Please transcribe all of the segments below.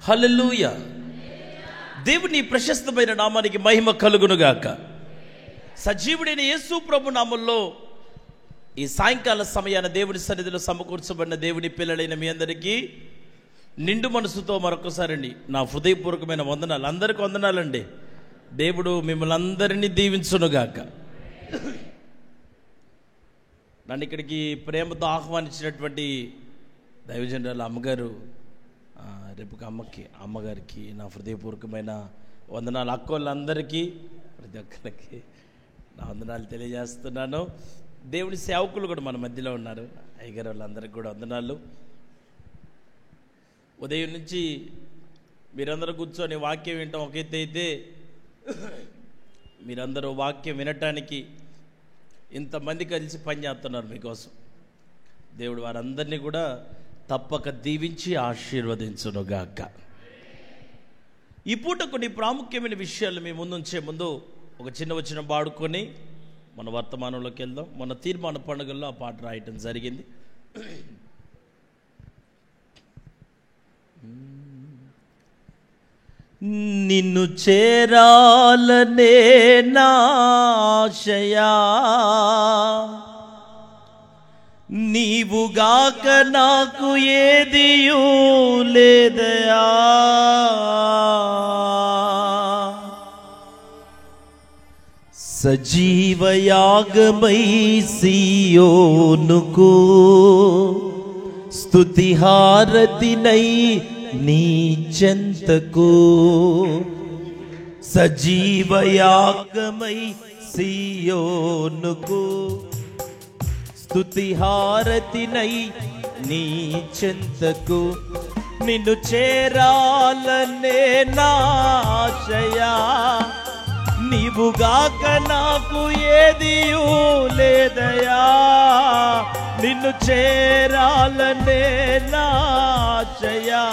హల్లెలూయా. దేవుని ప్రశస్తమైన నామానికి మహిమ కలుగునుగాక. సజీవుడైన యేసు ప్రభు నామములో ఈ సాయంకాల సమయాన దేవుని సన్నిధిలో సమకూర్చబడిన దేవుని పిల్లలైన మీ అందరికీ నిండు మనసుతో మరొకసారండి నా హృదయపూర్వకమైన వందనాలు. అందరికీ వందనాలండి. దేవుడు మిమ్మల్ని అందరినీ దీవించునుగాక. నన్ను ఇక్కడికి ప్రేమతో ఆహ్వానించినటువంటి దైవజనురాలు అమ్మగారు, రేపు అమ్మగారికి నా హృదయపూర్వకమైన వందనాలు. అక్కోళ్ళందరికీ ప్రతి ఒక్కరికి నా వందనాలు తెలియజేస్తున్నాను. దేవుని సేవకులు కూడా మన మధ్యలో ఉన్నారు. అయ్యగారు వాళ్ళందరికీ కూడా వందనాలు. ఉదయం నుంచి మీరందరూ కూర్చొని వాక్యం వినటం ఒక ఎత్తు అయితే, మీరందరూ వాక్యం వినటానికి ఇంతమంది కలిసి పనిచేస్తున్నారు మీకోసం. దేవుడు వారందరినీ కూడా తప్పక దీవించి ఆశీర్వదించునుగాక. ఈ పూట కొన్ని ప్రాముఖ్యమైన విషయాలు మీ ముందు ఉంచే ముందు ఒక చిన్న వచనం పాడుకొని మన వర్తమానంలోకి వెళ్దాం. మన తీర్మాన పండుగల్లో ఆ పాట రాయటం జరిగింది. నిన్ను చేరాలనే నాశయా, నీవుగాక నాకు ఏదియూ లేదయా. సజీవయాగమై సియోనుకు స్తుతిహారతినై నీ చెంతకు, సజీవయాగమై సియోనుకు స్తుతిహారతినై నీ చెంతకు, నిన్ను చేరాలనే నాశయా, నీవుగాక నాకు ఏదియూ లేదయా. నిన్ను చేరాలనే నాశయా,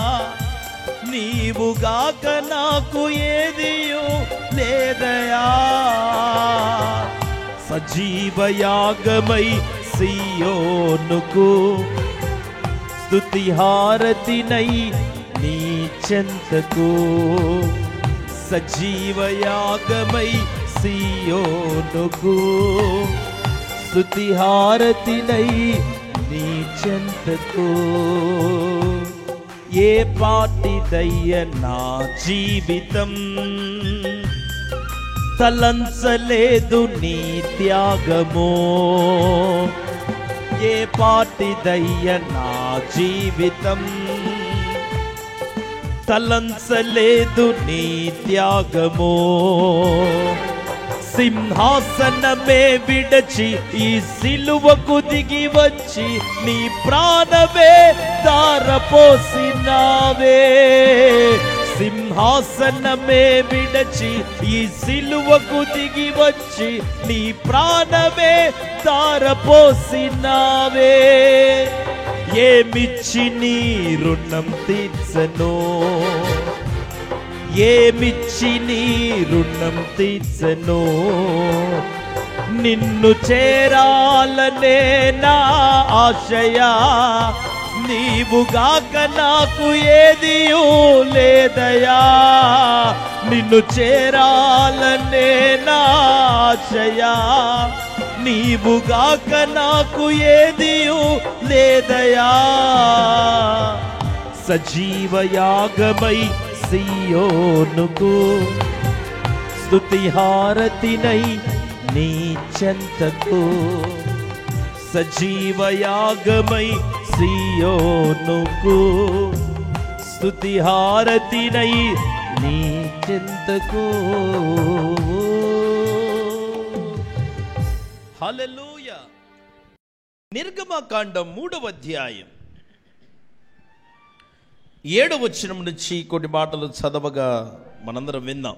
నీవుగాక నాకు ఏదియూ లేదయా. సజీవయాగమై సియోనుకు స్తుతిహారతినై నీ చెంతకు, సజీవయాగమై సియోనుకు స్తుతిహారతినై నీ చెంతకు. ఏ పాటిదయ్య నా జీవితం, తలంచలేదు నీ త్యాగమో. ఏ పాటిదయ్య నా జీవితం, తలంచలేదు నీ త్యాగమో. సింహాసనమే విడచి ఈ సిలువకు దిగి వచ్చి నీ ప్రాణమే ధారపోసినావే. సింహాసనమే విడచి ఈ సిలువకు దిగి వచ్చి నీ ప్రాణమే ధారపోసినావే. ఏమిచ్చి నీ రుణం తీర్చను, ఏమిచ్చి నీ రుణం తీర్చను. నిన్ను చేరాలనే నా ఆశయా, నీవుగాక నాకు ఏదియూ లేదయా. నిన్ను చేరాలనే నా ఆశయా, నీవుగాక నాకు ఏదియూ లేదయా. సజీవయాగమై సియోనుకు స్తుతిహారతినై నీ చెంతకు, సజీవయాగమై సియోనుకు స్తుతిహారతినై నీ చెంతకు. హల్లెలూయా. నిర్గమకాండం 3వ అధ్యాయం 7వ వచనం నుంచి కొన్ని మాటలు చదవగా మనందరం విందాం.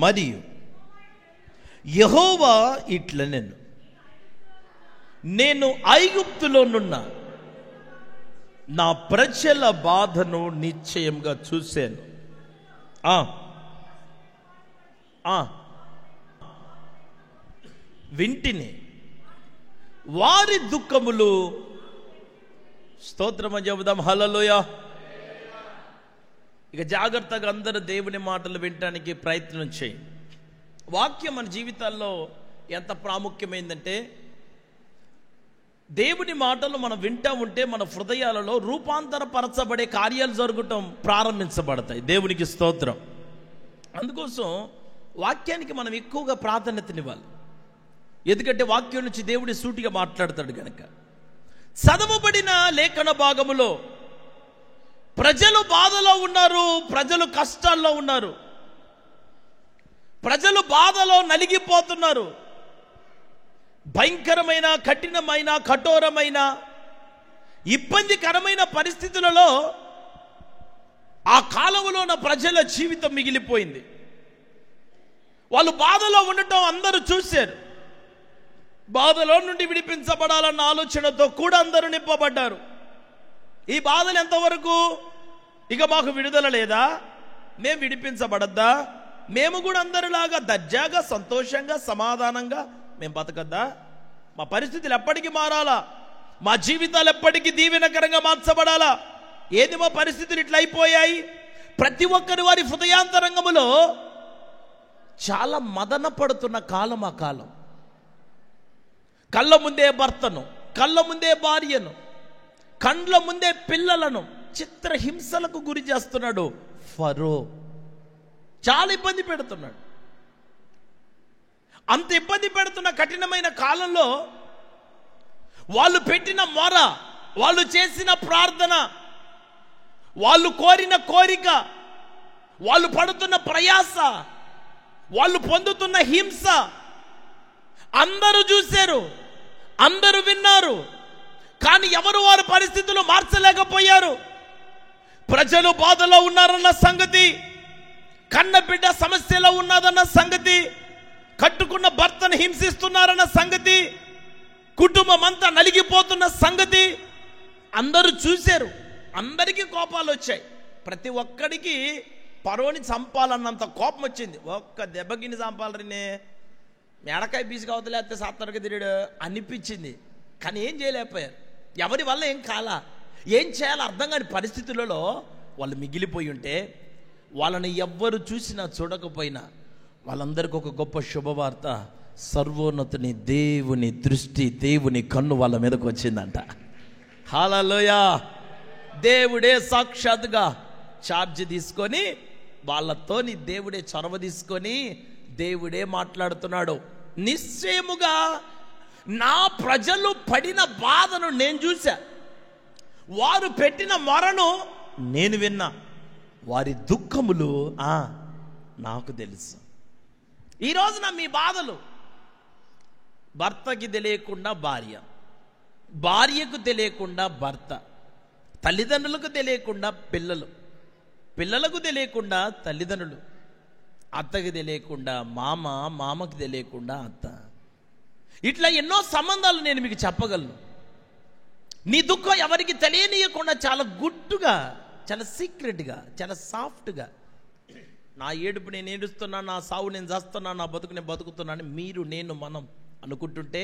మరియు యెహోవా ఇట్లనెను, నేను ఐగుప్తులోనున్న నా ప్రజల బాధను నిశ్చయంగా చూశాను. వింటిని వారి దుఃఖములు స్తోత్రము చెబుదాం. హల్లెలూయా. ఇక జాగ్రత్తగా అందరూ దేవుని మాటలు వినటానికి ప్రయత్నం చేయండి. వాక్యం మన జీవితాల్లో ఎంత ప్రాముఖ్యమైందంటే, దేవుని మాటలు మనం వింటూ ఉంటే మన హృదయాలలో రూపాంతరపరచబడే కార్యాలు జరగటం ప్రారంభించబడతాయి. దేవునికి స్తోత్రం. అందుకోసం వాక్యానికి మనం ఎక్కువగా ప్రాధాన్యతనివ్వాలి. ఎందుకంటే వాక్యం నుంచి దేవుడి సూటిగా మాట్లాడతాడు గనక. చదవబడిన లేఖన భాగములో ప్రజలు బాధలో ఉన్నారు, ప్రజలు కష్టాల్లో ఉన్నారు, ప్రజలు బాధలో నలిగిపోతున్నారు. భయంకరమైన, కఠినమైన, కఠోరమైన, ఇబ్బందికరమైన పరిస్థితులలో ఆ కాలంలో ఉన్న ప్రజల జీవితం మిగిలిపోయింది. వాళ్ళు బాధలో ఉండటం అందరూ చూశారు. బాధలో నుండి విడిపించబడాలన్న ఆలోచనతో కూడా అందరూ నింపబడ్డారు. ఈ బాధలు ఎంతవరకు? ఇక మాకు విడుదల లేదా? మేము విడిపించబడద్దా? మేము కూడా అందరిలాగా దర్జాగా, సంతోషంగా, సమాధానంగా మేము బతకద్దా? మా పరిస్థితులు ఎప్పటికీ మారాలా? మా జీవితాలు ఎప్పటికీ దీవెనకరంగా మార్చబడాలా? ఏది మా పరిస్థితులు ఇట్లా అయిపోయాయి? ప్రతి ఒక్కరి వారి హృదయాంతరంగములో చాలా మదన పడుతున్న కాలం ఆ కాలం. కళ్ళ ముందే భర్తను, కళ్ళ ముందే భార్యను, కండ్ల ముందే పిల్లలను చిత్రహింసలకు గురి చేస్తున్నాడు ఫరో. చాలా ఇబ్బంది పెడుతున్నాడు. అంత ఇబ్బంది పెడుతున్న కఠినమైన కాలంలో వాళ్ళు పెట్టిన మొర, వాళ్ళు చేసిన ప్రార్థన, వాళ్ళు కోరిన కోరిక, వాళ్ళు పడుతున్న ప్రయాస, వాళ్ళు పొందుతున్న హింస అందరూ చూశారు, అందరూ విన్నారు. కానీ ఎవరు వారి పరిస్థితులు మార్చలేకపోయారు. ప్రజలు బాధలో ఉన్నారన్న సంగతి, కన్న బిడ్డ సమస్యలో ఉన్నదన్న సంగతి, కట్టుకున్న భర్తను హింసిస్తున్నారన్న సంగతి, కుటుంబం అంతా నలిగిపోతున్న సంగతి అందరూ చూశారు. అందరికీ కోపాలు వచ్చాయి. ప్రతి ఒక్కడికి పరోని చంపాలన్నంత కోపం వచ్చింది. ఒక్క దెబ్బకిని చంపాలనే, మేడకాయ పీసు కావతలేస్తే సాత్తరగా తిరిగాడు అనిపించింది. కానీ ఏం చేయలేకపోయారు. ఎవరి వల్ల ఏం కాలా, ఏం చేయాలో అర్థం కాని పరిస్థితులలో వాళ్ళు మిగిలిపోయి ఉంటే, వాళ్ళని ఎవ్వరు చూసినా చూడకపోయినా వాళ్ళందరికీ ఒక గొప్ప శుభవార్త, సర్వోన్నతుని దేవుని దృష్టి, దేవుని కన్ను వాళ్ళ మీదకి వచ్చిందంట. హల్లెలూయా. దేవుడే సాక్షాత్తుగా ఛార్జ్ తీసుకొని వాళ్ళతోని దేవుడే చొరవ తీసుకొని దేవుడే మాట్లాడుతున్నాడు. నిశ్చయముగా నా ప్రజలు పడిన బాధను నేను చూశా, వారు పెట్టిన మొరను నేను విన్నా, వారి దుఃఖములు నాకు తెలుసు. ఈ రోజున మీ బాధలు భర్తకి తెలియకుండా భార్య, భార్యకు తెలియకుండా భర్త, తల్లిదండ్రులకు తెలియకుండా పిల్లలు, పిల్లలకు తెలియకుండా తల్లిదండ్రులు, అత్తకి తెలియకుండా మామ, మామకి తెలియకుండా అత్త. ఇట్లా ఎన్నో సంబంధాలు నేను మీకు చెప్పగలను. నీ దుఃఖం ఎవరికి తెలియనీయకుండా చాలా గుట్టుగా, చాలా సీక్రెట్గా, చాలా సాఫ్ట్గా, నా ఏడుపు నేను ఏడుస్తున్నా, నా సావు నేను చేస్తున్నా, నా బతుకు నేను బతుకుతున్నాను మీరు, నేను, మనం అనుకుంటుంటే,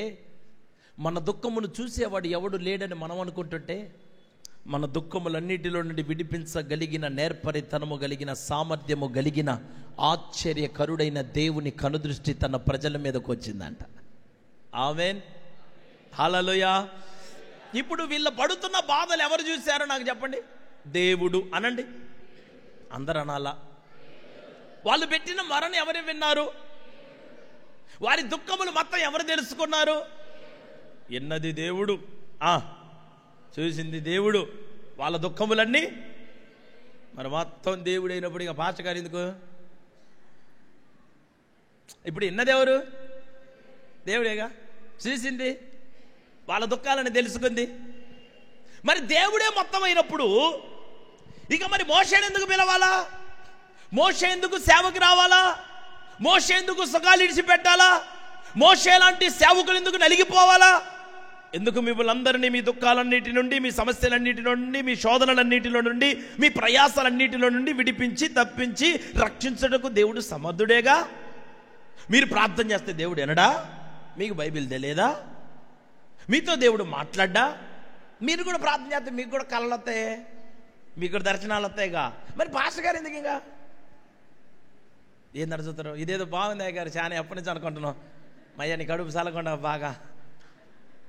మన దుఃఖమును చూసేవాడు ఎవడు లేడని మనం అనుకుంటుంటే, మన దుఃఖములన్నిటిలో నుండి విడిపించగలిగిన నేర్పరితనము కలిగిన, సామర్థ్యము కలిగిన, ఆశ్చర్యకరుడైన దేవుని కనుదృష్టి తన ప్రజల మీదకు వచ్చిందంట. ఆమేన్. హల్లెలూయా. ఇప్పుడు వీళ్ళ పడుతున్న బాధలు ఎవరు చూశారో నాకు చెప్పండి. దేవుడు అనండి, అందరు అనాలా. వాళ్ళు పెట్టిన మరణం ఎవరు విన్నారు? వారి దుఃఖములు మొత్తం ఎవరు తెలుసుకున్నారు? ఎన్నది దేవుడు, చూసింది దేవుడు. వాళ్ళ దుఃఖములన్నీ మరి మొత్తం దేవుడు అయినప్పుడు ఇక పాస్టర్ గారు ఎందుకు? ఇప్పుడు ఎన్నది ఎవరు? దేవుడేగా. చూసింది, వాళ్ళ దుఃఖాలని తెలుసుకుంది. మరి దేవుడే మొత్తం అయినప్పుడు ఇక మరి మోషేని ఎందుకు పిలవాలా? మోషే ఎందుకు సేవకి రావాలా? మోషే ఎందుకు సుఖాలు ఇడిచిపెట్టాలా? మోషే లాంటి సేవకులు ఎందుకు నలిగిపోవాలా? ఎందుకు మిమ్మల్ని అందరినీ మీ దుఃఖాలన్నిటి నుండి, మీ సమస్యలన్నిటి నుండి, మీ శోధనలన్నిటిలో నుండి, మీ ప్రయాసాలన్నిటిలో నుండి విడిపించి, తప్పించి, రక్షించడానికి దేవుడు సమర్థుడేగా. మీరు ప్రార్థన చేస్తే దేవుడు ఎనడా? మీకు బైబిల్ తెలియదా? మీతో దేవుడు మాట్లాడ్డా? మీరు కూడా ప్రార్థన చేస్తే మీకు కూడా కలలు వస్తాయి. మీకు దర్శనాలు వస్తాయిగా, మరి పాస్టర్ గారు ఎందుకు ఇంకా ఏం నడుచుతారు? ఇదేదో బాగుంది అయ్య గారు, చాలా ఎప్పటి నుంచి అనుకుంటున్నాం, అయ్యా నీ కడుపు సాలకుండా బాగా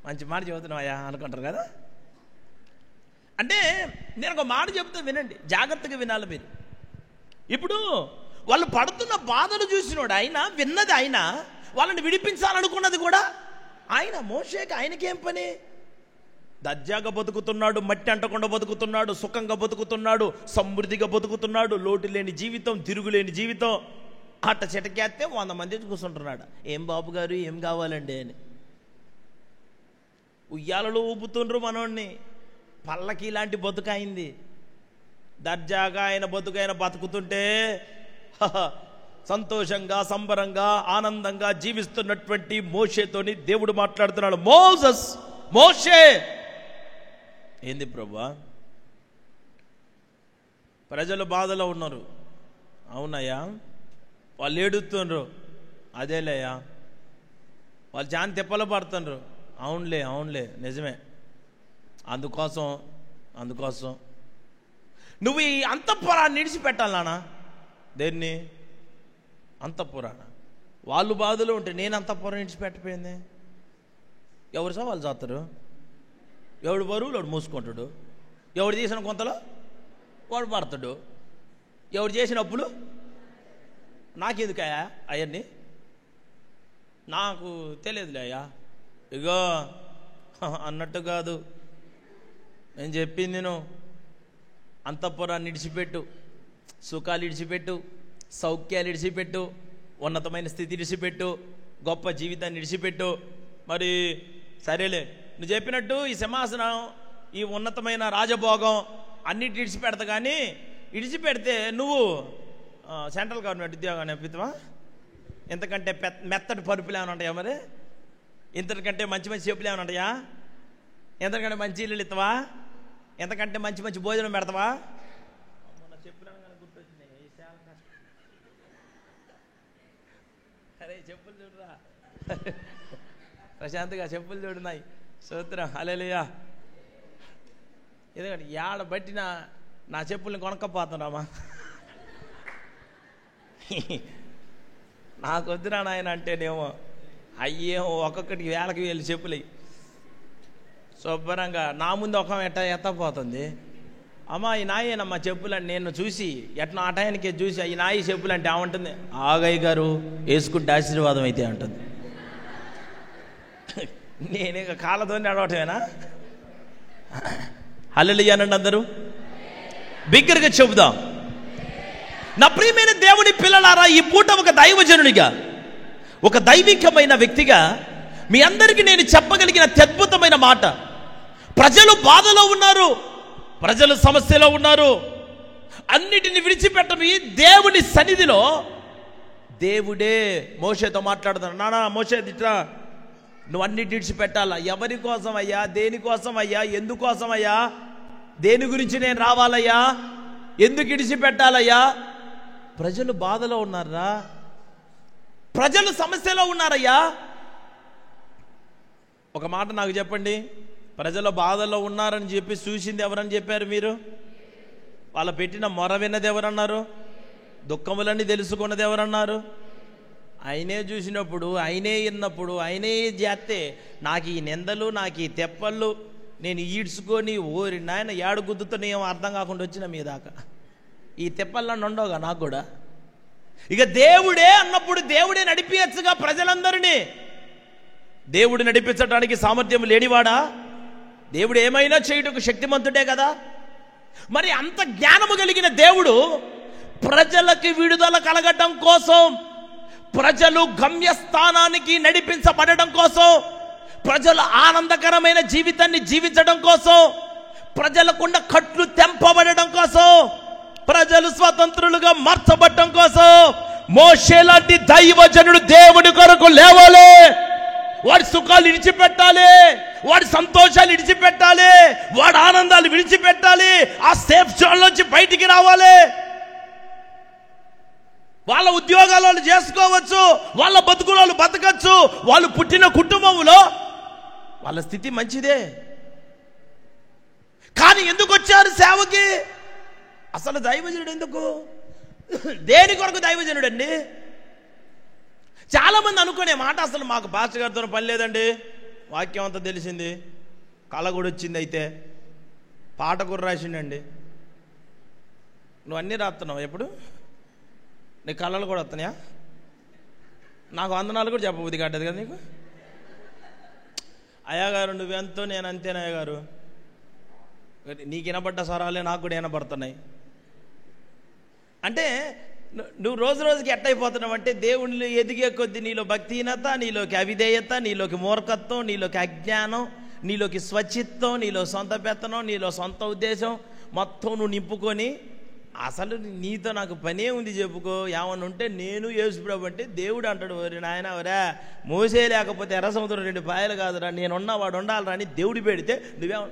మంచి మాట చెబుతున్నావు అయ్యా అనుకుంటారు కదా. అంటే నేను ఒక మాట చెబుతా వినండి, జాగ్రత్తగా వినాలి మీరు. ఇప్పుడు వాళ్ళు పడుతున్న బాధలు చూసినోడు ఆయన, విన్నది ఆయన, వాళ్ళని విడిపించాలనుకున్నది కూడా ఆయన. మోషేకి ఆయనకేం పని? దర్జాగా బతుకుతున్నాడు, మట్టి అంటకుండా బతుకుతున్నాడు, సుఖంగా బతుకుతున్నాడు, సమృద్ధిగా బతుకుతున్నాడు, లోటు లేని జీవితం, తిరుగులేని జీవితం. అట్ట చిటకేస్తే 100 మంది కూర్చుంటున్నాడు. ఏం బాబు గారు ఏం కావాలండి అని ఉయ్యాలలో ఊపుతుండ్రు మనోడిని. పల్లకి ఇలాంటి బతుకైంది. దర్జాగా ఆయన బతుకైన బతుకుతుంటే సంతోషంగా, సంబరంగా, ఆనందంగా జీవిస్తున్నటువంటి మోషేతోని దేవుడు మాట్లాడుతున్నాడు. మోషే ఏంది ప్రభువా? ప్రజలు బాధలో ఉన్నారు. అవునయ్యా. వాళ్ళు ఏడుతుండ్రు. అదేలేయ్యా. వాళ్ళు జాన్ తిప్పలు పడుతుండ్రు. అవునులే నిజమే. అందుకోసం నువ్వు ఈ అంతఃపురాన్ని విడిచిపెట్టాలి నాన్న. దేన్ని? అంతఃపురాణ. వాళ్ళు బాధలు ఉంటే నేను అంతఃపురం విడిచిపెట్టపోయింది. ఎవరు సా వాళ్ళు చేస్తారు. ఎవడు బరువులు వాడు మూసుకుంటాడు. ఎవడు చేసిన కొంతలో వాడు పడతాడు. ఎవడు చేసిన అప్పులు నాకెందుకయ్యా అవన్నీ? నాకు తెలియదులే అయ్యా. ఇగో అన్నట్టు కాదు నేను చెప్పింది. నేను అంతఃపురాన్ని విడిచిపెట్టు, సుఖాలు విడిచిపెట్టు, సౌఖ్యాలు విడిచిపెట్టు, ఉన్నతమైన స్థితి విడిచిపెట్టు, గొప్ప జీవితాన్ని విడిచిపెట్టు. మరి సరేలే నువ్వు చెప్పినట్టు ఈ సింహాసనం, ఈ ఉన్నతమైన రాజభోగం అన్నిటి విడిచిపెడతా. కానీ విడిచిపెడితే నువ్వు సెంట్రల్ గవర్నమెంట్ ఉద్యోగాన్ని అప్పిస్తావా? ఇంతకంటే మెత్తటి పరుపులు ఏమైనా ఉంటాయా? మరి ఇంతకంటే మంచి చెప్పులు ఏమైనా ఉంటాయా? ఎంతకంటే మంచి ఇల్లు ఇస్తావా? ఎంతకంటే మంచి భోజనం పెడతావా? చెప్పులు అనగానే గుర్తొచ్చినాయి. అరే చెప్పులు చూడరా, ప్రశాంత్గా చెప్పులు చూడున్నాయి. సూత్రం హల్లెలూయా. ఎందుకంటే యాడ బట్టి నా చెప్పుల్ని కొనక్కపోతున్నామా? నాకు వద్దురా నాయన అంటేనేమో అయ్యేమో ఒక్కొక్కటికి 1000 చెప్పులు శుభ్రంగా నా ముందు ఒక ఎత్తపోతుంది. అమ్మా ఈ నాయేనమ్మా చెప్పులు అని నేను చూసి ఎట్లా ఆ టయానికి చూసి ఈ నాయి చెప్పులు అంటే ఏమంటుంది? ఆగయ్య గారు వేసుకుంటే ఆశీర్వాదం అయితే అంటుంది. నేను ఇక కాళ్ళతో నడవటమేనా? హల్లెలూయా అనండి అందరూ బిగ్గరగా చెబుదాం. నా ప్రియమైన దేవుని పిల్లలారా, ఈ పూట ఒక దైవజనునిగా, ఒక దైవికమైన వ్యక్తిగా మీ అందరికీ నేను చెప్పగలిగిన అద్భుతమైన మాట. ప్రజలు బాధలో ఉన్నారు, ప్రజలు సమస్యలో ఉన్నారు. అన్నిటిని విడిచిపెట్టని దేవుని సన్నిధిలో దేవుడే మోషేతో మాట్లాడుతున్నాడు. నానా మోషే ఇట్లా నువ్వు అన్నిటి విడిచిపెట్టాలా. ఎవరి కోసం అయ్యా? దేనికోసం అయ్యా? ఎందుకోసం అయ్యా? దేని గురించి నేను రావాలయ్యా? ఎందుకు విడిచిపెట్టాలయ్యా? ప్రజలు బాధలో ఉన్నారా? ప్రజలు సమస్యలో ఉన్నారయ్యా. ఒక మాట నాకు చెప్పండి, ప్రజలు బాధలో ఉన్నారని చెప్పి చూసింది ఎవరని చెప్పారు మీరు? వాళ్ళు పెట్టిన మొర విన్నది ఎవరన్నారు? దుఃఖములన్నీ తెలుసుకున్నది ఎవరన్నారు? ఆయనే చూసినప్పుడు, ఆయనే విన్నప్పుడు, ఆయనే చేస్తే నాకు ఈ నిందలు, నాకు ఈ తెప్పళ్ళు నేను ఈడ్చుకొని ఓరి నాయన ఏడు గుద్దుతో ఏమో అర్థం కాకుండా వచ్చిన మీ దాకా. ఈ తెప్పల్లో ఉండవుగా నాకు కూడా. ఇక దేవుడే అన్నప్పుడు దేవుడే నడిపించగా ప్రజలందరినీ. దేవుడు నడిపించడానికి సామర్థ్యం లేనివాడా? దేవుడు ఏమైనా చేయుటకు శక్తిమంతుడే కదా. మరి అంత జ్ఞానము కలిగిన దేవుడు ప్రజలకి విడుదల కలగటం కోసం, ప్రజలు గమ్యస్థానానికి నడిపించబడడం కోసం, ప్రజలు ఆనందకరమైన జీవితాన్ని జీవించడం కోసం, ప్రజలకున్న కట్లు తెంపబడడం కోసం, ప్రజలు స్వతంత్రులుగా మార్చబడటం కోసం మోషే లాంటి దైవజనుడు దేవుడి కొరకు లేవాలి. వాడి సుఖాలు విడిచిపెట్టాలి, వాడి సంతోషాలు విడిచిపెట్టాలి, వాడి ఆనందాలు విడిచిపెట్టాలి, ఆ సేఫ్ జోన్ నుంచి బయటికి రావాలి. వాళ్ళ ఉద్యోగాలు వాళ్ళు చేసుకోవచ్చు, వాళ్ళ బతుకులు వాళ్ళు బతకచ్చు, వాళ్ళు పుట్టిన కుటుంబంలో వాళ్ళ స్థితి మంచిదే. కానీ ఎందుకు వచ్చారు సేవకి? అసలు దైవజనుడు ఎందుకు? దేని కొరకు దైవజనుడు అండి? చాలామంది అనుకునే మాట, అసలు మాకు పాస్టర్ గారితో పని లేదండి, వాక్యం అంతా తెలిసింది, కళ కూడా వచ్చింది, అయితే పాట కూడా రాసిండండి. నువ్వు అన్నీ రాస్తున్నావు, ఎప్పుడు నీ కళలు కూడా వస్తున్నాయా? నాకు వందనాలు కూడా చెప్పబుద్ధి కాదు కదా నీకు. అయ్యగారు నువ్వెంతో నేను అంతేనా అయ్యగారు, నీకు వినబడ్డ స్వరాలే నాకు కూడా వినబడుతున్నాయి అంటే నువ్వు రోజు రోజుకి ఎట్టయిపోతున్నావు అంటే, దేవుళ్ళు ఎదిగే కొద్దీ నీలో భక్తిహీనత, నీలోకి అవిధేయత, నీలోకి మూర్ఖత్వం, నీలోకి అజ్ఞానం, నీలోకి స్వచ్ఛిత్వం, నీలో సొంత పెత్తనం, నీలో సొంత ఉద్దేశం మొత్తం నువ్వు నింపుకొని, అసలు నీతో నాకు పనే ఉంది చెప్పుకో, ఏమన్నా ఉంటే నేను యేసుప్రభు అంటే దేవుడు అంటాడు, వరి నాయన వరా మోసే లేకపోతే ఎర్ర సముద్రం 2 పాయలు కాదురా, నేనున్నా వాడు ఉండాలిరా అని దేవుడు పెడితే నువ్వేమ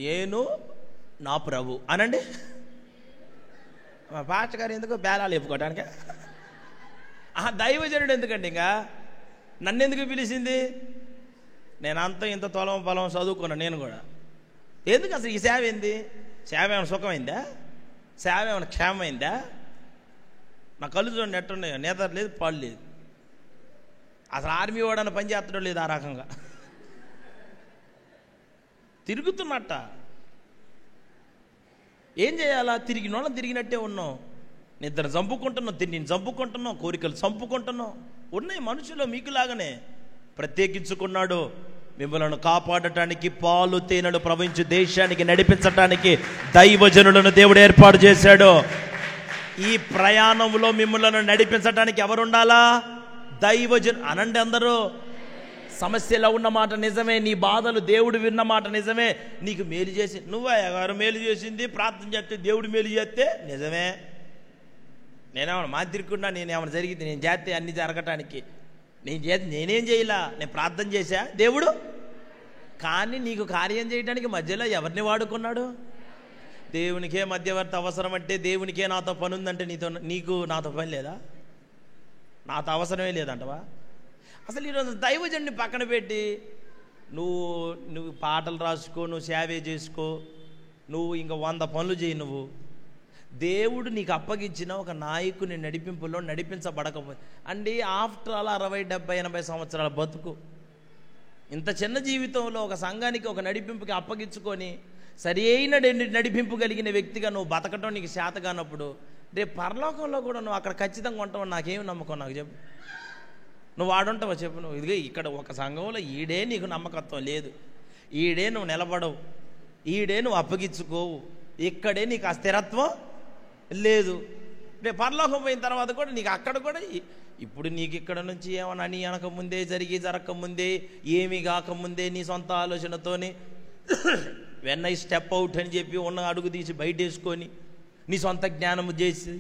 నేను నా ప్రభు అనండి. మా పాస్టర్ గారు ఎందుకు బేలాలు చెప్పుకోవటానికి? దైవజనుడు ఎందుకండి? ఇంకా నన్ను ఎందుకు పిలిచింది? నేను అంత ఇంత తొలం పొలం చదువుకున్నాను నేను కూడా. ఎందుకు అసలు ఈ సేవ ఏంది? సేవ ఏమైనా సుఖమైందా? సేవ ఏమైనా క్షేమమైందా? నా కళ్ళు చూడండి ఎట్టున్నాయో, నేత లేదు, పాడు లేదు. అసలు ఆర్మీ వాడని పని చేస్తాడో లేదు, ఆ రకంగా తిరుగుతున్నట్ట. ఏం చేయాలా? తిరిగినట్టే ఉన్నాం. నిద్ర చంపుకుంటున్నాం, తిండిని చంపుకుంటున్నాం, కోరికలు చంపుకుంటున్నాం. ఉన్నాయి మనుషులు మీకులాగానే. ప్రత్యేకించుకున్నాడు మిమ్మల్ని కాపాడటానికి, పాలు తేనెలు ప్రవహించు దేశానికి నడిపించటానికి దైవజనులను దేవుడు ఏర్పాటు చేశాడు. ఈ ప్రయాణంలో మిమ్మల్ని నడిపించటానికి ఎవరుండాలా? దైవజను అనండి అందరూ. సమస్యలో ఉన్న మాట నిజమే, నీ బాధలు దేవుడు విన్న మాట నిజమే. నీకు మేలు చేసి నువ్వయ్యగారు మేలు చేసింది, ప్రార్థన చేస్తే దేవుడు మేలు చేస్తే నిజమే. నేనేమన్నా మాదిరికున్నా, నేనేమన్నా జరిగింది నేను చేస్తే అన్ని జరగటానికి నేనేం చేయలా, నేను ప్రార్థన చేశా, దేవుడు. కానీ నీకు కార్యం చేయడానికి మధ్యలో ఎవరిని వాడుకున్నాడు? దేవునికే మధ్యవర్తి అవసరం అంటే, దేవునికే నాతో పని ఉందంటే నీకు నాతో పని లేదా? నాతో అవసరమే లేదంటవా? అసలు ఈరోజు దైవజనుడిని పక్కన పెట్టి నువ్వు పాటలు రాసుకో, నువ్వు సేవే చేసుకో, నువ్వు ఇంకా 100 పనులు చేయి. నువ్వు దేవుడు నీకు అప్పగించిన ఒక నాయకుని నడిపింపులో నడిపించబడకపోతే అండి, ఆఫ్టర్ ఆల్ 60, 70, 80 సంవత్సరాల బతుకు, ఇంత చిన్న జీవితంలో ఒక సంఘానికి ఒక నడిపింపుకి అప్పగించుకొని సరి అయిన నడిపింపు కలిగిన వ్యక్తిగా నువ్వు బతకటం నీకు చేత కానప్పుడు, రేపు పరలోకంలో కూడా నువ్వు అక్కడ ఖచ్చితంగా ఉంటావు. నాకేమి నమ్మకం? నాకు చెప్పు. నువ్వు ఆడుంటావా చెప్పు? నువ్వు ఇదిగే ఇక్కడ ఒక సంఘంలో ఈడే నీకు నమ్మకత్వం లేదు, ఈడే నువ్వు నిలబడవు, ఈడే నువ్వు అప్పగించుకోవు, ఇక్కడే నీకు ఆ స్థిరత్వం లేదు. రేపు పరలోకం పోయిన తర్వాత కూడా నీకు అక్కడ కూడా ఇప్పుడు నీకు ఇక్కడ నుంచి ఏమన్నా నీ అనకముందే జరగకముందే ఏమీ కాకముందే నీ సొంత ఆలోచనతోని వెన్ ఐ స్టెప్ అవుట్ అని చెప్పి ఉన్న అడుగు తీసి బయట వేసుకొని నీ సొంత జ్ఞానము చేసి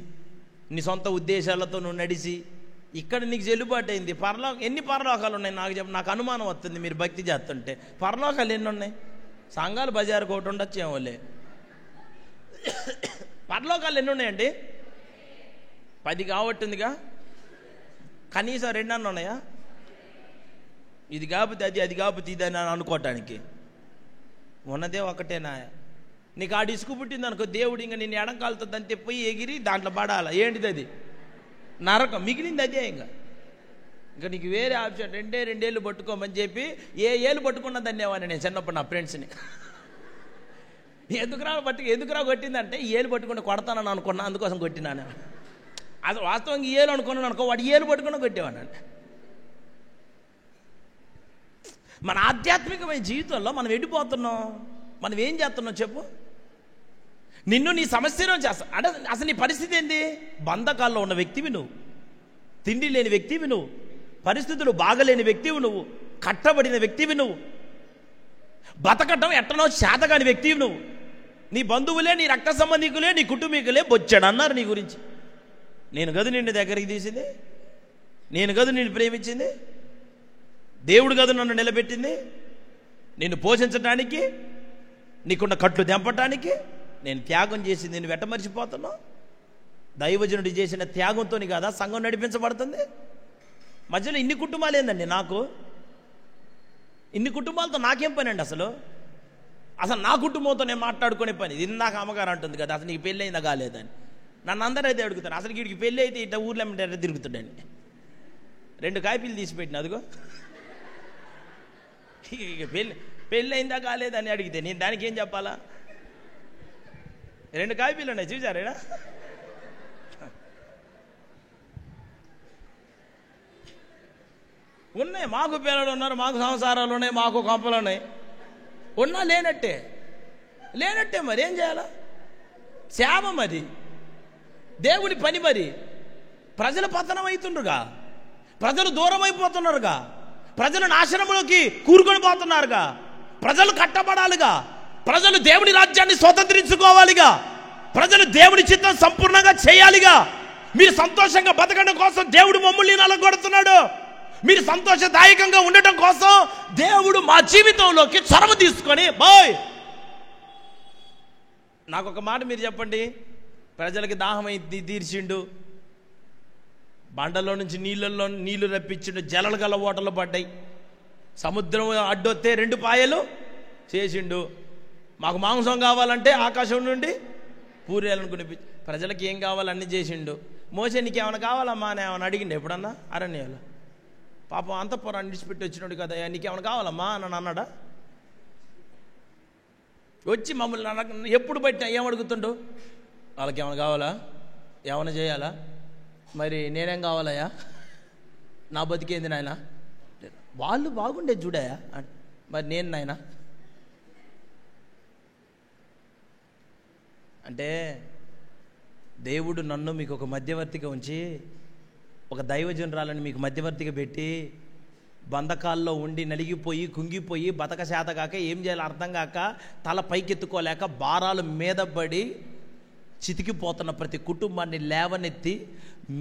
నీ సొంత ఉద్దేశాలతో నువ్వు నడిచి ఇక్కడ నీకు చెల్లుబాటు అయింది. ఎన్ని పరలోకాలు ఉన్నాయి నాకు చెప్పు. నాకు అనుమానం వస్తుంది మీరు భక్తి చేస్తుంటే. పరలోకాలు ఎన్ని ఉన్నాయి? సంఘాలు బజారుకు ఒకటి ఉండొచ్చు ఏమోలే. పరలోకాలు ఎన్ని ఉన్నాయండి? 10 కాబట్టిందిగా. కనీసం 2 అన్న ఉన్నాయా? ఇది కాకపోతే అది కాకపోతే ఇది అని అనుకోవటానికి ఉన్నదే ఒకటేనా? నీకు ఆ డిస్కు పుట్టింది అనుకో, దేవుడు ఇంకా నేను ఎడంకాలతో దాన్ని తెప్పోయి ఎగిరి దాంట్లో పడాల. ఏంటిది అది? నరకం. మిగిలింది అదే. ఇంకా నీకు వేరే ఆప్షన్ 2 ఏళ్ళు పట్టుకోమని చెప్పి ఏ ఏళ్ళు పట్టుకున్నా ధన్యవాదాన్ని నేను చిన్నప్పుడు నా ఫ్రెండ్స్ని. ఎందుకురా కొట్టిందంటే ఏళ్ళు పట్టుకుని కొడతానని అనుకున్నా, అందుకోసం కొట్టినాను. అది వాస్తవంగా ఏళ్ళు అనుకున్నాను అనుకో, వాడు ఏళ్ళు పట్టుకున్నా కొట్టేవాడిని. మన ఆధ్యాత్మికమైన జీవితంలో మనం వెళ్ళిపోతున్నాం. మనం ఏం చేస్తున్నాం చెప్పు? నిన్ను నీ సమస్యలో చేస్తా అంటే అసలు నీ పరిస్థితి ఏంది? బంధకాల్లో ఉన్న వ్యక్తివి నువ్వు, తిండి లేని వ్యక్తివి నువ్వు, పరిస్థితులు బాగలేని వ్యక్తివి నువ్వు, కట్టబడిన వ్యక్తివి నువ్వు, బతకటం ఎట్టనో శాతగాని వ్యక్తివి నువ్వు. నీ బంధువులే, నీ రక్త సంబంధికులే, నీ కుటుంబీకులే బొచ్చాడు అన్నారు నీ గురించి. నేను గదు నిన్ను దగ్గరికి తీసింది, నేను గదు నిన్ను ప్రేమించింది, దేవుడు గదు నన్ను నిలబెట్టింది, నిన్ను పోషించడానికి, నీకున్న కట్లు దెంపటానికి నేను త్యాగం చేసింది. నేను వెట్టమరిచిపోతున్నావు. దైవజనుడు చేసిన త్యాగంతో కాదా సంఘం నడిపించబడుతుంది? మధ్యలో ఇన్ని కుటుంబాలు ఏందండి? నాకు ఇన్ని కుటుంబాలతో నాకేం పని అండి? అసలు అసలు నా కుటుంబంతో నేను మాట్లాడుకునే పని. ఇందాక అమ్మగారు అంటుంది కదా, అసలు నీకు పెళ్ళి అయిందా కాలేదని. నన్ను అందరూ అయితే అడుగుతాను, అసలు వీడికి పెళ్ళి అయితే ఇట్లా ఊర్లో ఎట్లా తిరుగుతాడని. 2 కాపీలు తీసిపెట్టిన, అదిగో ఇక పెళ్ళి అయిందా కాలేదని అడిగితే నేను దానికి ఏం చెప్పాలా? 2 కాపీలు ఉన్నాయి, చూసారేనా? ఉన్నాయి. మాకు పిల్లలు ఉన్నారు, మాకు సంసారాలు ఉన్నాయి, మాకు కొంపలు ఉన్నాయి. ఉన్నా లేనట్టే మరి ఏం చేయాలా? సేవ మరి, దేవుడి పని మరి. ప్రజలు పతనం అవుతుండ్రుగా, ప్రజలు దూరం అయిపోతున్నారుగా, ప్రజలు నాశనంలోకి కూరుకొని పోతున్నారుగా, ప్రజలు కట్టబడాలిగా, ప్రజలు దేవుడి రాజ్యాన్ని స్వతంత్రించుకోవాలిగా, ప్రజలు దేవుడి చిత్తం సంపూర్ణంగా చేయాలిగా. మీరు సంతోషంగా బతకడం కోసం దేవుడు మమ్మల్ని నలగొడుతున్నాడు. మీరు సంతోషదాయకంగా ఉండటం కోసం దేవుడు మా జీవితంలోకి చొరవ తీసుకొని బాయ్. నాకు ఒక మాట మీరు చెప్పండి. ప్రజలకి దాహం అయింది, తీర్చిండు. బండలో నుంచి నీళ్లు రప్పించిండు. జలలు గల ఓటలు పడ్డాయి. సముద్రం అడ్డొస్తే 2 పాయలు చేసిండు. మాకు మాంసం కావాలంటే ఆకాశం నుండి పూరేలను కొనిపించి ప్రజలకి ఏం కావాలి అన్నీ చేసిండు. మోసే నీకు ఏమైనా కావాలమ్మా అని ఏమైనా అడిగిండు ఎప్పుడన్నా? అరణ్యాలు పాపం అంతఃపురాన్ని విడిచిపెట్టి వచ్చినాడు కదా, నీకేమైనా కావాలమ్మా అని అన్నాడా? వచ్చి మమ్మల్ని ఎప్పుడు బట్టి ఏమడుగుతుండు? వాళ్ళకి ఏమైనా కావాలా? ఏమైనా చేయాలా? మరి నేనేం కావాలయ్యా? నా బతికేంది నాయన? వాళ్ళు బాగుండే చూడాయా? మరి నేను నాయన అంటే దేవుడు నన్ను మీకు ఒక మధ్యవర్తిగా ఉంచి, ఒక దైవజనురాలని మీకు మధ్యవర్తిగా పెట్టి, బంధకాల్లో ఉండి నలిగిపోయి కుంగిపోయి బతక శాత కాక ఏం చేయాలో అర్థం కాక తల పైకెత్తుకోలేక భారాలు మీద పడి చితికిపోతున్న ప్రతి కుటుంబాన్ని లేవనెత్తి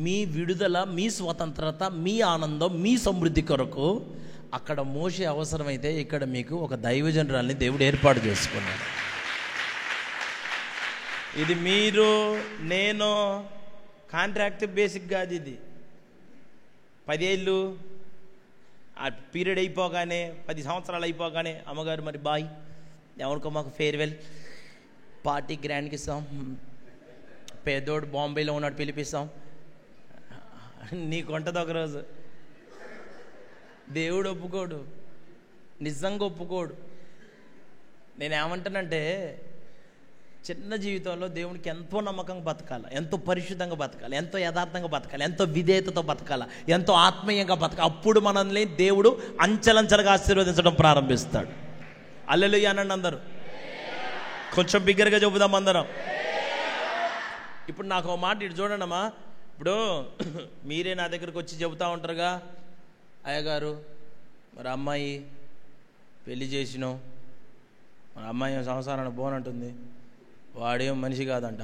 మీ విడుదల, మీ స్వతంత్రత, మీ ఆనందం, మీ సమృద్ధి కొరకు అక్కడ మోసే అవసరమైతే ఇక్కడ మీకు ఒక దైవజనురాల్ని దేవుడు ఏర్పాటు చేసుకున్నాడు. ఇది మీరు నేను కాంట్రాక్ట్ బేసిక్ కాదు. ఇది 10 ఏళ్ళు ఆ పీరియడ్ అయిపోగానే, 10 సంవత్సరాలు అయిపోగానే అమ్మగారు మరి బాయ్, ఎవరికో మాకు ఫేర్వెల్ పార్టీ గ్రాండ్కి ఇస్తాం, పేదోడు బాంబేలో ఉన్నాడు పిలిపిస్తాం, నీకు ఉంటుంది ఒకరోజు. దేవుడు ఒప్పుకోడు, నిజంగా ఒప్పుకోడు. నేనేమంటానంటే చిన్న జీవితంలో దేవునికి ఎంతో నమ్మకంగా బతకాలి, ఎంతో పరిశుద్ధంగా బతకాలి, ఎంతో యథార్థంగా బతకాలి, ఎంతో విధేయతతో బతకాలి, ఎంతో ఆత్మీయంగా బతకాలి. అప్పుడు మనల్ని దేవుడు అంచెలంచెలుగా ఆశీర్వదించడం ప్రారంభిస్తాడు. హల్లెలూయా అనండి అందరూ. కొంచెం బిగ్గరగా చెబుదాం అందరం. ఇప్పుడు నాకు ఒక మాట ఇటు చూడండి అమ్మా. ఇప్పుడు మీరే నా దగ్గరకు వచ్చి చెబుతూ ఉంటారుగా, అయ్యగారు మరి అమ్మాయి పెళ్లి చేసినావు, మరి అమ్మాయి సంసారాన్ని పోనంటుంది, వాడేం మనిషి కాదంట,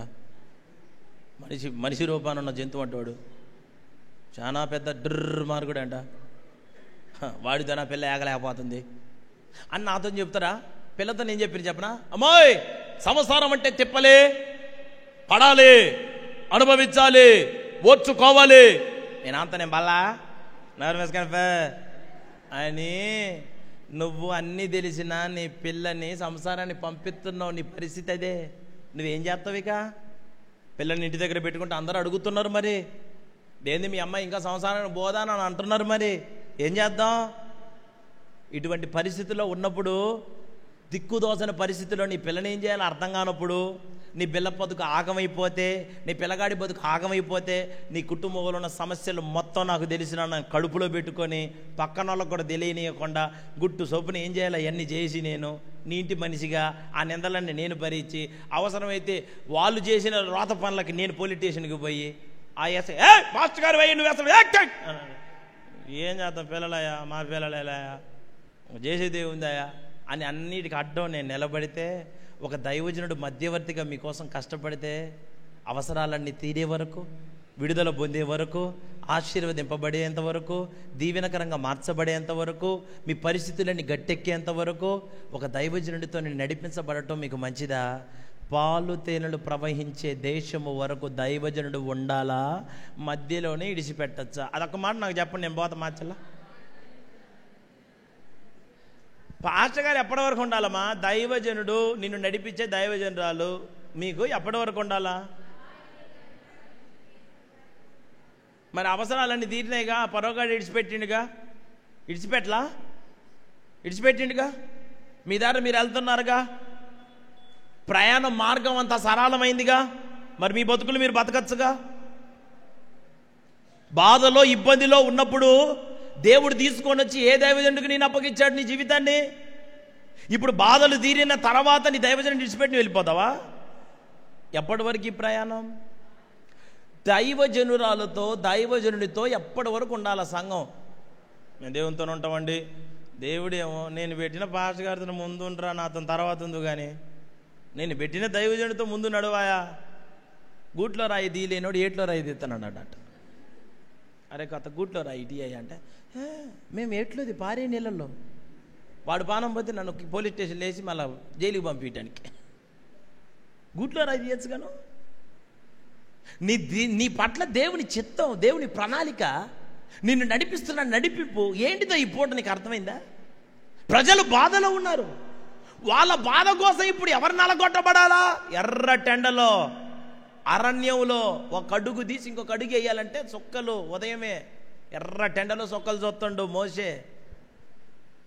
మనిషి రూపాన ఉన్న జంతువు అంటాడు, చాలా పెద్ద డ్రర్ మార్కుడు అంట, వాడితో నా పిల్ల ఏగలేకపోతుంది అని నాతో చెప్తారా? పిల్లతో నేను చెప్పిన చెప్పనా? అమ్మాయి సంసారం అంటే తిప్పలే, పడాలి, అనుభవించాలి, ఓర్చుకోవాలి. నేను బల్లా నర్వస్ కనిపే అని నువ్వు అన్నీ తెలిసినా నీ పిల్లని సంసారాన్ని పంపిస్తున్నావు. నీ పరిస్థితి అదే. నువ్వేం చేస్తావు? ఇక పిల్లని ఇంటి దగ్గర పెట్టుకుంటే అందరూ అడుగుతున్నారు, మరి ఏంది మీ అమ్మాయి ఇంకా సంసారాన్ని పోదా అని అంటున్నారు, మరి ఏం చేద్దాం? ఇటువంటి పరిస్థితుల్లో ఉన్నప్పుడు, దిక్కుదోసని పరిస్థితుల్లో నీ పిల్లని ఏం చేయాలో అర్థం కానప్పుడు, నీ పిల్ల బతుకు ఆగమైపోతే, నీ పిల్లగాడి బతుకు ఆగమైపోతే, నీ కుటుంబంలో ఉన్న సమస్యలు మొత్తం నాకు తెలిసిన కడుపులో పెట్టుకొని పక్కన వాళ్ళకు కూడా తెలియనియకుండా గుట్టు సోపుని ఏం చేయాలి అవన్నీ చేసి నేను నీ ఇంటి మనిషిగా ఆ నిందలన్నీ నేను భరించి, అవసరమైతే వాళ్ళు చేసిన రోత పనులకి నేను పోలీస్ స్టేషన్కి పోయి ఆ ఎస్ఐ మాస్టర్ గారు పోయి నువ్వు అసలు ఏం చేస్తాం, పిల్లలయా మా పిల్లలయా చేసేదే ఉందాయా అని అన్నిటికీ అడ్డం నేను నిలబడితే, ఒక దైవజనుడు మధ్యవర్తిగా మీకోసం కష్టపడితే, అవసరాలన్నీ తీరే వరకు, విడుదల పొందే వరకు, ఆశీర్వదింపబడేంత వరకు, దీవెనకరంగా మార్చబడేంత వరకు, మీ పరిస్థితులన్నీ గట్టెక్కేంత వరకు ఒక దైవజనుడితో నేను నడిపించబడటం మీకు మంచిదా? పాలు తేనెలు ప్రవహించే దేశము వరకు దైవజనుడు ఉండాలా, మధ్యలోనే ఇడిచిపెట్టచ్చా? అదొక మాట నాకు చెప్పండి, నేను పోతా మార్చలా. పాస్టర్ గారు ఎప్పటి వరకు ఉండాలమ్మా? దైవజనుడు, నిన్ను నడిపించే దైవజనురాలు మీకు ఎప్పటి వరకు ఉండాలా? మరి అవసరాలన్నీ తీరినాయిగా, పరోగాడు ఇడిచిపెట్టిండుగా, మీ దారి మీరు వెళ్తున్నారుగా, ప్రయాణ మార్గం అంతా సరళమైందిగా, మరి మీ బతుకులు మీరు బతకచ్చుగా. బాధలో ఇబ్బందిలో ఉన్నప్పుడు దేవుడు తీసుకొని వచ్చి ఏ దైవజనుడికి నేను అప్పగించాడు నీ జీవితాన్ని? ఇప్పుడు బాధలు తీరిన తర్వాత నీ దైవజనుడిని విడిచిపెట్టి వెళ్ళిపోతావా? ఎప్పటి వరకు ఈ ప్రయాణం? దైవజనురాలతో దైవజనుడితో ఎప్పటి వరకు ఉండాలి సంఘం? మేము దేవునితో ఉంటామండి. దేవుడేమో నేను పెట్టిన పాస్టర్ గారితో ముందు ఉండరా, నాతో తర్వాత ఉంది, కానీ నేను పెట్టిన దైవజనుడితో ముందు నడువాయా? గూట్లో రాయి తీయలేనోడు ఏట్లో రాయి తీస్తానన్నాడట. అరే కొత్త గూట్లో రాయి ఇటీ అంటే, మేము ఏట్లోది పారే నీళ్ళల్లో. వాడు పానం పోతే నన్ను పోలీస్ స్టేషన్ వేసి మళ్ళీ జైలుకి పంపించడానికి. గూట్లో రాయి తీయచ్చుగాను. నీ పట్ల దేవుని చిత్తం, దేవుని ప్రణాళిక, నిన్ను నడిపిస్తున్న నడిపింపు ఏంటిదో ఈ పూట నీకు అర్థమైందా? ప్రజలు బాధలో ఉన్నారు. వాళ్ళ బాధ కోసం ఇప్పుడు ఎవరు నలగొట్టబడాలా? ఎర్ర టెండలో అరణ్యంలో ఒక అడుగు తీసి ఇంకొక అడుగు వేయాలంటే చొక్కలు ఉదయమే ఎర్ర టెండలో చొక్కలు చూస్తుండు మోషే.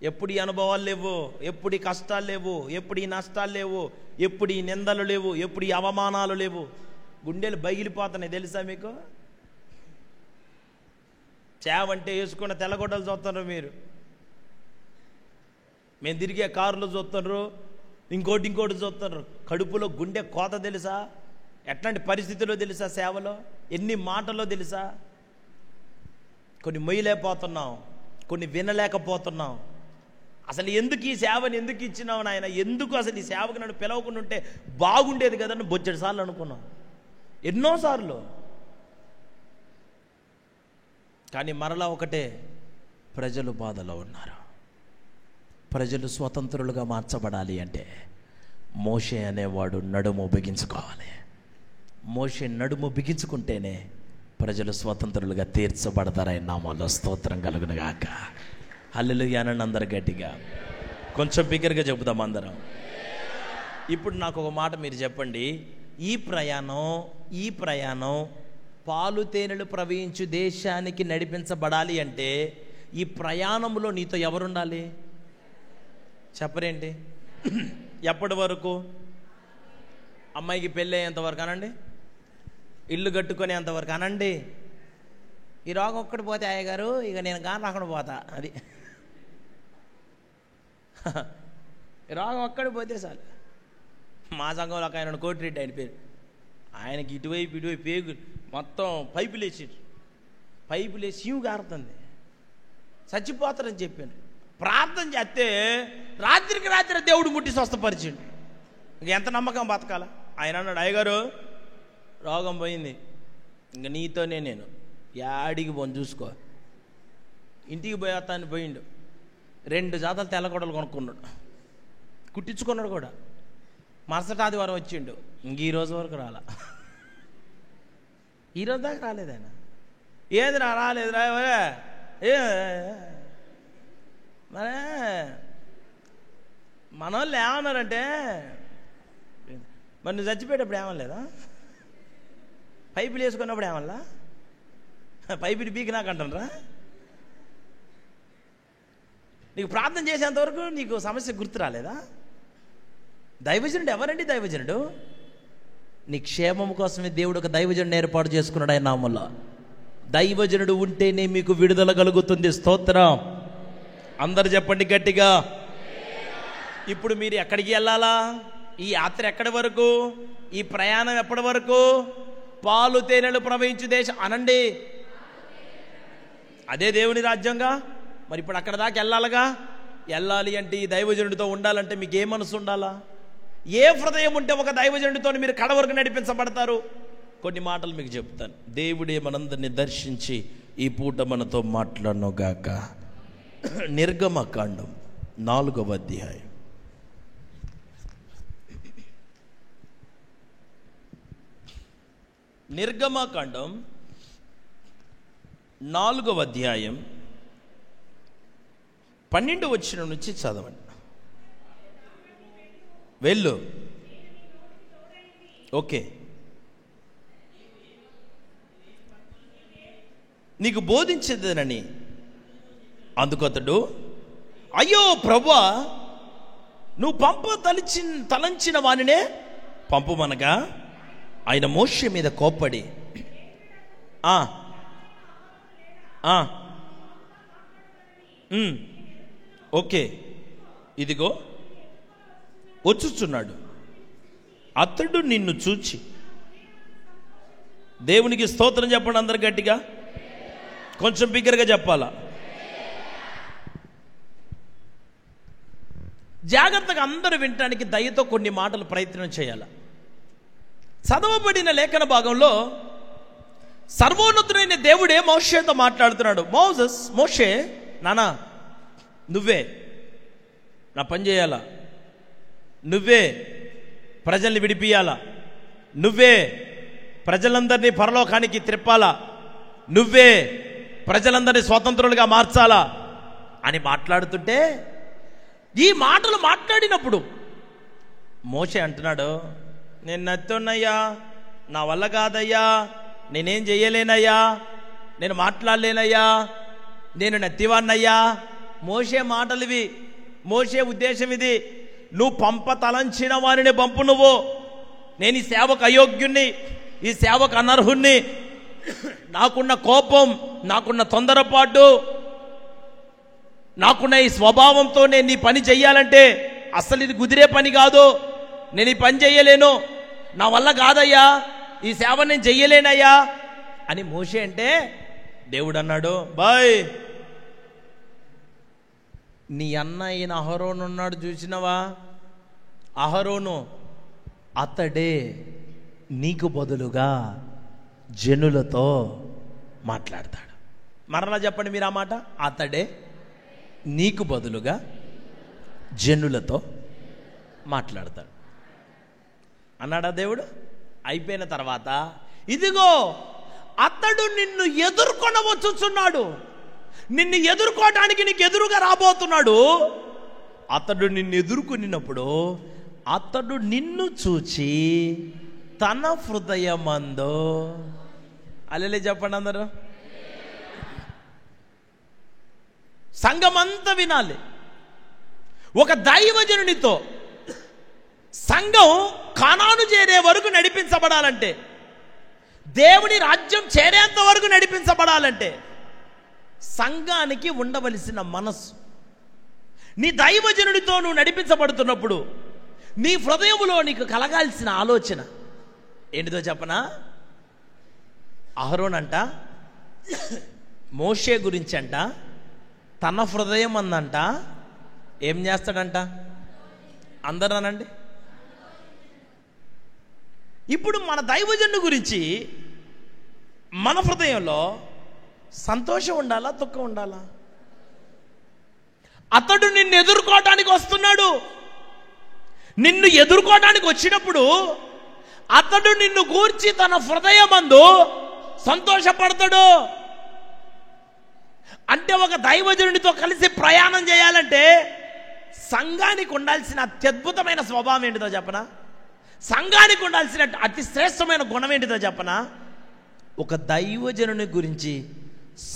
ఎప్పుడు ఈ అనుభవాలు లేవు, ఎప్పుడు ఈ కష్టాలు లేవు, ఎప్పుడు ఈ నష్టాలు లేవు, ఎప్పుడు ఈ నిందలు లేవు, ఎప్పుడు ఈ అవమానాలు లేవు. గుండెలు బగిలిపోతున్నాయి తెలుసా మీకు? చేవంటే వేసుకున్న తెల్లగొడ్డలు చూస్తున్నారు మీరు. మేము తిరిగే కారులో చూస్తున్నారు, ఇంకోటి చూస్తున్నారు. కడుపులో గుండె కోత తెలుసా? ఎట్లాంటి పరిస్థితుల్లో తెలుసా? సేవలో ఎన్ని మాటల్లో తెలుసా? కొన్ని మొయ్యలేకపోతున్నాం, కొన్ని వినలేకపోతున్నాం. అసలు ఎందుకు ఈ సేవని ఎందుకు ఇచ్చినావు నాయన? ఎందుకు అసలు ఈ సేవకు నన్ను పిలవకుండా ఉంటే బాగుండేది కదా అని బొచ్చడి సార్లు అనుకున్నాం, ఎన్నోసార్లు. కానీ మరలా ఒకటే, ప్రజలు బాధలో ఉన్నారు. ప్రజలు స్వతంత్రులుగా మార్చబడాలి అంటే మోషే అనేవాడు నడుము బిగించుకోవాలి. మోషే నడుము బిగించుకుంటేనే ప్రజలు స్వతంత్రులుగా తీర్చబడతారని నామాల్లో స్తోత్రం కలుగును గాక. హల్లెలూయా అనండి అందరు గట్టిగా. కొంచెం బిగ్గరగా చెబుతాం అందరం. ఇప్పుడు నాకు ఒక మాట మీరు చెప్పండి. ఈ ప్రయాణం పాలు తేనెలు ప్రవహించు దేశానికి నడిపించబడాలి అంటే ఈ ప్రయాణంలో నీతో ఎవరుండాలి? చెప్పరేంటి? ఎప్పటి వరకు? అమ్మాయికి పెళ్ళి అయ్యేంతవరకు అనండి, ఇల్లు కట్టుకునేంతవరకు అనండి. ఈ రోగం ఒక్కటి పోతే అయ్యగారు ఇక నేను గాని రాకుండా పోతా. అది రోగం ఒక్కడి పోతే చాలు. మా సంఘంలో ఒక ఆయన కోటిరెడ్డి, ఆయన పేరు. ఆయనకి ఇటువైపు పేగు మొత్తం పైపులు వేసి ఇవి గారుతుంది, చచ్చిపోతారని చెప్పాను. ప్రార్థన చేస్తే రాత్రికి రాత్రి దేవుడు ముట్టి స్వస్థపరిచిండు. ఇంక ఎంత నమ్మకం బతకాల? ఆయన అన్నాడు, అయ్యగారు రోగం పోయింది, ఇంక నీతోనే నేను యాడికి పోను చూసుకో. ఇంటికి పోయేస్తాను పోయిండు. 2 జాతలు తెల్లగొడలు కొనుక్కున్నాడు, కుట్టించుకున్నాడు కూడా. మరుసటి ఆదివారం వచ్చిండు. ఇంక ఈ రోజు వరకు రాలా. ఈరోజు దాకా రాలేదు ఆయన. ఏది రాలేదు రా మరే. మన వాళ్ళు ఏమన్నారంటే, మరి నువ్వు చచ్చిపోయేటప్పుడు ఏమనలేదా? పైపులు వేసుకున్నప్పుడు ఏమల్లా? పైపులు బీకి నాకు అంటారా? నీకు ప్రార్థన చేసేంతవరకు నీకు సమస్య గుర్తు రాలేదా? దైవజనుడు ఎవరండి? దైవజనుడు నీ క్షేమం కోసమే దేవుడు ఒక దైవజనుడు ఏర్పాటు చేసుకున్నాడు ఆయన నామములో. దైవజనుడు ఉంటేనే మీకు విడుదల కలుగుతుంది. స్తోత్రం. అందరు చెప్పండి గట్టిగా. ఇప్పుడు మీరు ఎక్కడికి వెళ్ళాలా? ఈ యాత్ర ఎక్కడి వరకు? ఈ ప్రయాణం ఎప్పటి వరకు? పాలు తేనెలు ప్రవహించు దేశం అనండి. అదే దేవుని రాజ్యంగా. మరి ఇప్పుడు అక్కడ దాకా వెళ్ళాలిగా. వెళ్ళాలి అంటే ఈ దైవజనుడితో ఉండాలంటే మీకు ఏ మనసు ఉండాలా? ఏ హృదయం ఉంటే ఒక దైవజనుడితో మీరు కడ వరకు నడిపించబడతారు? కొన్ని మాటలు మీకు చెప్తాను. దేవుడే మనందరినీ దర్శించి ఈ పూట మనతో మాట్లాడనుగాక. నిర్గమకాండం 4వ అధ్యాయం. నిర్గమకాండం 4వ అధ్యాయం 12వ వచనం నుంచి చదవండి. వెళ్ళు. ఓకే, నీకు బోధించేదేనని. అందుకు అతడు, అయ్యో ప్రభువా, నువ్వు తలంచిన వానినే పంపుమనగా ఆయన మోషే మీద కోప్పడి, ఓకే, ఇదిగో వచ్చుచున్నాడు, అతడు నిన్ను చూచి. దేవునికి స్తోత్రం చెప్పండి అందరు గట్టిగా, కొంచెం బిగ్గరగా చెప్పాలా. జాగ్రత్తగా అందరూ వినటానికి దయతో కొన్ని మాటలు ప్రయత్నం చేయాలి. చదవబడిన లేఖన భాగంలో సర్వోన్నతుడైన దేవుడే మోషేతో మాట్లాడుతున్నాడు. మోషే నానా, నువ్వే నా పని చేయాలా, నువ్వే ప్రజల్ని విడిపియాలా, నువ్వే ప్రజలందరినీ పరలోకానికి త్రిప్పాలా, నువ్వే ప్రజలందరినీ స్వతంత్రులుగా మార్చాలా అని మాట్లాడుతుంటే, ఈ మాటలు మాట్లాడినప్పుడు మోషే అంటున్నాడు, నేను నత్తున్నయ్యా, నా వల్ల కాదయ్యా, నేనేం చెయ్యలేనయ్యా, నేను మాట్లాడలేనయ్యా, నేను నత్తివాన్నయ్యా. మోషే మాటలు ఇవి, మోషే ఉద్దేశం ఇది. నువ్వు తలంచిన వారిని పంపు. నువ్వు, నేను ఈ సేవకు అయోగ్యుణ్ణి, ఈ సేవకు అనర్హుణ్ణి, నాకున్న కోపం, నాకున్న తొందరపాటు, నాకున్న ఈ స్వభావంతో నేను ఈ పని చెయ్యాలంటే అసలు ఇది కుదిరే పని కాదు, నేను ఈ పని చెయ్యలేను, నా వల్ల కాదయ్యా, ఈ సేవ నేను చెయ్యలేనయ్యా అని మోషే అంటే, దేవుడు అన్నాడు, బాయ్, నీ అన్న ఈయన అహరోను ఉన్నాడు చూసినవా, అహరోను అతడే నీకు బదులుగా జనులతో మాట్లాడతాడు. మరలా చెప్పండి మీరు ఆ మాట, అతడే నీకు బదులుగా జనులతో మాట్లాడతాడు అన్నాడా దేవుడు. అయిపోయిన తర్వాత, ఇదిగో అతడు నిన్ను ఎదుర్కొనవచ్చుచున్నాడు, నిన్ను ఎదుర్కోవడానికి నీకు ఎదురుగా రాబోతున్నాడు. అతడు నిన్ను ఎదుర్కొనినప్పుడు అతడు నిన్ను చూచి తన హృదయమందు, అల్లెలే చెప్పండి అందరూ, సంఘమంతా వినాలి. ఒక దైవజనునితో సంఘం కానాను చేరే వరకు నడిపించబడాలంటే, దేవుని రాజ్యం చేరేంత వరకు నడిపించబడాలంటే సంఘానికి ఉండవలసిన మనస్సు, నీ దైవజనుడితో నువ్వు నడిపించబడుతున్నప్పుడు నీ హృదయంలో నీకు కలగాల్సిన ఆలోచన ఏంటిదో చెప్పనా? అహరోన్ అంట మోషే గురించి అంట తన హృదయం అందంట ఏం చేస్తాడంట? అందరూ అనండి. ఇప్పుడు మన దైవజనుడి గురించి మన హృదయంలో సంతోషం ఉండాలా, దుఃఖం ఉండాలా? అతడు నిన్ను ఎదుర్కోవటానికి వస్తున్నాడు. నిన్ను ఎదుర్కోవటానికి వచ్చినప్పుడు అతడు నిన్ను గూర్చి తన హృదయమందు సంతోషపడతాడు. అంటే ఒక దైవజనుడితో కలిసి ప్రయాణం చేయాలంటే సంఘానికి ఉండాల్సిన అత్యద్భుతమైన స్వభావం ఏంటిదో చెప్పనా? సంఘానికి ఉండాల్సిన అతి శ్రేష్టమైన గుణం ఏంటిదో చెప్పనా? ఒక దైవజనుని గురించి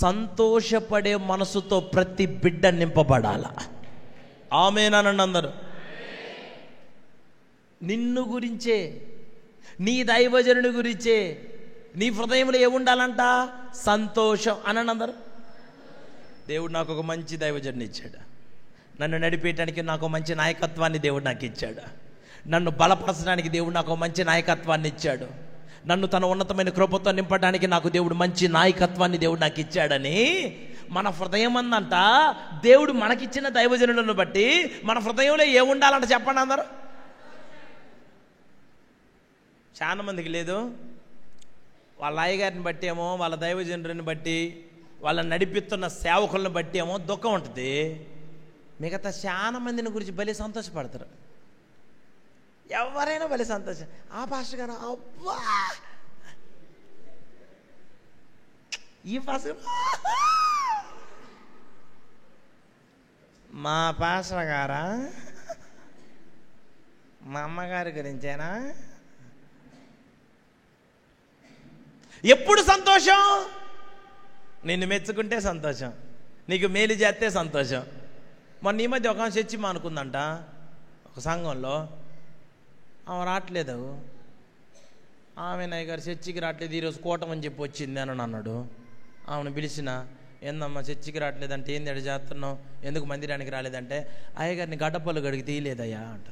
సంతోషపడే మనసుతో ప్రతి బిడ్డ నింపబడాల. ఆమేననండి అందరూ. నిన్ను గురించే, నీ దైవజనుని గురించే నీ హృదయంలో ఏముండాలంట? సంతోషం అనండి అందరూ. దేవుడు నాకు ఒక మంచి దైవజనుని ఇచ్చాడు, నన్ను నడిపేయటానికి నాకు మంచి నాయకత్వాన్ని దేవుడు నాకు ఇచ్చాడు, నన్ను బలపరచడానికి దేవుడు నాకు మంచి నాయకత్వాన్ని ఇచ్చాడు, నన్ను తన ఉన్నతమైన కృపతో నింపడానికి నాకు దేవుడు మంచి నాయకత్వాన్ని దేవుడు నాకు ఇచ్చాడని మన హృదయం అందంట దేవుడు మనకిచ్చిన దైవజనులను బట్టి మన హృదయంలో ఏముండాలంట చెప్పండి అందరూ. చాలా మందికి లేదు. వాళ్ళ అయ్యగారిని బట్టి ఏమో, వాళ్ళ దైవజనుడిని బట్టి, వాళ్ళని నడిపిస్తున్న సేవకులను బట్టి ఏమో దుఃఖం ఉంటుంది. మిగతా చాలా మందిని గురించి భలే సంతోషపడతారు. ఎవరైనా భలే సంతోషం. ఆ పాస్టర్ గారు అబ్బా, ఈ పాస్టర్ మా పాస్టర్ గారా, మా అమ్మగారి గురించేనా? ఎప్పుడు సంతోషం? నిన్ను మెచ్చుకుంటే సంతోషం, నీకు మేలు చేస్తే సంతోషం. మొన్న ఈ మధ్య ఒక చర్చి మానుకుందంట ఒక సంఘంలో. ఆమె రావట్లేదు, ఆమె నాయ గారు చర్చికి రావట్లేదు, ఈరోజు కూటం అని చెప్పి వచ్చింది అని అన్నాడు. ఆమెను పిలిచిన, ఏందమ్మా చర్చికి రావట్లేదు అంటే, ఏంది అడి చేస్తున్నావు, ఎందుకు మందిరానికి రాలేదంటే, అయ్యగారిని గడ్డపల్లు గడికి తీయలేదయ్యా అంట.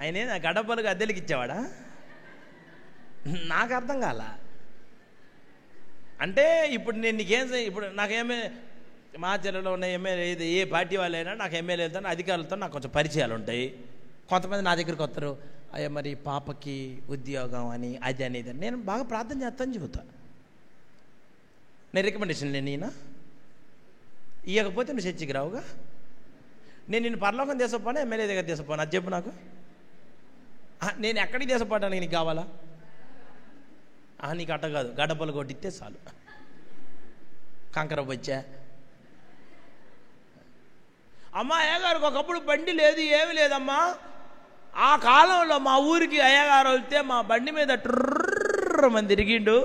ఆయన గడ్డపల్లుగా అద్దెలకి ఇచ్చేవాడా? నాకు అర్థం కాల. అంటే ఇప్పుడు నేను నీకేం, ఇప్పుడు నాకేమే మా జిల్లాలో ఉన్న ఎమ్మెల్యే ఏ పార్టీ వాళ్ళైనా నాకు ఎమ్మెల్యేలతో అధికారులతో నాకు కొంచెం పరిచయాలు ఉంటాయి. కొంతమంది నా దగ్గరికి వస్తారు, అయ్యా మరి పాపకి ఉద్యోగం అని అది అనేది. నేను బాగా ప్రార్థన చేస్తాను చెబుతా. నేను రికమెండేషన్ నేను ఇవ్వకపోతే నువ్వు చర్చికి రావుగా. నేను నిన్ను పరలోకం తీసుకుపోను, ఎమ్మెల్యే దగ్గర తీసుకుపోను, అది చెప్పు నాకు. నేను ఎక్కడికి తీసుకుపోవడానికి నీకు కావాలా? నీకు అట్ట కాదు, గడపలు కొట్టిస్తే చాలు. కంకర వచ్చా అమ్మా, అయ్యగారికి ఒకప్పుడు బండి లేదు, ఏమి లేదమ్మా. ఆ కాలంలో మా ఊరికి అయ్యగారు వెళ్తే మా బండి మీద ట్రర్రమని తిరిగిండు.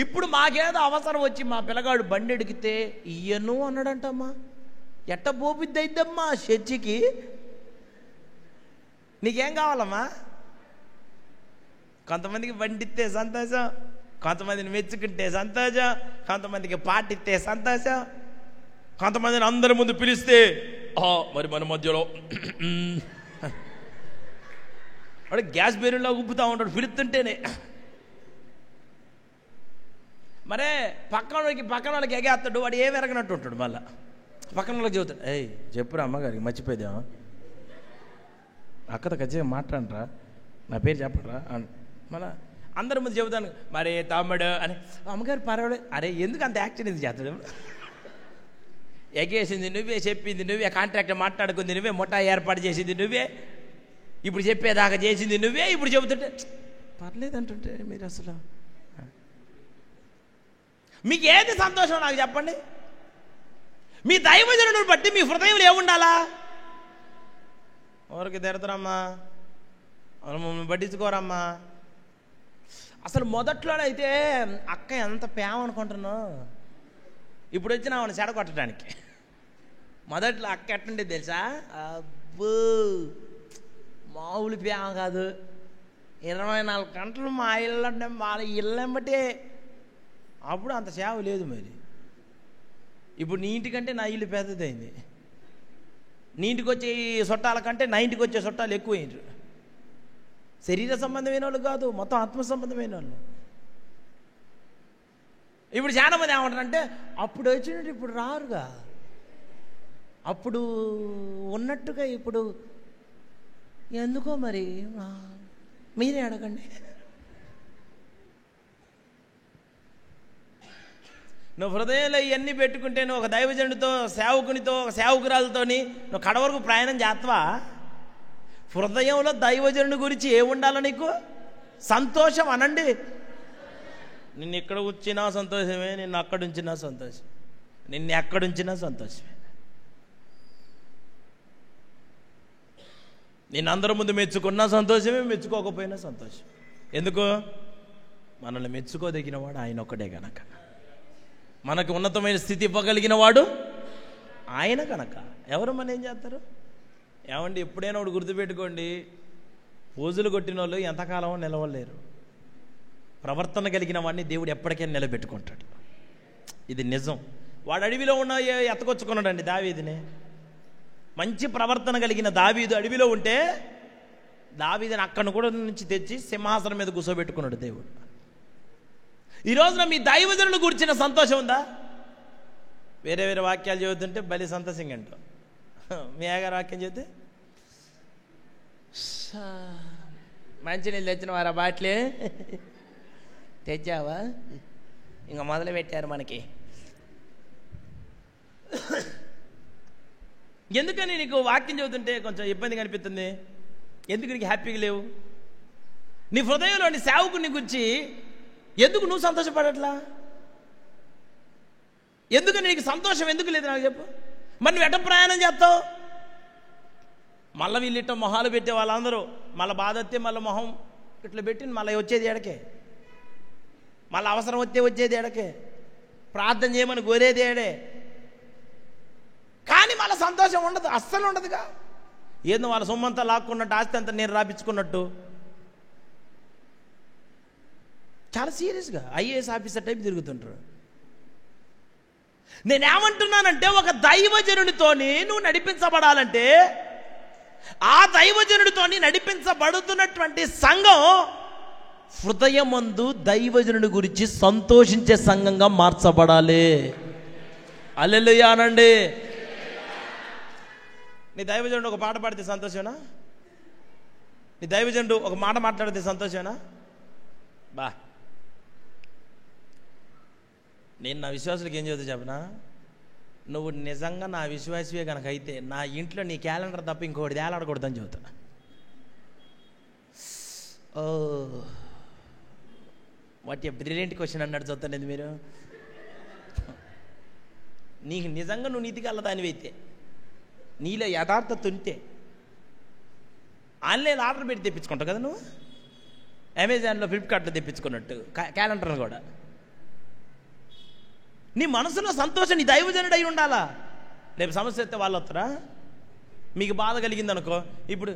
ఇప్పుడు మాకేదో అవసరం వచ్చి మా పిల్లగాడు బండి ఎడిగితే ఇయ్యను అన్నాడంటమ్మా. ఎట్ట పోపిద్ది అయిద్దమ్మా చర్చికి? నీకేం కావాలమ్మా? కొంతమందికి బండి ఇస్తే సంతోషం, కొంతమందిని మెచ్చుకుంటే సంతోషం, కొంతమందికి పాటిస్తే సంతోషం, కొంతమందిని అందరి ముందు పిలిస్తే మరి మన మధ్యలో వాడు గ్యాస్ బేరులో ఉప్పుతూ ఉంటాడు పిలుస్తుంటేనే. మరే పక్కన వాళ్ళకి ఎగేస్తాడు, వాడు ఏమి ఎరగనట్టు ఉంటాడు. మళ్ళా పక్కన వాళ్ళకి చెబుతాడు, ఏయ్ చెప్పురా అమ్మగారికి మర్చిపోయాదేమో, అక్కతో ఖచ్చితంగా మాట్లాడరా, నా పేరు చెప్పరా అని మళ్ళా అందరి ముందు చెబుతాను. మరి తమ్ముడు అని, అమ్మగారు పర్వాలేదు. అరే ఎందుకు అంత యాక్షన్ ఎందుకు చేస్తాడు? ఎగేసింది నువ్వే, చెప్పింది నువ్వే, కాంట్రాక్ట్ మాట్లాడుకుంది నువ్వే, ముఠా ఏర్పాటు చేసింది నువ్వే, ఇప్పుడు చెప్పేదాకా చేసింది నువ్వే, ఇప్పుడు చెబుతుంటే పర్లేదు అంటుంటే మీరు అసలు మీకు ఏది సంతోషం నాకు చెప్పండి. మీ దైవజనుడిని బట్టి మీ హృదయంలో ఏముండాలా? ఎవరికి తిడతారమ్మా, మమ్మల్ని పట్టించుకోరమ్మా. అసలు మొదట్లోనైతే అక్క ఎంత ప్రేమ అనుకుంటున్నావు, ఇప్పుడు వచ్చిన ఆమెను చెడగొట్టడానికి. మొదట్లో అక్క ఎట్టుండేది తెలుసా? అబ్బో మామూలు ప్రేమ కాదు, 24 గంటలు మా ఇల్లు అంటే వాళ్ళ ఇల్లు వెంబటే. అప్పుడు అంత సేవ లేదు. మరి ఇప్పుడు నీ ఇంటికంటే నా ఇల్లు పెద్దదైంది. నీ ఇంటికి వచ్చే చుట్టాల కంటే నా ఇంటికి వచ్చే చుట్టాలు ఎక్కువైండ్రు. శరీర సంబంధమైన వాళ్ళు కాదు, మొత్తం ఆత్మ సంబంధమైన వాళ్ళు. ఇప్పుడు చాలామంది ఏమంటారంటే, అప్పుడు వచ్చినట్టు ఇప్పుడు రారుగా, అప్పుడు ఉన్నట్టుగా ఇప్పుడు ఎందుకో మరి మీరే అడగండి. నువ్వు హృదయంలో ఇవన్నీ పెట్టుకుంటే నువ్వు ఒక దైవజనుడితో, సేవకునితో, ఒక సేవకురాలతోని నువ్వు కడవరకు ప్రయాణం చేస్తావా? హృదయంలో దైవజనుడి గురించి ఏముండాలి నీకు? సంతోషం అనండి. నిన్ను ఇక్కడ ఉంచినా సంతోషమే, నిన్ను అక్కడ ఉంచినా సంతోషం, నిన్ను ఎక్కడుంచినా సంతోషమే. నిన్ను అందరి ముందు మెచ్చుకున్నా సంతోషమే, మెచ్చుకోకపోయినా సంతోషం. ఎందుకు? మనల్ని మెచ్చుకోదగిన వాడు ఆయన ఒక్కడే కనుక, మనకు ఉన్నతమైన స్థితి ఇవ్వగలిగిన వాడు ఆయన కనుక ఎవరు మన ఏం చేస్తారు? ఏమండి, ఎప్పుడైనా ఒకటి గుర్తుపెట్టుకోండి, పోజులు కొట్టిన వాళ్ళు ఎంతకాలం నిలవలేరు. ప్రవర్తన కలిగిన వాడిని దేవుడు ఎప్పటికైనా నిలబెట్టుకుంటాడు. ఇది నిజం. వాడు అడవిలో ఉన్న ఎత్తకొచ్చుకున్నాడండి దావీదుని. మంచి ప్రవర్తన కలిగిన దావీదు అడవిలో ఉంటే దావీదుని అక్కడి కూడా నుంచి తెచ్చి సింహాసనం మీద కూర్చోబెట్టుకున్నాడు దేవుడు. ఈ రోజున మీ దైవజనులు గురించిన సంతోషం ఉందా? వేరే వేరే వాక్యాలు చదువుతుంటే బలి సంతోషంగా అంటాం. మీ అయ్యగారు వాక్యం చెబితే మంచినీళ్ళు తెచ్చిన వారా బాట్లే తెచ్చావా, ఇంకా మొదలు పెట్టారు మనకి. ఎందుకని నీకు వాక్యం చదువుతుంటే కొంచెం ఇబ్బందిగా అనిపిస్తుంది? ఎందుకు నీకు హ్యాపీగా లేవు? నీ హృదయంలోని సేవకుని గురించి ఎందుకు నువ్వు సంతోషపడట్లా? ఎందుకు నీకు సంతోషం ఎందుకు లేదు నాకు చెప్పు. మరి నువ్వు ఎట్ట ప్రయాణం చేస్తావు? మళ్ళీ వీళ్ళిట్ట మొహాలు పెట్టే వాళ్ళందరూ మళ్ళీ బాధ వస్తే మళ్ళీ మొహం ఇట్లా పెట్టి మళ్ళీ వచ్చేది ఎడకే, మళ్ళీ అవసరం వస్తే వచ్చేది ఎడకే, ప్రార్థన చేయమని కోరేది ఏడే. కానీ మళ్ళీ సంతోషం ఉండదు, అస్సలు ఉండదుగా. ఏందో వాళ్ళ సొమ్మంతా లాక్కున్నట్టు, ఆస్తి అంతా నేను రాపించుకున్నట్టు. చాలా సీరియస్గా ఐఏఎస్ ఆఫీసర్ టైప్ తిరుగుతుంటారు. నేనేమంటున్నానంటే, ఒక దైవజనుడితోని నువ్వు నడిపించబడాలంటే, ఆ దైవజనుడితోని నడిపించబడుతున్నటువంటి సంఘం హృదయమందు దైవజనుడి గురించి సంతోషించే సంఘంగా మార్చబడాలి. హల్లెలూయా అనండి. నీ దైవజనుడు ఒక పాట పాడితే సంతోషమేనా? నీ దైవజనుడు ఒక మాట మాట్లాడితే సంతోషమేనా? బా, నేను నా విశ్వాసులకు ఏం చదువుతా చెప్పనా? నువ్వు నిజంగా నా విశ్వాసవే కనుక అయితే నా ఇంట్లో నీ క్యాలెండర్ తప్ప ఇంకోటి తేలాడకూడదని చెబుతా. ఓ, వాట్ ఏ బ్రిలియంట్ క్వశ్చన్ అన్నట్టు చూస్తాను మీరు. నీకు నిజంగా నువ్వు నీతికి వెళ్ళదానివి అయితే, నీలో యథార్థత ఉంటే ఆన్లైన్ ఆర్డర్ పెట్టి తెప్పించుకుంటావు కదా నువ్వు, అమెజాన్లో ఫ్లిప్కార్ట్లో తెప్పించుకున్నట్టు క్యాలెండర్ని కూడా. నీ మనసులో సంతోషం నీ దైవజనుడు అయి ఉండాలా. రేపు సమస్య వస్తే వాళ్ళు వస్తారా? మీకు బాధ కలిగింది అనుకో, ఇప్పుడు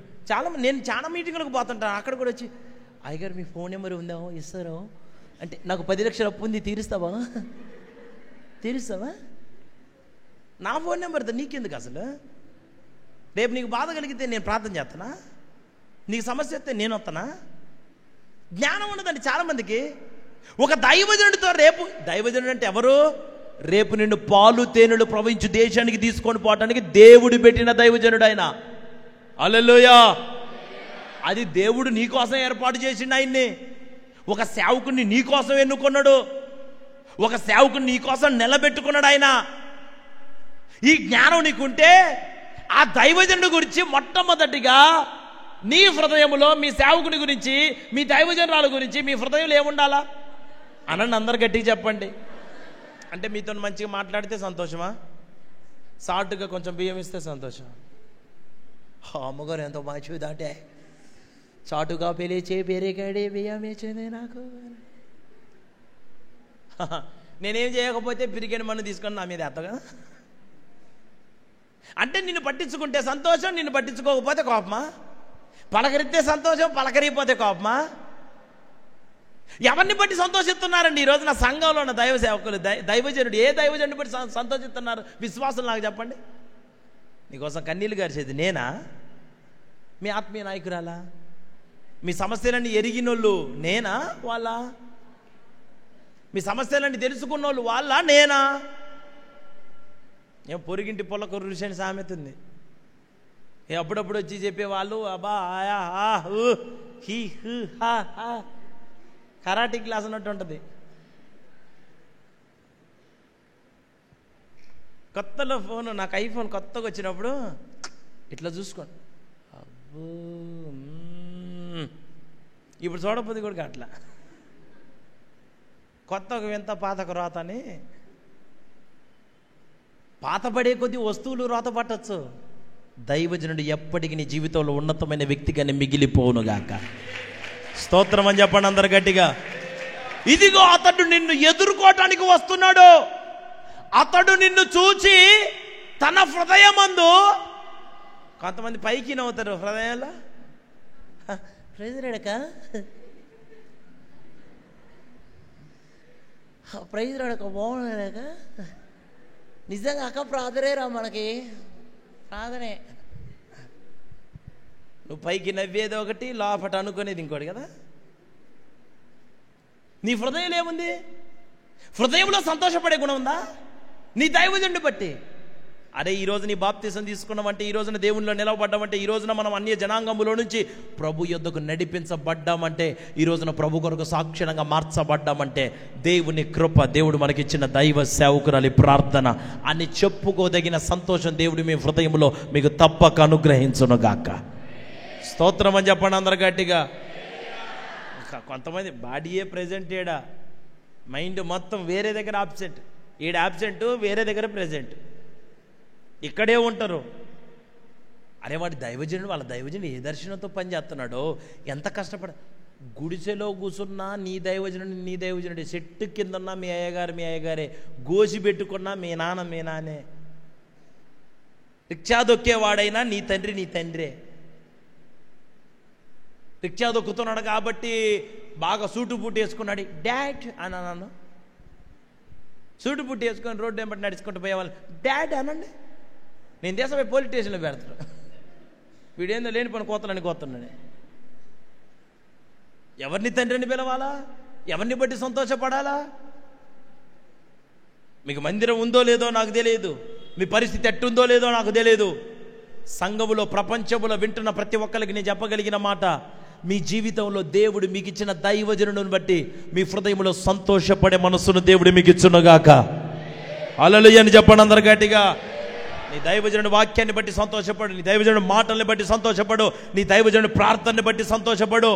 నేను చాలా మీటింగ్లకు పోతుంటాను, అక్కడ కూడా వచ్చి అయ్యగారు మీ ఫోన్ నెంబర్ ఉందా, ఇస్తారో అంటే, నాకు 10 లక్షల అప్పు ఉంది, తీరుస్తావా? నా ఫోన్ నెంబర్తో నీకెందుకు అసలు? రేపు నీకు బాధ కలిగితే నేను ప్రార్థన చేస్తానా? నీకు సమస్య వస్తే నేను వస్తానా? జ్ఞానం ఉండదండి చాలామందికి. ఒక దైవజనుడితో, రేపు దైవజనుడు అంటే ఎవరు? రేపు నిన్ను పాలు తేనెలు ప్రవహించు దేశానికి తీసుకొని పోవటానికి దేవుడు పెట్టిన దైవజనుడు ఆయన. హల్లెలూయా. అది దేవుడు నీకోసం ఏర్పాటు చేసిండు ఆయన్ని. ఒక సేవకుని నీకోసం ఎన్నుకున్నాడు, ఒక సేవకుని నీకోసం నిలబెట్టుకున్నాడు ఆయన. ఈ జ్ఞానం నీకుంటే ఆ దైవజనుడి గురించి మొట్టమొదటిగా నీ హృదయంలో, మీ సేవకుని గురించి, మీ దైవజనురాల గురించి మీ హృదయంలో ఏముండాలా అనండి. అందరు గట్టిగా చెప్పండి. అంటే మీతో మంచిగా మాట్లాడితే సంతోషమా? సాటుగా కొంచెం బియ్యం ఇస్తే సంతోషం? అమ్మగారు ఎంతో మంచిదంటే చాటుగా పిలిచే పెరిగాడే బియ్యం ఇచ్చింది నాకు. నేనేం చేయకపోతే పిరిగిన మన్ను తీసుకొని నా మీద ఎత్తగా. అంటే నిన్ను పట్టించుకుంటే సంతోషం, నిన్ను పట్టించుకోకపోతే కోపమా? పలకరిస్తే సంతోషం, పలకరిపోతే కోపమా? ఎవరిని బట్టి సంతోషిస్తున్నారండి ఈ రోజున సంఘంలో ఉన్న దైవ సేవకులు? దైవజనుడు ఏ దైవజనుడు బట్టి సంతోషిస్తున్నారు? విశ్వాసం నాకు చెప్పండి. నీకోసం కన్నీళ్ళు గారిచేది నేనా? మీ ఆత్మీయ నాయకురాలా? మీ సమస్యలన్నీ ఎరిగినోళ్ళు నేనా వాళ్ళ? మీ సమస్యలన్నీ తెలుసుకున్నోళ్ళు వాళ్ళ నేనా? ఏం పొరిగింటి పొలకు రుషని సామెత ఉంది. అప్పుడప్పుడు వచ్చి చెప్పేవాళ్ళు అబ్బా ఆయా హీ హా హా కరాటీ క్లాస్ అన్నట్టు ఉంటుంది. కొత్తలో ఫోను, నాకు ఐఫోన్ కొత్తగా వచ్చినప్పుడు ఇట్లా చూసుకోండి, అబ్బో ఇప్పుడు చూడకపోతే కూడా అట్లా కొత్త ఒక వింత పాత ఒక రోత అని. పాత పడే కొద్దీ వస్తువులు రోత పట్టచ్చు. దైవజనుడు ఎప్పటికీ నీ జీవితంలో ఉన్నతమైన వ్యక్తిగానే మిగిలిపోవునుగాక. స్తోత్రం అని చెప్పండి అందరు గట్టిగా. ఇదిగో అతడు నిన్ను ఎదుర్కోవటానికి వస్తున్నాడు. అతడు నిన్ను చూచి తన హృదయమందు, కొంతమంది పైకి నవ్వుతారు హృదయంలో, ప్రైజ్ రాడక బాగున్నాడక, నిజంగా అక్క ప్రార్థనేరా మనకి ప్రార్థనే. నువ్వు పైకి నవ్వేది ఒకటి, లోపట అనుకునేది ఇంకోటి కదా. నీ హృదయంలో ఏముంది? హృదయంలో సంతోషపడే గుణం ఉందా? నీ దైవజనుడిని బట్టి. అరే ఈరోజు నీ బాప్తిసం తీసుకున్నామంటే, ఈ రోజున దేవునిలో నిలవబడ్డామంటే, ఈ రోజున మనం అన్య జనాంగములో నుంచి ప్రభు యొద్దకు నడిపించబడ్డామంటే, ఈ రోజున ప్రభు కొరకు సాక్షిణంగా మార్చబడ్డామంటే దేవుని కృప, దేవుడు మనకిచ్చిన దైవ సేవకురాలి ప్రార్థన అని చెప్పుకోదగిన సంతోషం దేవుడు మీ హృదయంలో మీకు తప్పక అనుగ్రహించునుగాక. స్తోత్రం అని చెప్పండి అందరు గట్టిగా. కొంతమంది బాడీయే ప్రెజెంట్, ఏడా మైండ్ మొత్తం వేరే దగ్గర ఆబ్సెంట్, ఈడ ఆబ్సెంట్ వేరే దగ్గర ప్రెజెంట్, ఇక్కడే ఉంటారు. అరే వాడి దైవజనుడు, వాళ్ళ దైవజనుడు ఏ దర్శనంతో పని చేస్తున్నాడో, ఎంత కష్టపడ. గుడిసెలో కూర్చున్నా నీ దైవజనుడు, చెట్టు కిందన్నా మీ అయ్యగారే, గోసి పెట్టుకున్నా మీ నాన్నే, రిక్షా దొక్కేవాడైనా నీ తండ్రే. రిక్షా దొక్కుతున్నాడు కాబట్టి బాగా సూటు బూటు వేసుకున్నాడు డాడ్ అని అన్నాను. సూటు బూటు వేసుకొని రోడ్డు వెంబడి నడుచుకుంటూ పోయేవాళ్ళు డాడ్ అనండి. నేను దేశపోయి పోలీస్ స్టేషన్లో పెడతాను. వీడేందో లేని పని కోతున్నాను. ఎవరిని తండ్రిని పిలవాలా? ఎవరిని బట్టి సంతోషపడాలా? మీకు మందిరం ఉందో లేదో నాకు తెలియదు, మీ పరిస్థితి ఎట్టుందో లేదో నాకు తెలియదు. సంఘములో ప్రపంచములో వింటున్న ప్రతి ఒక్కరికి నేను చెప్పగలిగిన మాట, మీ జీవితంలో దేవుడు మీకు ఇచ్చిన దైవజనుడిని బట్టి మీ హృదయంలో సంతోషపడే మనస్సును దేవుడు మీకు ఇచ్చునుగాక. హల్లెలూయా అని చెప్పండి అందరు గట్టిగా. నీ దైవజనుడి వాక్యాన్ని బట్టి సంతోషపడు, నీ దైవజనుడి మాటల్ని బట్టి సంతోషపడు, నీ దైవజనుడి ప్రార్థనని బట్టి సంతోషపడు,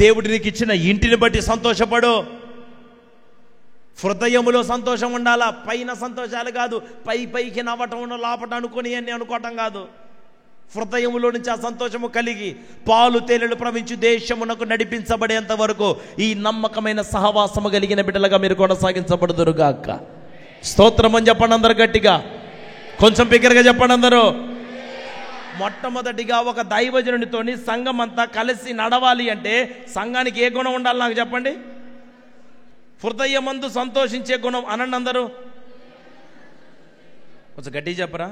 దేవుడు నీకు ఇచ్చిన ఇంటిని బట్టి సంతోషపడు. హృదయములో సంతోషం ఉండాలా, పైన సంతోషాలు కాదు. పైకి నవ్వటం లోపట అనుకొని అని అనుకోవటం కాదు. హృదయములో నుంచి ఆ సంతోషము కలిగి పాలు తేనెలు ప్రవహించు దేశమునకు నడిపించబడేంత వరకు ఈ నమ్మకమైన సహవాసము కలిగిన బిడ్డలుగా మీరు కొనసాగించబడుదురుగాక. స్తోత్రం అని చెప్పండి అందరు గట్టిగా, కొంచెం బిగ్గరగా చెప్పండి అందరూ. మొట్టమొదటిగా ఒక దైవజనుడితోని సంఘం అంతా కలిసి నడవాలి అంటే సంఘానికి ఏ గుణం ఉండాలి నాకు చెప్పండి? హృదయమందు సంతోషించే గుణం అనండి అందరూ. కొంచెం గట్టిగా చెప్పరా?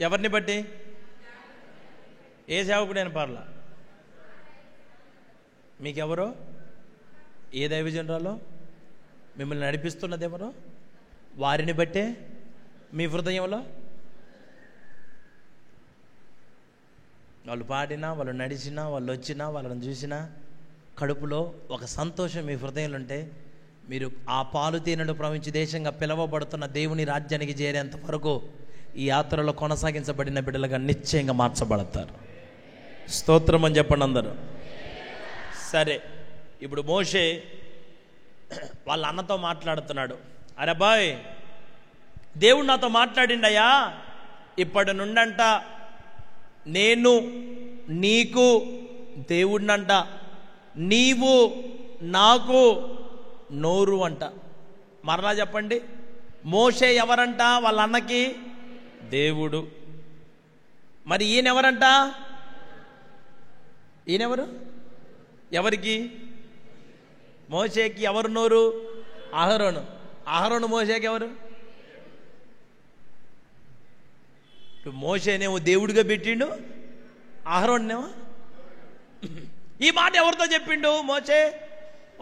ఎవరిని బట్టి? ఏ సేవకుడైన పర్లా, మీకెవరో, ఏ దైవజనురాలో మిమ్మల్ని నడిపిస్తున్నది ఎవరో, వారిని బట్టే మీ హృదయంలో వాళ్ళు పాడినా, వాళ్ళు నడిచినా, వాళ్ళు వచ్చినా, వాళ్ళని చూసినా కడుపులో ఒక సంతోషం మీ హృదయంలో ఉంటే మీరు ఆ పాలు తేనెలు ప్రవహించి దేశంగా పిలువబడుతున్న దేవుని రాజ్యానికి చేరేంత వరకు ఈ యాత్రలో కొనసాగించబడిన బిడ్డలుగా నిశ్చయంగా మార్చబడతారు. స్తోత్రం అని చెప్పండి అందరూ. సరే, ఇప్పుడు మోషే వాళ్ళ అన్నతో మాట్లాడుతున్నాడు. అరే బాయ్, దేవుడు నాతో మాట్లాడిండయ్యా, ఇప్పటి నుండంట నేను నీకు దేవుడినంట, నీవు నాకు నోరు అంట. మరలా చెప్పండి. మోషే ఎవరంట? వాళ్ళ అన్నకి దేవుడు. మరి ఈయనెవరంట? ఈయనెవరు? ఎవరికి? మోషేకి ఎవరు నోరు? అహరోను. అహరోను మోషేకి ఎవరు? మోషేనేమో దేవుడిగా పెట్టిండు, అహరోన్నేమో. ఈ మాట ఎవరితో చెప్పిండు? మోషే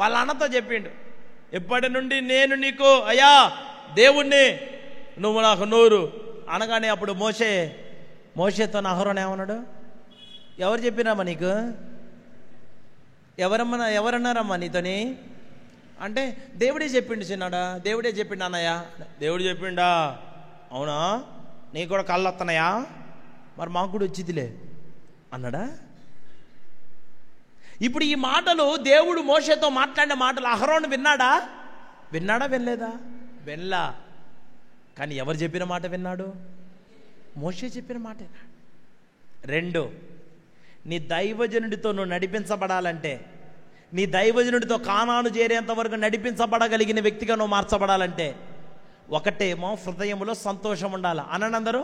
వాళ్ళ అన్నతో చెప్పిండు. ఇప్పటి నుండి నేను నీకు అయ్యా దేవుణ్ణి, నువ్వు నాకు నోరు అనగానే అప్పుడు మోషేతో అహరోను ఏమన్నాడు? ఎవరు చెప్పినామా నీకు? ఎవరన్నారమ్మా నీతోని అంటే? దేవుడే చెప్పిండు చిన్నాడా, దేవుడే చెప్పిండు అన్నయ్య. దేవుడు చెప్పిండా? అవునా, నీకు కూడా కళ్ళు వస్తున్నాయా? మరి మాకు కూడా వచ్చిదిలే అన్నాడా? ఇప్పుడు ఈ మాటలు దేవుడు మోషేతో మాట్లాడిన మాటలు అహరోను విన్నాడా? వినలేదా? వినలా. కానీ ఎవరు చెప్పిన మాట విన్నాడు? మోషే చెప్పిన మాట విన్నాడు. రెండు, నీ దైవజనుడితో నువ్వు నడిపించబడాలంటే, నీ దైవజనుడితో కానాను చేరేంత వరకు నడిపించబడగలిగిన వ్యక్తిగా నువ్వు మార్చబడాలంటే, ఒకటేమో హృదయంలో సంతోషం ఉండాలి. అనందరూ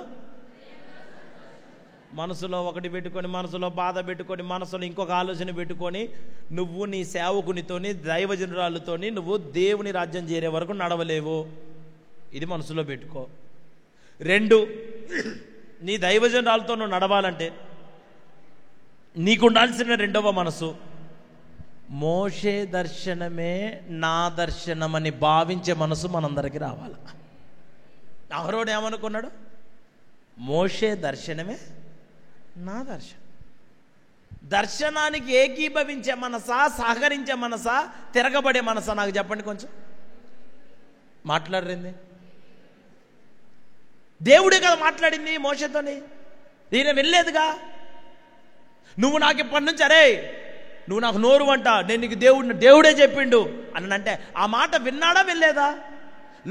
మనసులో ఒకటి పెట్టుకొని, మనసులో బాధ పెట్టుకొని, మనసులో ఇంకొక ఆలోచన పెట్టుకొని నువ్వు నీ సేవకునితోని దైవజనురాలతోని నువ్వు దేవుని రాజ్యం చేరే వరకు నడవలేవు. ఇది మనసులో పెట్టుకో. రెండు, నీ దైవజనురాలతో నువ్వు నడవాలంటే నీకు ఉండాల్సిన రెండవ మనసు, మోషే దర్శనమే నా దర్శనమని భావించే మనసు మనందరికీ రావాలి. అహరోను ఏమనుకున్నాడు? మోషే దర్శనమే నా దర్శనం. దర్శనానికి ఏకీభవించే మనసా, సహకరించే మనసా, తిరగబడే మనసా? నాకు చెప్పండి కొంచెం. మాట్లాడరేంది? దేవుడే కదా మాట్లాడింది మోషేతోని, ఈయన వెళ్ళలేదుగా. నువ్వు నాకు ఇప్పటి నుంచి అరే నువ్వు నాకు నోరు అంట, నేను నీకు దేవుడే చెప్పిండు అని అంటే ఆ మాట విన్నాడా? వెళ్ళలేదా?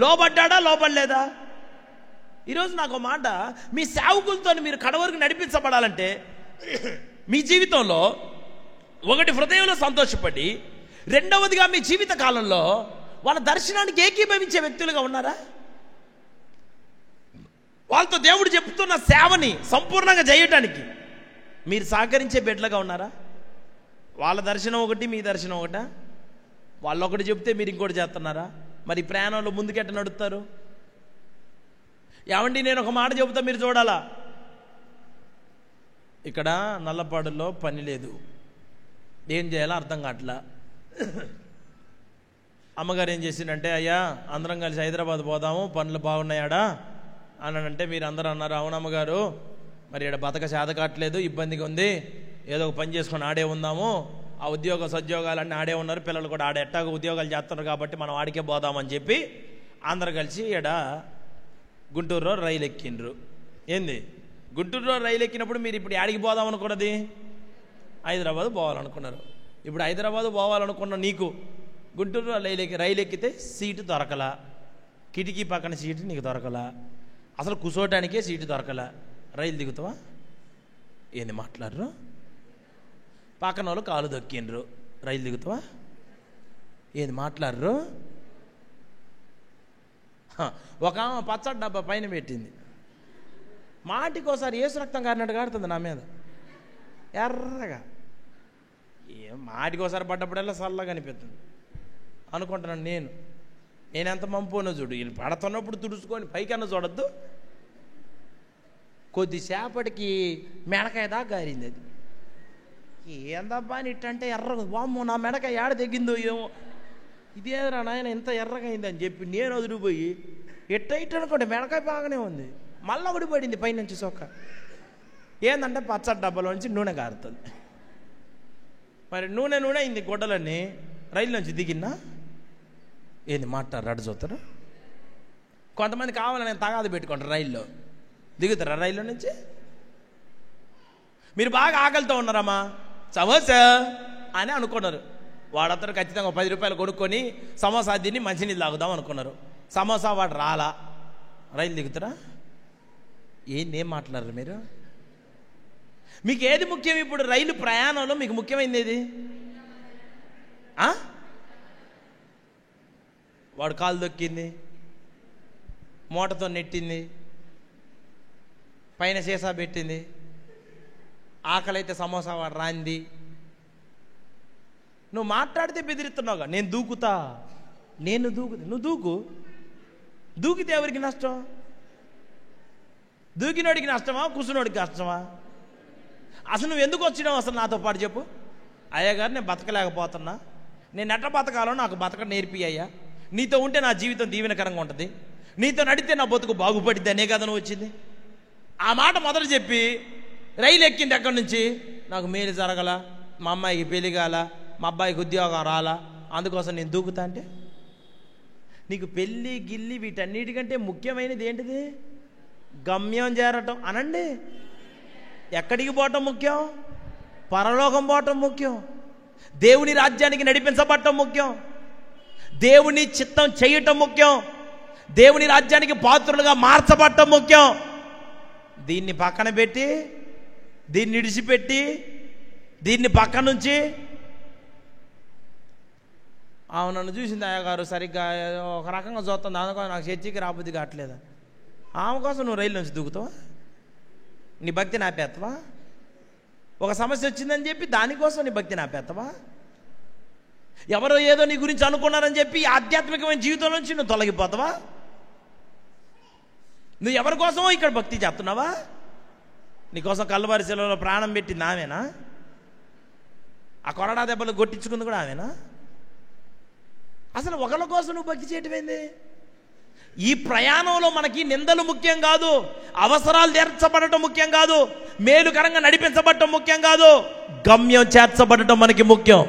లోబడ్డా? లోబడలేదా? ఈరోజు నాకు మాట, మీ సేవకులతో మీరు కడవరకు నడిపించబడాలంటే మీ జీవితంలో ఒకటి హృదయంలో సంతోషపడి, రెండవదిగా మీ జీవిత కాలంలో వాళ్ళ దర్శనానికి ఏకీభవించే వ్యక్తులుగా ఉన్నారా? వాళ్ళతో దేవుడు చెప్తున్న సేవని సంపూర్ణంగా చేయటానికి మీరు సహకరించే బిడ్డలుగా ఉన్నారా? వాళ్ళ దర్శనం ఒకటి, మీ దర్శనం ఒకటా? వాళ్ళు ఒకటి చెప్తే మీరు ఇంకోటి చేస్తున్నారా? మరి ప్రయాణంలో ముందుకెట్ట నడుస్తారు? ఏమండి, నేను ఒక మాట చెబుతా, మీరు చూడాలా. ఇక్కడ నల్లపాడులో పని లేదు, ఏం చేయాలో అర్థం కావట్లా. అమ్మగారు ఏం చేసిందంటే, అయ్యా అందరం కలిసి హైదరాబాద్ పోదాము, పనులు బాగున్నాయాడా అని అంటే మీరు అందరూ అన్నారు, అవునమ్మగారు, మరి ఇక్కడ బతక చేత కావట్లేదు, ఇబ్బందిగా ఉంది, ఏదో ఒక పని చేసుకొని ఆడే ఉందాము, ఆ ఉద్యోగ సద్యోగాలన్నీ ఆడే ఉన్నారు, పిల్లలు కూడా ఆడే ఎట్టాగో ఉద్యోగాలు చేస్తున్నారు కాబట్టి మనం ఆడికే పోదామని చెప్పి అందరు కలిసి ఇక్కడ గుంటూరులో రైలు ఎక్కిండ్రు. ఏంది, గుంటూరులో రైలు ఎక్కినప్పుడు మీరు ఇప్పుడు ఆడికి పోదాం అనుకున్నది హైదరాబాద్ పోవాలనుకున్నారు. ఇప్పుడు హైదరాబాద్ పోవాలనుకున్న నీకు గుంటూరులో రైలు ఎక్కితే సీటు దొరకలా, కిటికీ పక్కన సీటు నీకు దొరకలా, అసలు కూర్చోటానికే సీటు దొరకలా, రైలు దిగుతావా? ఏంది మాట్లాడరు? పక్కన వాళ్ళు కాలు దొక్కిండ్రు, రైలు దిగుతావా? ఏంది మాట్లాడరు? ఒక ఆమె పచ్చడి డబ్బా పైన పెట్టింది, మాటికోసారి ఏసు రక్తం కారినట్టు కారుతుంది నా మీద ఎర్రగా. ఏం మాటికోసారి పడ్డప్పుడల్లా చల్లగా అనిపిస్తుంది అనుకుంటున్నాను నేను ఎంత మంపోనో చూడు. వీళ్ళు పడుతున్నప్పుడు తుడుచుకొని పైకన్నా చూడొద్దు. కొద్దిసేపటికి మెడకాయ దాకా గారింది. అది ఏందబ్బా అని ఇట్టంటే ఎర్రగా, వామ్మో నా మెడకాయ ఏడ తెగిందో ఏమో, ఇదేరా నాయన ఇంత ఎర్రగా అయిందని చెప్పి నేను వదిలిపోయి ఇట్ట అనుకోండి మెడకాయ బాగానే ఉంది, మళ్ళీ ఒకటి పడింది పైనుంచి సొక్క. ఏంటంటే పచ్చడి డబ్బాలోంచి నూనె కారుతుంది. మరి నూనె అయింది గుడ్డలన్నీ. రైలు నుంచి దిగినా ఏంది మాట్లాడు అడ్డు చూస్తారా? కొంతమంది కావాలని నేను తగాదు పెట్టుకుంటారు, రైల్లో దిగుతారా? రైల్లో నుంచి మీరు బాగా ఆకలితో ఉన్నారమ్మా, సమోసా అని అనుకున్నారు. వాడతను ఖచ్చితంగా 10 రూపాయలు కొనుక్కొని సమోసా తిని మంచినీళ్ళు తాగుదాం అనుకున్నారు. సమోసా వాడు రాలా, రైలు దిగుతారా? ఏం మాట్లాడరు మీరు? మీకు ఏది ముఖ్యం ఇప్పుడు రైలు ప్రయాణంలో? మీకు ముఖ్యమైనది ఏది? వాడు కాలు దొక్కింది, మూటతో నెట్టింది, పైన సీసా పెట్టింది, ఆకలైతే సమోసా వాడు రాంది. నువ్వు మాట్లాడితే బెదిరిస్తున్నావుగా, నేను దూకుతా. నువ్వు దూకితే ఎవరికి నష్టం? దూకినోడికి నష్టమా, కూర్చున్నోడికి నష్టమా? అసలు నువ్వు ఎందుకు వచ్చినావు అసలు నాతో పాటు చెప్పు. అయ్యగారు నేను బతకలేకపోతున్నా, నేను ఎట్లా బతకాలో నాకు బతక నేర్పి అయ్యా, నీతో ఉంటే నా జీవితం దీవెనకరంగా ఉంటుంది, నీతో నడితే నా బతుకు బాగుపడిద్ది అనే కదా నువ్వు వచ్చింది. ఆ మాట మొదలు చెప్పి రైలు ఎక్కింది ఎక్కడి నుంచి, నాకు మేలు జరగల, మా అమ్మాయికి పెళ్లి కాల, మా అబ్బాయికి ఉద్యోగం రాలా, అందుకోసం నేను దూకుతా అంటే, నీకు పెళ్ళి గిల్లి వీటన్నిటికంటే ముఖ్యమైనది ఏంటిది? గమ్యం చేరటం. అనండి, ఎక్కడికి పోవటం ముఖ్యం? పరలోకం పోవటం ముఖ్యం, దేవుని రాజ్యానికి నడిపించబడటం ముఖ్యం, దేవుని చిత్తం చేయటం ముఖ్యం, దేవుని రాజ్యానికి పాత్రులుగా మార్చబడటం ముఖ్యం. దీన్ని పక్కన పెట్టి, దీన్ని ఇడిచిపెట్టి, దీన్ని పక్క నుంచి ఆమె నన్ను చూసింది, అయ్యగారు సరిగ్గా ఒక రకంగా చూస్తుంది, అందుకోసం నాకు చర్చికి రాబుద్ది కావట్లేదా? ఆమె కోసం నువ్వు రైలు నుంచి దూకుతావా? నీ భక్తి నాపేత్తవా? ఒక సమస్య వచ్చిందని చెప్పి దానికోసం నీ భక్తి నాపేత్తవా? ఎవరో ఏదో నీ గురించి అనుకున్నారని చెప్పి ఆధ్యాత్మికమైన జీవితం నుంచి నువ్వు తొలగిపోతావా? నువ్వు ఎవరి కోసమో ఇక్కడ భక్తి చేస్తున్నావా? నీకోసం కల్వరి శిలువలో ప్రాణం పెట్టింది ఆమెనా? ఆ కొరడా దెబ్బలు కొట్టించుకుంది కూడా ఆమెనా? అసలు ఒకళ్ళ కోసం నువ్వు భక్తి చేయటమేంది? ఈ ప్రయాణంలో మనకి నిందలు ముఖ్యం కాదు, అవసరాలు తీర్చబడటం ముఖ్యం కాదు, మేలుకరంగా నడిపించబడటం ముఖ్యం కాదు, గమ్యం చేర్చబడటం మనకి ముఖ్యం.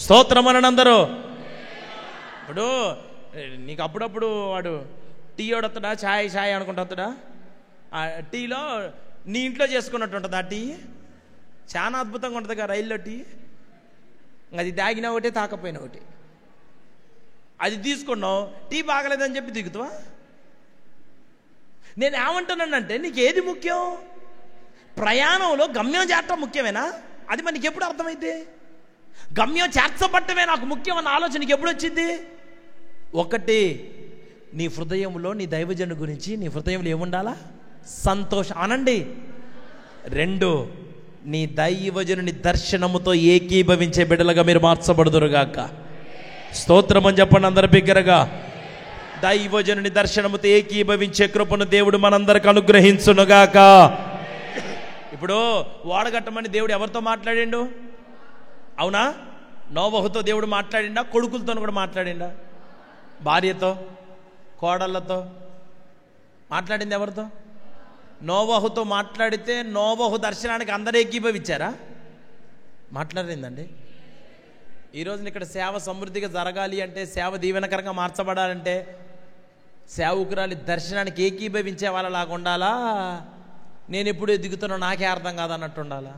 స్తోత్రం అనండి అందరూ. ఇప్పుడు నీకు అప్పుడప్పుడు వాడు టీ వడతాడా, ఛాయ్ అనుకుంటా, ఆ టీలో నీ ఇంట్లో చేసుకున్నట్టు ఉంటుంది. ఆ టీ చాలా అద్భుతంగా ఉంటుంది కదా రైల్లో టీ. అది తాగినా ఒకటి, తాకపోయినా ఒకటి. అది తీసుకున్నావు, టీ బాగలేదని చెప్పి దిగుతావా? నేను ఏమంటున్నానంటే, నీకు ఏది ముఖ్యం? ప్రయాణంలో గమ్యం చేరటం ముఖ్యమేనా? అది మనకి ఎప్పుడు అర్థమైంది? గమ్యం చేర్చబట్టమే నాకు ముఖ్యం అన్న ఆలోచన నీకు ఎప్పుడు వచ్చింది? ఒకటి, నీ హృదయంలో నీ దైవజను గురించి నీ హృదయంలో ఏముండాలా? సంతోషం అనండి. 2, నీ దైవజనుని దర్శనముతో ఏకీభవించే బిడ్డలుగా మీరు మార్చబడుదురుగాక. స్తోత్రం అని చెప్పండి అందరి బిగ్గరగా. దైవజనుని దర్శనముతో ఏకీభవించే కృపను దేవుడు మనందరికి అనుగ్రహించునుగాక. ఇప్పుడు ఓడగట్టమని దేవుడు ఎవరితో మాట్లాడిండు? అవునా? నోవహుతో దేవుడు మాట్లాడిండా? కొడుకులతో కూడా మాట్లాడిండా? భార్యతో, కోడళ్ళతో మాట్లాడింది ఎవరితో? నోవహుతో మాట్లాడితే నోవహు దర్శనానికి అందరూ ఏకీభవించారా? మాట్లాడిందండి. ఈరోజు ఇక్కడ సేవ సమృద్ధిగా జరగాలి అంటే, సేవ దీవెనకరంగా మార్చబడాలంటే, సేవకురాలి దర్శనానికి ఏకీభవించే వాళ్ళలాగా ఉండాలా? నేను ఎప్పుడు ఎదుగుతున్నా నాకే అర్థం కాదన్నట్టు ఉండాలా?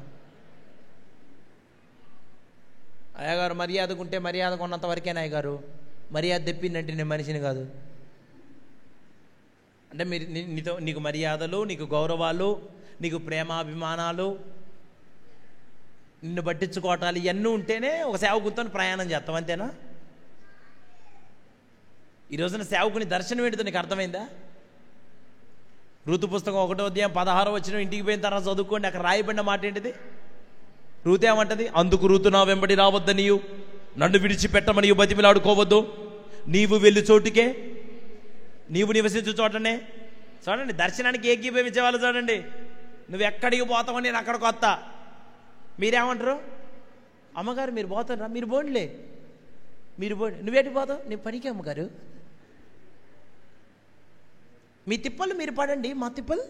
అయ్యగారు మర్యాదకు ఉంటే మర్యాదకు ఉన్నంత వరకేనా అయ్యగారు? మర్యాద తెప్పిందంటే నేను మనిషిని కాదు అంటే మీరు నీకు మర్యాదలు, నీకు గౌరవాలు, నీకు ప్రేమాభిమానాలు, నిన్ను పట్టించుకోవటాలు ఇవన్నీ ఉంటేనే ఒక సేవకుతో ప్రయాణం చేస్తాం, అంతేనా? ఈ రోజున సేవకుని దర్శనం ఏంటిదో నీకు అర్థమైందా? ఋతు పుస్తకం 1వ అధ్యాయం 16వ వచనం ఇంటికి పోయిన తర్వాత చదువుకోండి. అక్కడ రాయబడిన మాట ఏంటిది? రూతు ఏమంటది? అందుకు రూతు, నా వెంబడి రావద్దనియు, నన్ను విడిచిపెట్టమనియు బతిమిలాడుకోవద్దు, నీవు వెళ్ళి చోటుకే, నీవు నివసించు చోటనే. చూడండి, దర్శనానికి ఏకీభవించే వాళ్ళు చూడండి. నువ్వు ఎక్కడికి పోతావని నేను అక్కడికి వస్తా. మీరేమంటారు? అమ్మగారు మీరు పోతారా? మీరు పోండిలే, మీరు పోండి. నువ్వేటి పోతావు? నేను పనికి అమ్మగారు. మీ తిప్పలు మీరు పడండి, మా తిప్పలు.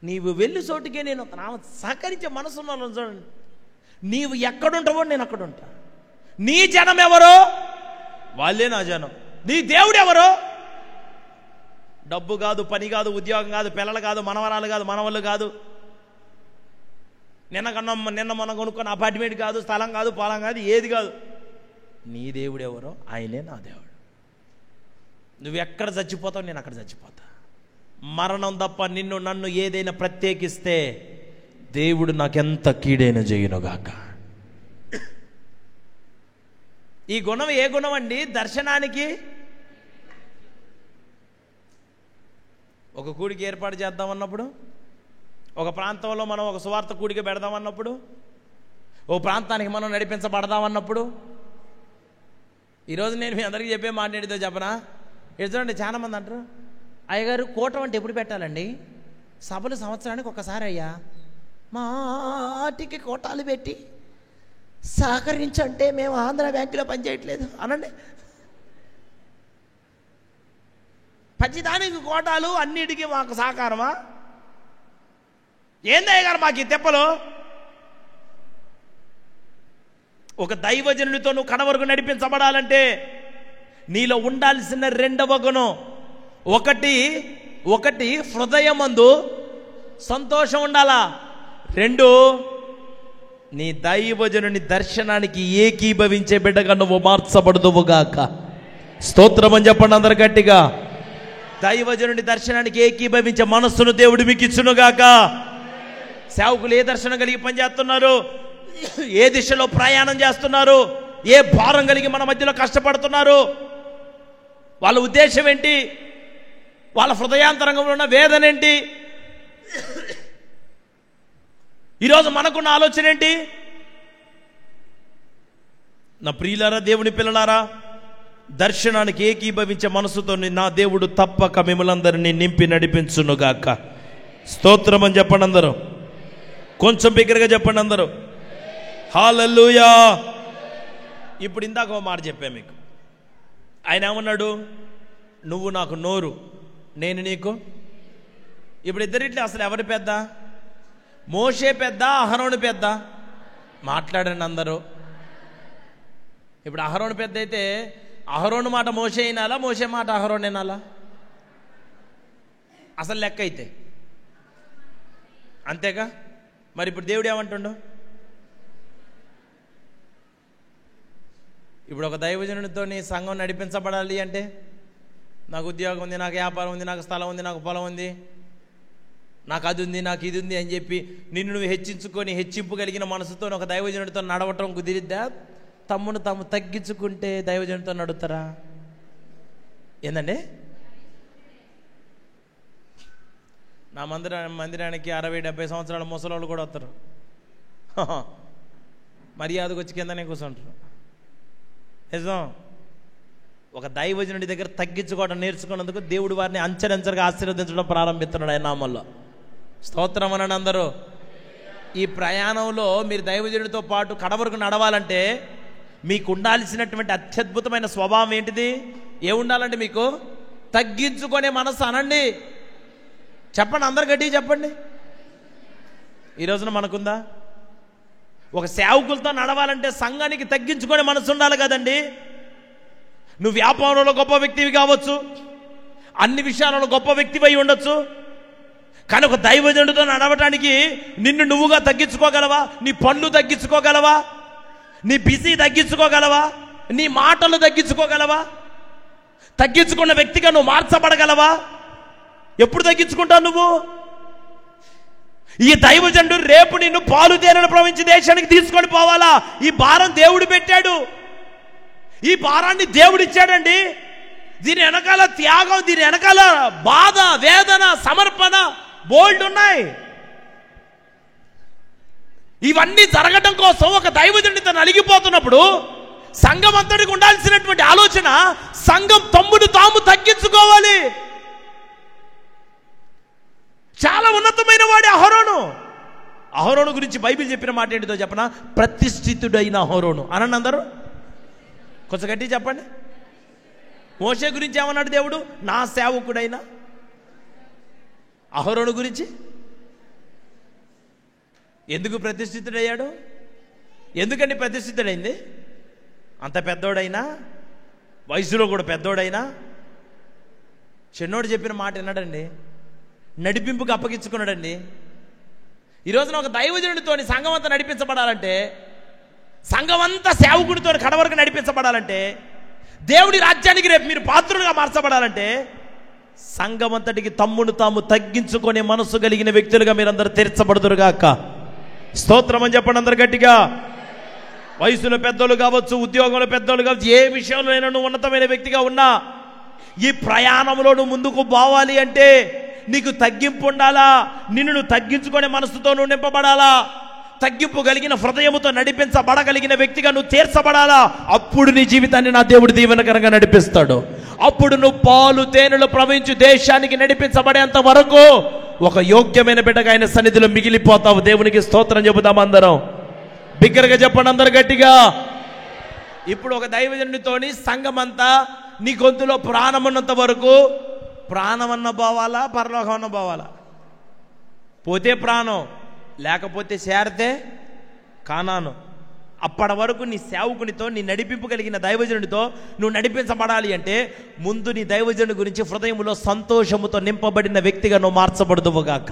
నీవు వెళ్ళి చోటుకే నేను సహకరించే మనసున్న వాళ్ళని చూడండి. నీవు ఎక్కడుంటావో నేను అక్కడ ఉంటా. నీ జనం ఎవరో వాళ్ళే నా జనం. నీ దేవుడు ఎవరో? డబ్బు కాదు, పని కాదు, ఉద్యోగం కాదు, పిల్లలు కాదు, మనవరాలు కాదు, మనవళ్ళు కాదు, నిన్న మొన్న కొనుక్కున్న అపార్ట్మెంట్ కాదు, స్థలం కాదు, పొలం కాదు, ఏది కాదు. నీ దేవుడు ఎవరో ఆయనే నా దేవుడు. నువ్వు ఎక్కడ చచ్చిపోతావు, నేను అక్కడ చచ్చిపోతా. మరణం తప్ప నిన్ను నన్ను ఏదైనా ప్రత్యేకిస్తే దేవుడు నాకెంత కీడైనా చేయునుగాక. ఈ గుణం ఏ గుణం అండి? దర్శనానికి ఒక కూడికి ఏర్పాటు చేద్దామన్నప్పుడు, ఒక ప్రాంతంలో మనం ఒక సువార్త కూడిక పెడదామన్నప్పుడు, ఓ ప్రాంతానికి మనం నడిపించబడదామన్నప్పుడు, ఈరోజు నేను మీ అందరికీ చెప్పే మాట్లాడితే చెప్పనా? చూడండి, చాలామంది అంటారు, అయ్యగారు కూటం అంటే ఎప్పుడు పెట్టాలండి? సభలు సంవత్సరానికి ఒకసారి అయ్యా, మాటికి కోటాలు పెట్టి సహకరించంటే మేము ఆంధ్ర బ్యాంకులో పనిచేయట్లేదు అనండి. ప్రతిదానికి కోటాలు, అన్నిటికీ మాకు సహకారమా? ఏందయ్య గారు మాకు ఈ తెప్పలు? ఒక దైవజనునితో నువ్వు కడవరకు నడిపించబడాలంటే నీలో ఉండాల్సిన 2వ గుణం, ఒకటి హృదయమందు సంతోషం ఉండాలా. 2, నీ దైవజనుని దర్శనానికి ఏకీభవించే బిడ్డగా నువ్వు మార్చబడుదువుగాక. స్తోత్రం అని చెప్పండి అందరు గట్టిగా. దైవజనుని దర్శనానికి ఏకీభవించే మనస్సును దేవుడు మీకు ఇచ్చునుగాక. సేవకులు ఏ దర్శనం కలిగి పనిచేస్తున్నారు, ఏ దిశలో ప్రయాణం చేస్తున్నారు, ఏ భారం కలిగి మన మధ్యలో కష్టపడుతున్నారు, వాళ్ళ ఉద్దేశం ఏంటి, వాళ్ళ హృదయాంతరంగంలో ఉన్న వేదన ఏంటి, ఈరోజు మనకున్న ఆలోచన ఏంటి? నా ప్రియులారా, దేవుని పిల్లలారా, దర్శనానికి ఏకీభవించే మనసుతో నా దేవుడు తప్పక మిమ్మల్ందరినీ నింపి నడిపించునుగాక. స్తోత్రం అని చెప్పండి అందరూ. కొంచెం బిగ్గరగా చెప్పండి అందరూ. హల్లెలూయా. ఇప్పుడు ఇందాక ఒక మాట చెప్పాను మీకు. ఆయన ఏమన్నాడు? నువ్వు నాకు నోరు, నేను నీకు. ఇప్పుడు ఇద్దరిట్లో అసలు ఎవరి పెద్ద? మోషే పెద్ద, అహరోను పెద్ద? మాట్లాడండి అందరూ. ఇప్పుడు అహరోను పెద్ద అయితే అహరోను మాట మోషే వినాలా, మోషే మాట అహరోను వినాలా? అసలు లెక్క అయితే అంతేగా. మరి ఇప్పుడు దేవుడు ఏమంటుండు? ఇప్పుడు ఒక దైవజనునితో నీ సంఘం నడిపించబడాలి అంటే నాకు ఉద్యోగం ఉంది, నాకు వ్యాపారం ఉంది, నాకు స్థలం ఉంది, నాకు పొలం ఉంది, నాకు అది ఉంది, నాకు ఇది ఉంది అని చెప్పి నిన్ను నువ్వు హెచ్చించుకొని హెచ్చింపు కలిగిన మనసుతో ఒక దైవజనుడితో నడవటం కుదిరిద్దా? తమ్మును తాము తగ్గించుకుంటే దైవజనుడితో నడుతారా? ఏందండి? నా మందిరానికి 60-70 సంవత్సరాల ముసలోళ్ళు కూడా వస్తారు. మర్యాదకు వచ్చి కిందనే కూర్చుంటారు. నిజం. ఒక దైవజనుడి దగ్గర తగ్గించుకోవడం నేర్చుకున్నందుకు దేవుడు వారిని అంచెలంచెలుగా ఆశీర్వదించడం ప్రారంభిస్తున్నాడు ఆయన నామంలో. స్తోత్రం అనండి అందరూ. ఈ ప్రయాణంలో మీరు దైవజనుడితో పాటు కడవరకు నడవాలంటే మీకు ఉండాల్సినటువంటి అత్యద్భుతమైన స్వభావం ఏంటిది? ఏముండాలంటే మీకు తగ్గించుకునే మనసు అనండి. చెప్పండి, అందరు గట్టిగా చెప్పండి. ఈ రోజున మనకుందా? ఒక సేవకులతో నడవాలంటే సంఘానికి తగ్గించుకునే మనసు ఉండాలి కదండి. నువ్వు వ్యాపారంలో గొప్ప వ్యక్తివి కావచ్చు, అన్ని విషయాలలో గొప్ప వ్యక్తివై ఉండొచ్చు, కానీ ఒక దైవజనుడితో నడవటానికి నిన్ను నువ్వుగా తగ్గించుకోగలవా? నీ పనులు తగ్గించుకోగలవా? నీ బిజీ తగ్గించుకోగలవా? నీ మాటలు తగ్గించుకోగలవా? తగ్గించుకున్న వ్యక్తిగా నువ్వు మార్చబడగలవా? ఎప్పుడు తగ్గించుకుంటావు నువ్వు? ఈ దైవజనుడు రేపు నిన్ను పాలు తేనెను ప్రవహించి దేశానికి తీసుకొని పోవాలా. ఈ భారం దేవుడు పెట్టాడు. ఈ భారాన్ని దేవుడు ఇచ్చాడండి. దీని వెనకాల త్యాగం, దీని వెనకాల బాధ, వేదన, సమర్పణ బోల్డ్ ఉన్నాయి. ఇవన్నీ జరగడం కోసం ఒక దైవజనుడితో నలిగిపోతున్నప్పుడు సంఘం అంతటికి ఉండాల్సినటువంటి ఆలోచన, సంఘం తమ్ముడు తాము తగ్గించుకోవాలి. చాలా ఉన్నతమైన వాడే అహరోను. అహరోను గురించి బైబిల్ చెప్పిన మాట ఏంటిదో చెప్పనా? ప్రతిష్ఠితుడైన అహరోను అనండి అందరూ. కొంచెం గట్టి చెప్పండి. మోషే గురించి ఏమన్నాడు దేవుడు? నా సేవకుడైన. అహరోను గురించి ఎందుకు ప్రతిష్ఠితుడయ్యాడు? ఎందుకండి ప్రతిష్ఠితుడైంది? అంత పెద్దోడైనా, వయసులో కూడా పెద్దోడైనా చిన్నోడు చెప్పిన మాట విన్నాడండి, నడిపింపుకు అప్పగించుకున్నాడండి. ఈ రోజున ఒక దైవజనుడితో సంఘం అంతా నడిపించబడాలంటే, సంఘం అంతా సేవకుడితో కడవరకు నడిపించబడాలంటే, దేవుడి రాజ్యానికి రేపు మీరు పాత్రులుగా మార్చబడాలంటే, సంఘం అంతటికి తమ్మును తాము తగ్గించుకునే మనసు కలిగిన వ్యక్తులుగా మీరందరూ తీర్చబడుదురుగాక. స్తోత్రం అని చెప్పండి అందరు గట్టిగా. వయసులో పెద్దోళ్ళు కావచ్చు, ఉద్యోగంలో పెద్దోళ్ళు కావచ్చు, ఏ విషయంలో అయినా నువ్వు ఉన్నతమైన వ్యక్తిగా ఉన్నా, ఈ ప్రయాణంలో నువ్వు ముందుకు పోవాలి అంటే నీకు తగ్గింపు ఉండాలా. నిన్ను నువ్వు తగ్గించుకునే మనసుతో నువ్వు నింపబడాలా. తగ్గింపు కలిగిన హృదయముతో నడిపించబడగలిగిన వ్యక్తిగా నువ్వు తీర్చబడాలా. అప్పుడు నీ జీవితాన్ని నా దేవుడు దీవెనకరంగా నడిపిస్తాడు. అప్పుడు నువ్వు పాలు తేనెలు ప్రవహించి దేశానికి నడిపించబడేంత వరకు ఒక యోగ్యమైన బిడ్డగా ఆయన సన్నిధిలో మిగిలిపోతావు. దేవునికి స్తోత్రం చెబుతాం అందరం. బిగ్గరగా చెప్పండి అందరు గట్టిగా. ఇప్పుడు ఒక దైవజనుడితోని సంఘం అంతా నీ గొంతులో ప్రాణం ఉన్నంత వరకు, ప్రాణమన్న పోవాలా, పరలోకం అన్న పోవాలా? పోతే ప్రాణం, లేకపోతే చేరితే కానాను. అప్పటి వరకు నీ సేవకునితో, నీ నడిపింపు కలిగిన దైవజనుడితో నువ్వు నడిపించబడాలి అంటే ముందు నీ దైవజనుడి గురించి హృదయంలో సంతోషముతో నింపబడిన వ్యక్తిగా నువ్వు మార్చబడదువుగాక.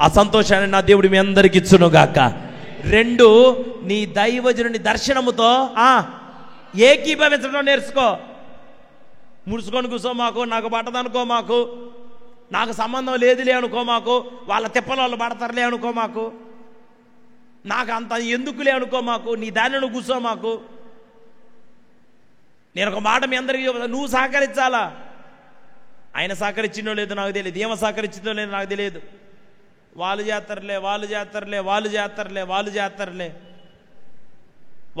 ఆ సంతోషాన్ని నా దేవుడు మీ అందరికి ఇచ్చునుగాక. 2, నీ దైవజనుని దర్శనముతో ఏకీభవించడం నేర్చుకో. ముడుచుకొని కూర్చో మాకు, నాకు పట్టదనుకో మాకు, నాకు సంబంధం లేదులే అనుకో మాకు, వాళ్ళ తిప్పల వాళ్ళు పడతారులే అనుకో మాకు, నాకు అంత ఎందుకులే అనుకో మాకు, నీ దాన్ని నువ్వు కూర్చో మాకు. నేను ఒక మాట మీ అందరికీ చెప్తా, నువ్వు సహకరించాలా. ఆయన సహకరించిందో లేదో నాకు తెలియదు, ఏమో సహకరించిందో లేదో నాకు తెలియదు. వాళ్ళు చేస్తారులే, వాళ్ళు చేస్తారులే, వాళ్ళు చేస్తారులే, వాళ్ళు చేస్తారులే,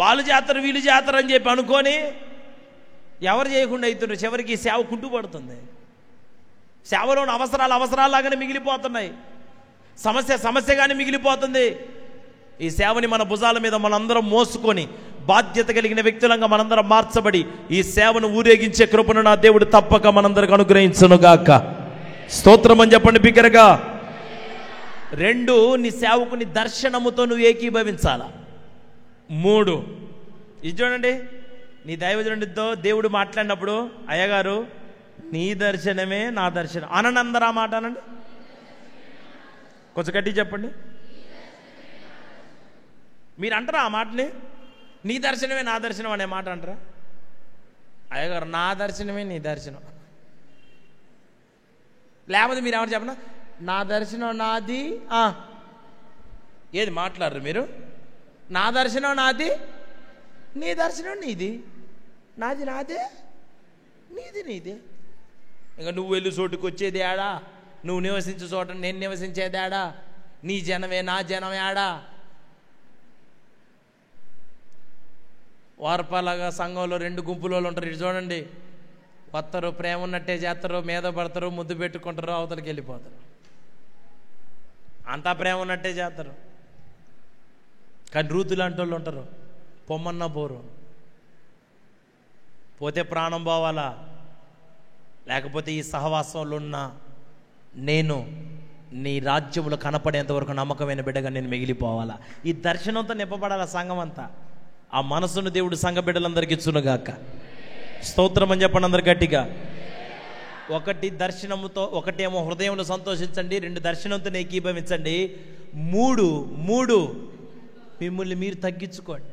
వాళ్ళు చేస్తారు, వీళ్ళు చేస్తారు అని చెప్పి అనుకొని ఎవరు చేయకుండా అవుతుండ్రు. చివరికి ఈ సేవ కుంటుపడుతుంది. సేవలోని అవసరాలాగానే మిగిలిపోతున్నాయి. సమస్యగానే మిగిలిపోతుంది. ఈ సేవని మన భుజాల మీద మనందరం మోసుకొని బాధ్యత కలిగిన వ్యక్తులంగా మనందరం మార్చబడి ఈ సేవను ఊరేగించే కృపను నా దేవుడు తప్పక మనందరికి అనుగ్రహించునుగాక. స్తోత్రం అని చెప్పండి బిగ్గరగా. 2, నీ సేవకుని దర్శనముతో నువ్వు ఏకీభవించాలా. 3, ఇది చూడండి, నీ దైవజనుడితో దేవుడు మాట్లాడినప్పుడు, అయ్యగారు నీ దర్శనమే నా దర్శనం అనండి. అందరూ ఆ మాట అనండి. కొంచెం గట్టి చెప్పండి. మీరు అంటారా ఆ మాటని? నీ దర్శనమే నా దర్శనం అనే మాట అంటారా? అయ్యగారు నా దర్శనమే నీ దర్శనం. లేకపోతే మీరు ఎవరు చెప్పనా, నా దర్శనం నాది. ఏది మాట్లాడరు మీరు? నా దర్శనం నాది, నీ దర్శనం నీది. నాది నాదే, నీది నీదే. ఇంకా నువ్వు వెళ్ళి చోటుకు వచ్చేది ఆడా, నువ్వు నివసించే చోట నేను నివసించేది ఆడా, నీ జనమే నా జనం ఆడా. వార్పాలాగా సంఘంలో 2 గుంపుల వాళ్ళు ఉంటారు. ఇటు చూడండి, వస్తారు, ప్రేమ ఉన్నట్టే చేస్తారు, మీద పడతారు, ముద్దు పెట్టుకుంటారు, అవతలకి వెళ్ళిపోతారు. అంతా ప్రేమ ఉన్నట్టే చేస్తారు. కానీ రూతు లాంటి వాళ్ళు ఉంటారు, పొమ్మన్నా పోరు. పోతే ప్రాణం పోవాలా, లేకపోతే ఈ సహవాసంలో ఉన్న నేను నీ రాజ్యములో కనపడేంత వరకు నమ్మకమైన బిడ్డగా నేను మిగిలిపోవాలా. ఈ దర్శనంతో నింపబడాల సంఘం అంతా. ఆ మనసును దేవుడు సంఘ బిడ్డలందరికీ ఇచ్చునుగాక. స్తోత్రం అని చెప్పండి అందరు గట్టిగా. 1 దర్శనముతో, 1 హృదయంలో సంతోషించండి, 2 దర్శనంతో ఏకీభవించండి, 3 మిమ్మల్ని మీరు తగ్గించుకోండి.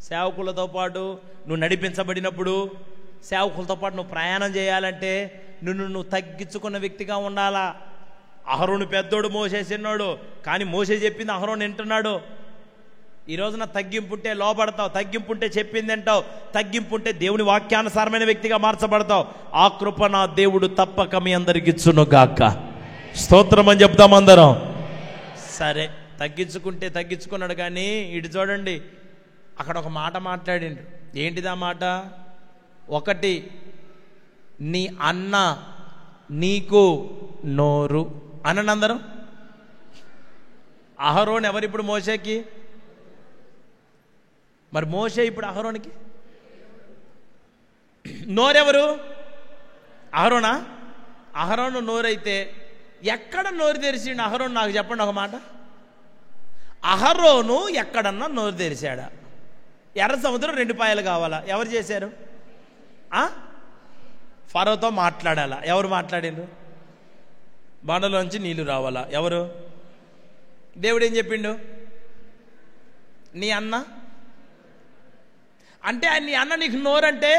సేవకులతో పాటు నువ్వు నడిపించబడినప్పుడు, సేవకులతో పాటు నువ్వు ప్రయాణం చేయాలంటే నువ్వు తగ్గించుకున్న వ్యక్తిగా ఉండాలా. అహరోను పెద్దోడు, మోషే చిన్నోడు, కానీ మోషే చెప్పింది అహరోను వింటున్నాడు. ఈ రోజున తగ్గింపుంటే లోపడతావు, తగ్గింపుంటే చెప్పింది అంటావు, తగ్గింపుంటే దేవుని వాక్యానుసారమైన వ్యక్తిగా మార్చబడతావు. ఆ కృప నా దేవుడు తప్పక మీ అందరికి ఇచ్చునుగాక. స్తోత్రం అని చెప్తాం అందరం. సరే, తగ్గించుకుంటే తగ్గించుకున్నాడు. కానీ ఇటు చూడండి, అక్కడ ఒక మాట మాట్లాడిండు. ఏంటిదా మాట? 1, నీ అన్న నీకు నోరు అనండి అందరం. అహరోను ఎవరిప్పుడు మోషేకి? మరి మోషే ఇప్పుడు అహరోనికి నోరెవరు? అహరోనా? అహరోను నోరైతే ఎక్కడ నోరు తెరిచిండు అహరోను? నాకు చెప్పండి ఒక మాట. అహరోను ఎక్కడన్నా నోరు తెరిచాడా? ఎర్ర సముద్రం 2 పాయలు కావాలా? ఎవరు చేశారు? ఫరోతో మాట్లాడాలా? ఎవరు మాట్లాడిండ్రు? బండలోంచి నీళ్లు రావాలా? ఎవరు? దేవుడు ఏం చెప్పిండు? నీ అన్న అంటే ఆయన. నీ అన్న నీకు నోరంటే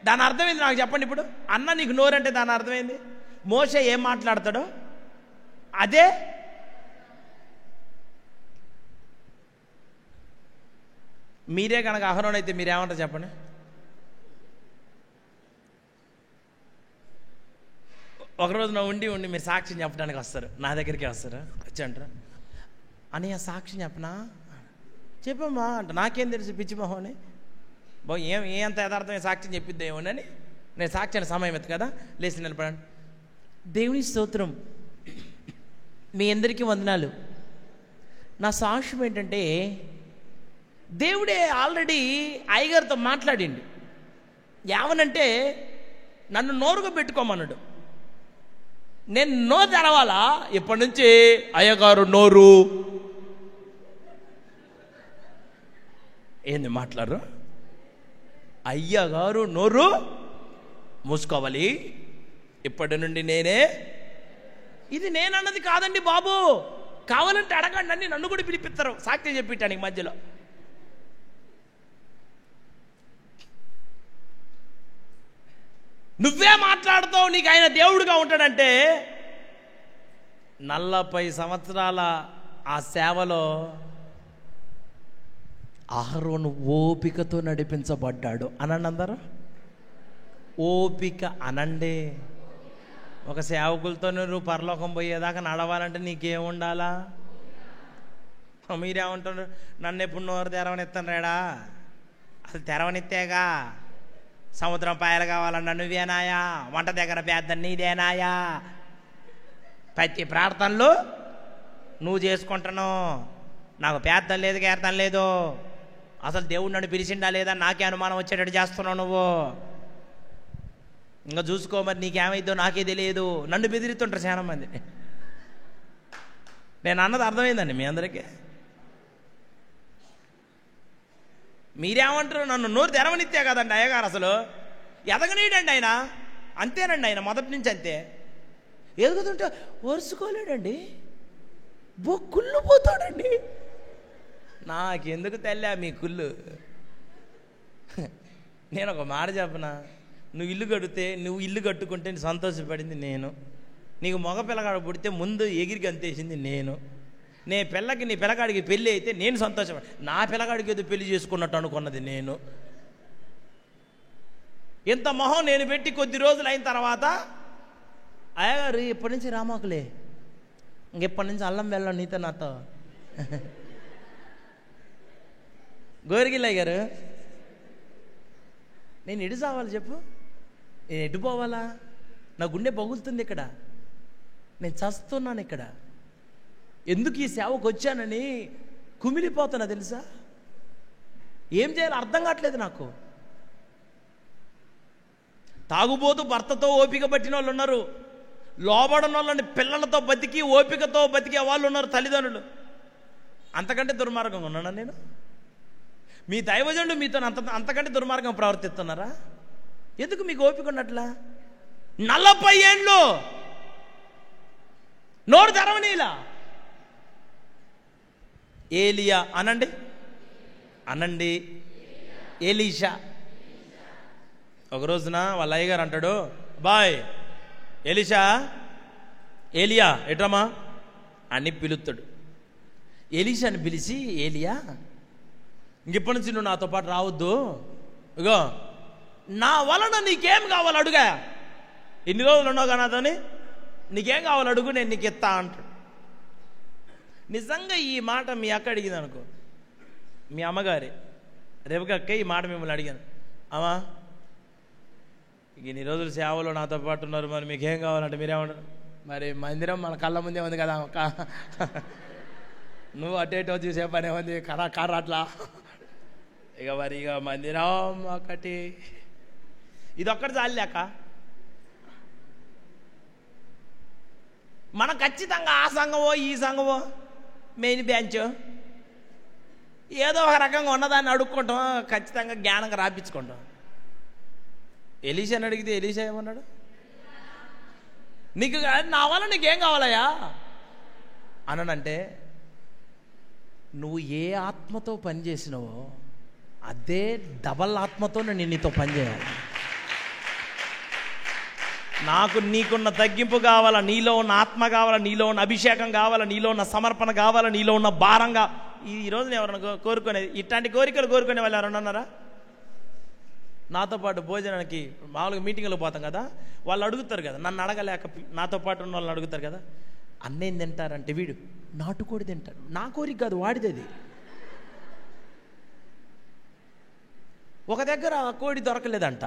దాని అర్థమైంది నాకు చెప్పండి ఇప్పుడు. అన్న నీకు నోరంటే దాని అర్థమైంది. మోషే ఏం మాట్లాడతాడో అదే. మీరే కనుక అహరోను అయితే మీరేమంటారు చెప్పండి? ఒకరోజు నా ఉండి మీరు సాక్ష్యం చెప్పడానికి వస్తారు, నా దగ్గరికి వస్తారు. వచ్చి అంటారు, అని ఆ సాక్ష్యం చెప్పనా? చెప్పమ్మా అంట. నాకేం తెలుసు పిచ్చి మొహం అని. ఎంత యథార్థమైన సాక్ష్యం చెప్పిద్దేమోనని నేను సాక్ష్యాన్ని సమయం ఎత్తు కదా, లేచి నిలబడండి. దేవుని స్తోత్రం, మీ అందరికీ వందనాలు. నా సాక్ష్యం ఏంటంటే, దేవుడే ఆల్రెడీ అయ్యగారితో మాట్లాడిండు. ఏమనంటే నన్ను నోరుగా పెట్టుకోమన్నాడు. నేను నోరు తెరవాలా? ఇప్పటి నుంచి అయ్యగారు నోరు ఏంది మాట్లాడరు? అయ్యగారు నోరు మూసుకోవాలి. ఇప్పటి నుండి నేనే. ఇది నేనన్నది కాదండి బాబు, కావాలంటే అడగండి అని నన్ను కూడా పిలిపిస్తారు సాక్ష్యం చెప్పిటానికి మధ్యలో. నువ్వే మాట్లాడుతావు, నీకు ఆయన దేవుడుగా ఉంటాడంటే. 40 సంవత్సరాల ఆ సేవలో అహరోను ఓపికతో నడిపించబడ్డాడు అనండి అందరూ. ఓపిక అనండి. ఒక సేవకులతో నువ్వు పరలోకం పోయేదాకా నడవాలంటే నీకేముండాలా? మీరేమంటారు? నన్ను ఎప్పుడు నోరు తెరవనిస్తాను రేడా? అసలు తెరవనిత్తేగా. సముద్రం పాయలు కావాలన్నా నువ్వేనాయా? వంట దగ్గర పెద్ద నీదేనాయా? ప్రతి ప్రార్థనలు నువ్వు చేసుకుంటున్నావు. నాకు పేదం లేదు, కీర్తన లేదు. అసలు దేవుడు నన్ను పిలిచిండా లేదా నాకే అనుమానం వచ్చేటట్టు చేస్తున్నావు నువ్వు. ఇంకా చూసుకో మరి, నీకేమైద్దో నాకే తెలియదు. నన్ను బెదిరిస్తుంటారు చాలా మంది. నేను అన్నది అర్థమైందండి మీ అందరికీ? మీరేమంటారు? నన్ను నోరు తెరవనిత్తే కదండి అయ్యగారు. అసలు ఎదగనీడండి ఆయన. అంతేనండి ఆయన మొదటి నుంచి అంతే. ఎదుగుతుంటే ఒరుసుకోలేడండి, కుళ్ళు పోతాడండి. నాకెందుకు తెల్లా మీ కుళ్ళు? నేను ఒక మాట చెప్పనా? నువ్వు ఇల్లు కడితే, నువ్వు ఇల్లు కట్టుకుంటే సంతోషపడింది నేను, నీకు మగ పిల్లగాడు పుడితే ముందు ఎగిరికి అంతేసింది నేను. నీ పిల్లగాడికి పెళ్ళి అయితే నేను సంతోషపడ, నా పిల్లగాడికి ఏదో పెళ్లి చేసుకున్నట్టు అనుకున్నది నేను. ఇంత మొహం నేను పెట్టి కొద్ది రోజులు అయిన తర్వాత, అయ్యగారు ఇప్పటి నుంచి రామాకులే, ఇంకెప్పటి నుంచి అల్లం వెళ్ళం నీతో నాతో. గోరిగిల్లయ్య గారు, నేను ఎటు సావాలి చెప్పు? నేను ఎటు పోవాలా? నా గుండె పగులుతుంది ఇక్కడ, నేను చస్తున్నాను ఇక్కడ. ఎందుకు ఈ సేవకు వచ్చానని కుమిలిపోతున్నా తెలుసా? ఏం చేయాలో అర్థం కావట్లేదు నాకు. తాగుబోతు భర్తతో ఓపిక పట్టిన వాళ్ళు ఉన్నారు, లోబడిన వాళ్ళని పిల్లలతో బతికి ఓపికతో బతికే వాళ్ళు ఉన్నారు, తల్లిదండ్రులు. అంతకంటే దుర్మార్గంగా ఉన్నానా నేను? మీ దైవజనుడు మీతో అంతకంటే దుర్మార్గం ప్రవర్తిస్తున్నారా? ఎందుకు మీకు ఓపిక ఉన్నట్లా? 40 ఏండ్లు నోరు తెరవనీలా. ఏలియా అనండి, ఎలీషా. ఒక రోజున వాళ్ళ అయ్యగారు అంటాడు, బాయ్ ఏలియా ఎట్రమ్మా అని పిలుస్తాడు. ఎలీషాని పిలిచి, ఏలియా ఇంకెప్పటి నుంచి నువ్వు నాతో పాటు రావద్దు, ఇగో నా వలన నీకేం కావాలి అడుగా, ఎన్ని రోజులు ఉన్నావు కదా నాతోని, నీకేం కావాలి అడుగు, నేను నీకు ఇస్తా అంటాడు. నిజంగా ఈ మాట మీ అక్క అడిగింది అనుకో, మీ అమ్మగారి రేవకక్క ఈ మాట మిమ్మల్ని అడిగాను, అమ్మా ఇన్ని రోజులు సేవలో నాతో పాటు ఉన్నారు, మరి మీకేం కావాలంటే మీరేమంటారు? మరి మందిరం మన కళ్ళ ముందే ఉంది కదా అక్క, నువ్వు అటేటో చూసే పనే ఉంది కర్ర అట్లా. ఇక మరి ఇక మందిరం ఒకటి, ఇదొక్కటి చాలేక మనం ఖచ్చితంగా ఆ సంఘమో ఈ సంఘమో మెయిన్ బ్రాంచ్ ఏదో ఒక రకంగా ఉన్నదాన్ని అడుక్కుంటాం, ఖచ్చితంగా జ్ఞానంగా రాపించుకుంటాం. ఎలీషాని అడిగితే ఎలీషా ఏమన్నాడు? నీకు నా వల్ల నీకేం కావాలయ్యా అనంటే, నువ్వు ఏ ఆత్మతో పనిచేసినావో అదే డబల్ ఆత్మతో నేను నీతో పనిచేయాలి. నాకు నీకున్న తగ్గింపు కావాలా, నీలో ఉన్న ఆత్మ కావాలా, నీలో ఉన్న అభిషేకం కావాలా, నీలో ఉన్న సమర్పణ కావాలా, నీలో ఉన్న భారంగా. ఈరోజు ఎవరైనా కోరుకునేది ఇట్లాంటి కోరికలు కోరుకునే వాళ్ళు ఎవరన్నా ఉన్నారా? నాతో పాటు భోజనానికి మామూలుగా మీటింగ్లో పోతాం కదా, వాళ్ళు అడుగుతారు కదా, నన్ను అడగలేక నాతో పాటు ఉన్న వాళ్ళని అడుగుతారు కదా, అన్నేం తింటారంటే వీడు నాటుకోడి తింటాడు. నా కోరిక కాదు, వాడిదేది. ఒక దగ్గర కోడి దొరకలేదంట,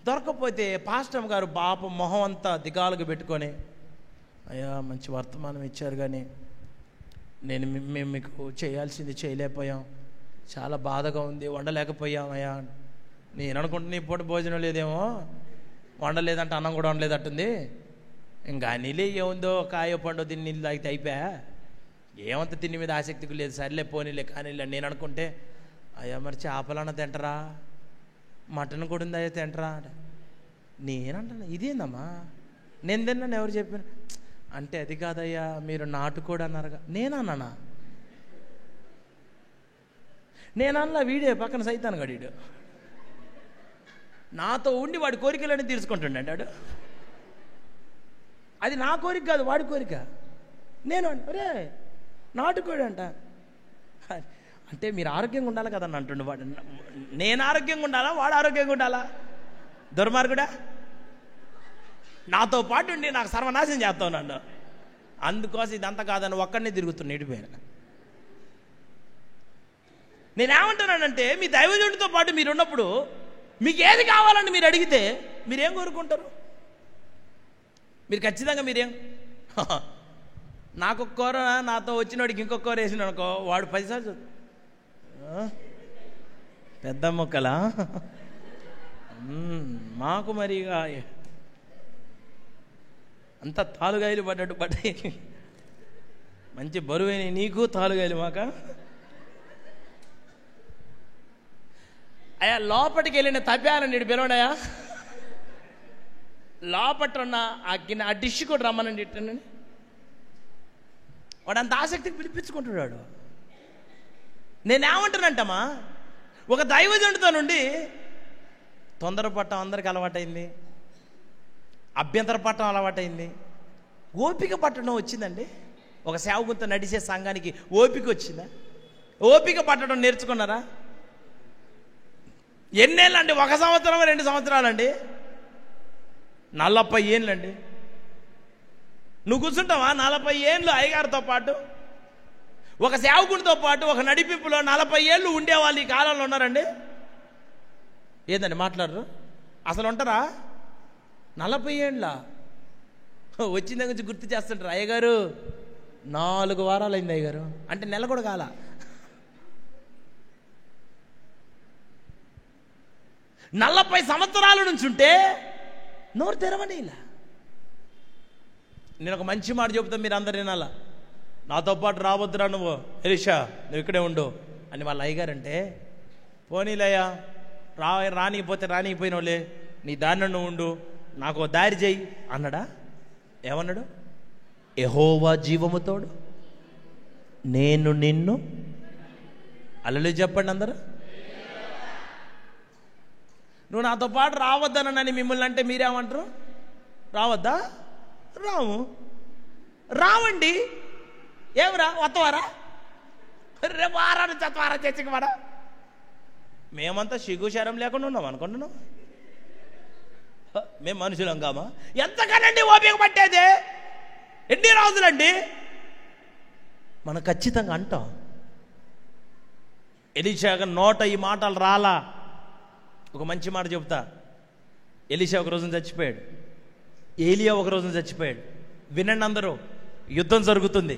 దొరకకపోతే పాస్టర్ గారు పాపం మొహం అంతా దిగాలుగా పెట్టుకొని, అయ్యా మంచి వర్తమానం ఇచ్చారు కానీ మేము మీకు చేయాల్సింది చేయలేకపోయాం, చాలా బాధగా ఉంది, వండలేకపోయాం అయ్యా. నేను అనుకుంటున్నా ఈ పూట భోజనం లేదేమో, వండలేదంటే అన్నం కూడా వండలేదట్టుంది, ఇంకా నీళ్ళే ఏముందో కాయో పండో తిని నీళ్ళు తాగితే అయిపోయా, ఏమంత తిని మీద ఆసక్తికి లేదు, సర్లే పోనీలే కానీ నేను అనుకుంటే, అయ్యా మరి చేపలన్న తింటరా, మటన్ కూడా ఉంది అయ్యా తింటరా. నేనంటాను ఇదేందమ్మా, నేను తిన్నాను ఎవరు చెప్పాను అంటే, అది కాదయ్యా మీరు నాటుకోడి అన్నారుగా. నేనన్నానా? నేనన్నా, వీడే పక్కన సైతాన్ గడీడు నాతో ఉండి వాడి కోరికలన్నీ తీర్చుకుంటుండే వాడు. అది నా కోరిక కాదు, వాడి కోరిక. నేను అరే నాటుకోడి అంట అంటే మీరు ఆరోగ్యంగా ఉండాలి కదని అంటుండే వాడు. నేను ఆరోగ్యంగా ఉండాలా, వాడు ఆరోగ్యంగా ఉండాలా? దుర్మార్గుడా, నాతో పాటు ఉండి నాకు సర్వనాశనం చేస్తావు నన్ను. అందుకోసం ఇదంతా కాదని ఒక్కడినే తిరుగుతున్నా ఇడిపోయిన. నేనేమంటున్నానంటే, మీ దైవజనుడితో పాటు మీరు ఉన్నప్పుడు మీకు ఏది కావాలని మీరు అడిగితే మీరేం కోరుకుంటారు? మీరు ఖచ్చితంగా మీరేం, నాకు కూర నాతో వచ్చినోడికి ఇంకొక కూర వేసిన అనుకో, వాడు 10 సార్లు పెద్ద మొక్కలా మాకు మరి ఇక అంత తాలుగాయలు పడ్డట్టు పడ్డాయి, మంచి బరువైన నీకు తాలుగాయలు మాక. అయ్యా లోపలికి వెళ్ళిన తప్పాలని నీడు పిలవడాయా, లోపట్టున్న ఆ డిష్ కూడా రమ్మనండి ఇట్టండి. వాడు అంత ఆసక్తికి పిలిపించుకుంటున్నాడు. నేనేమంటానంటమ్మా, ఒక దైవజనుడితో నుండి తొందరపడటం అందరికి అలవాటైంది, అభ్యంతర పడటం అలవాటైంది, ఓపిక పట్టడం వచ్చిందండి? ఒక సేవకునితో నడిచే సంఘానికి ఓపిక వచ్చిందా? ఓపిక పట్టడం నేర్చుకున్నారా? ఎన్నేళ్ళండి? 1 సంవత్సరం 2 సంవత్సరాలండి? 40 ఏళ్ళండి. నువ్వు కూర్చుంటావా 40 ఏళ్ళు అయ్యగారితో పాటు? ఒక సేవకునితో పాటు ఒక నడిపింపులో 40 ఏళ్ళు ఉండేవాళ్ళు ఈ కాలంలో ఉన్నారండి? ఏందండి మాట్లాడరు? అసలు ఉంటారా? 40 ఏళ్ళ వచ్చిన దగ్గర నుంచి గుర్తు చేస్తుంటారు. అయ్యగారు 4 వారాలు అయింది అయ్యగారు అంటే నెల కూడా కాల. నలభై సంవత్సరాల నుంచి ఉంటే నోరు తెరవని ఇలా. నేను ఒక మంచి మాట చెబుతాను, మీరు అందరు వినాలా. నాతో పాటు రావద్దురా నువ్వు, ఎలీషా నువ్వు ఇక్కడే ఉండు అని వాళ్ళ అయ్యగారంటే, పోనీలయ్యా రానిపోతే రానిపోయినోలే, నీ దాన్ని నువ్వు ఉండు, నాకు దారి చేయి అన్నాడా? ఏమన్నాడు? యెహోవా జీవముతోడు నేను నిన్ను. అల్లలు చెప్పండి అందరూ. నువ్వు నాతో పాటు రావద్దనని మిమ్మల్ని అంటే మీరేమంటారు? రావద్దా? రావండి. ఏమరా వత్తవారా? రేపు వారాన్ని చత్వారా చర్చకి వాడా? మేమంతా సిగ్గుశారం లేకుండా ఉన్నాం అనుకుంటున్నాం. మేము మనుషులం కామా? ఎంతగానండి ఓపిక పట్టేది? ఎన్ని రోజులండి? మనం ఖచ్చితంగా అంటాం. ఎలీషా నోట ఈ మాటలు రాలా. ఒక మంచి మాట చెబుతా. ఎలీషా ఒక రోజున చచ్చిపోయాడు, ఏలియా ఒక రోజున చచ్చిపోయాడు. వినండి అందరూ, యుద్ధం జరుగుతుంది.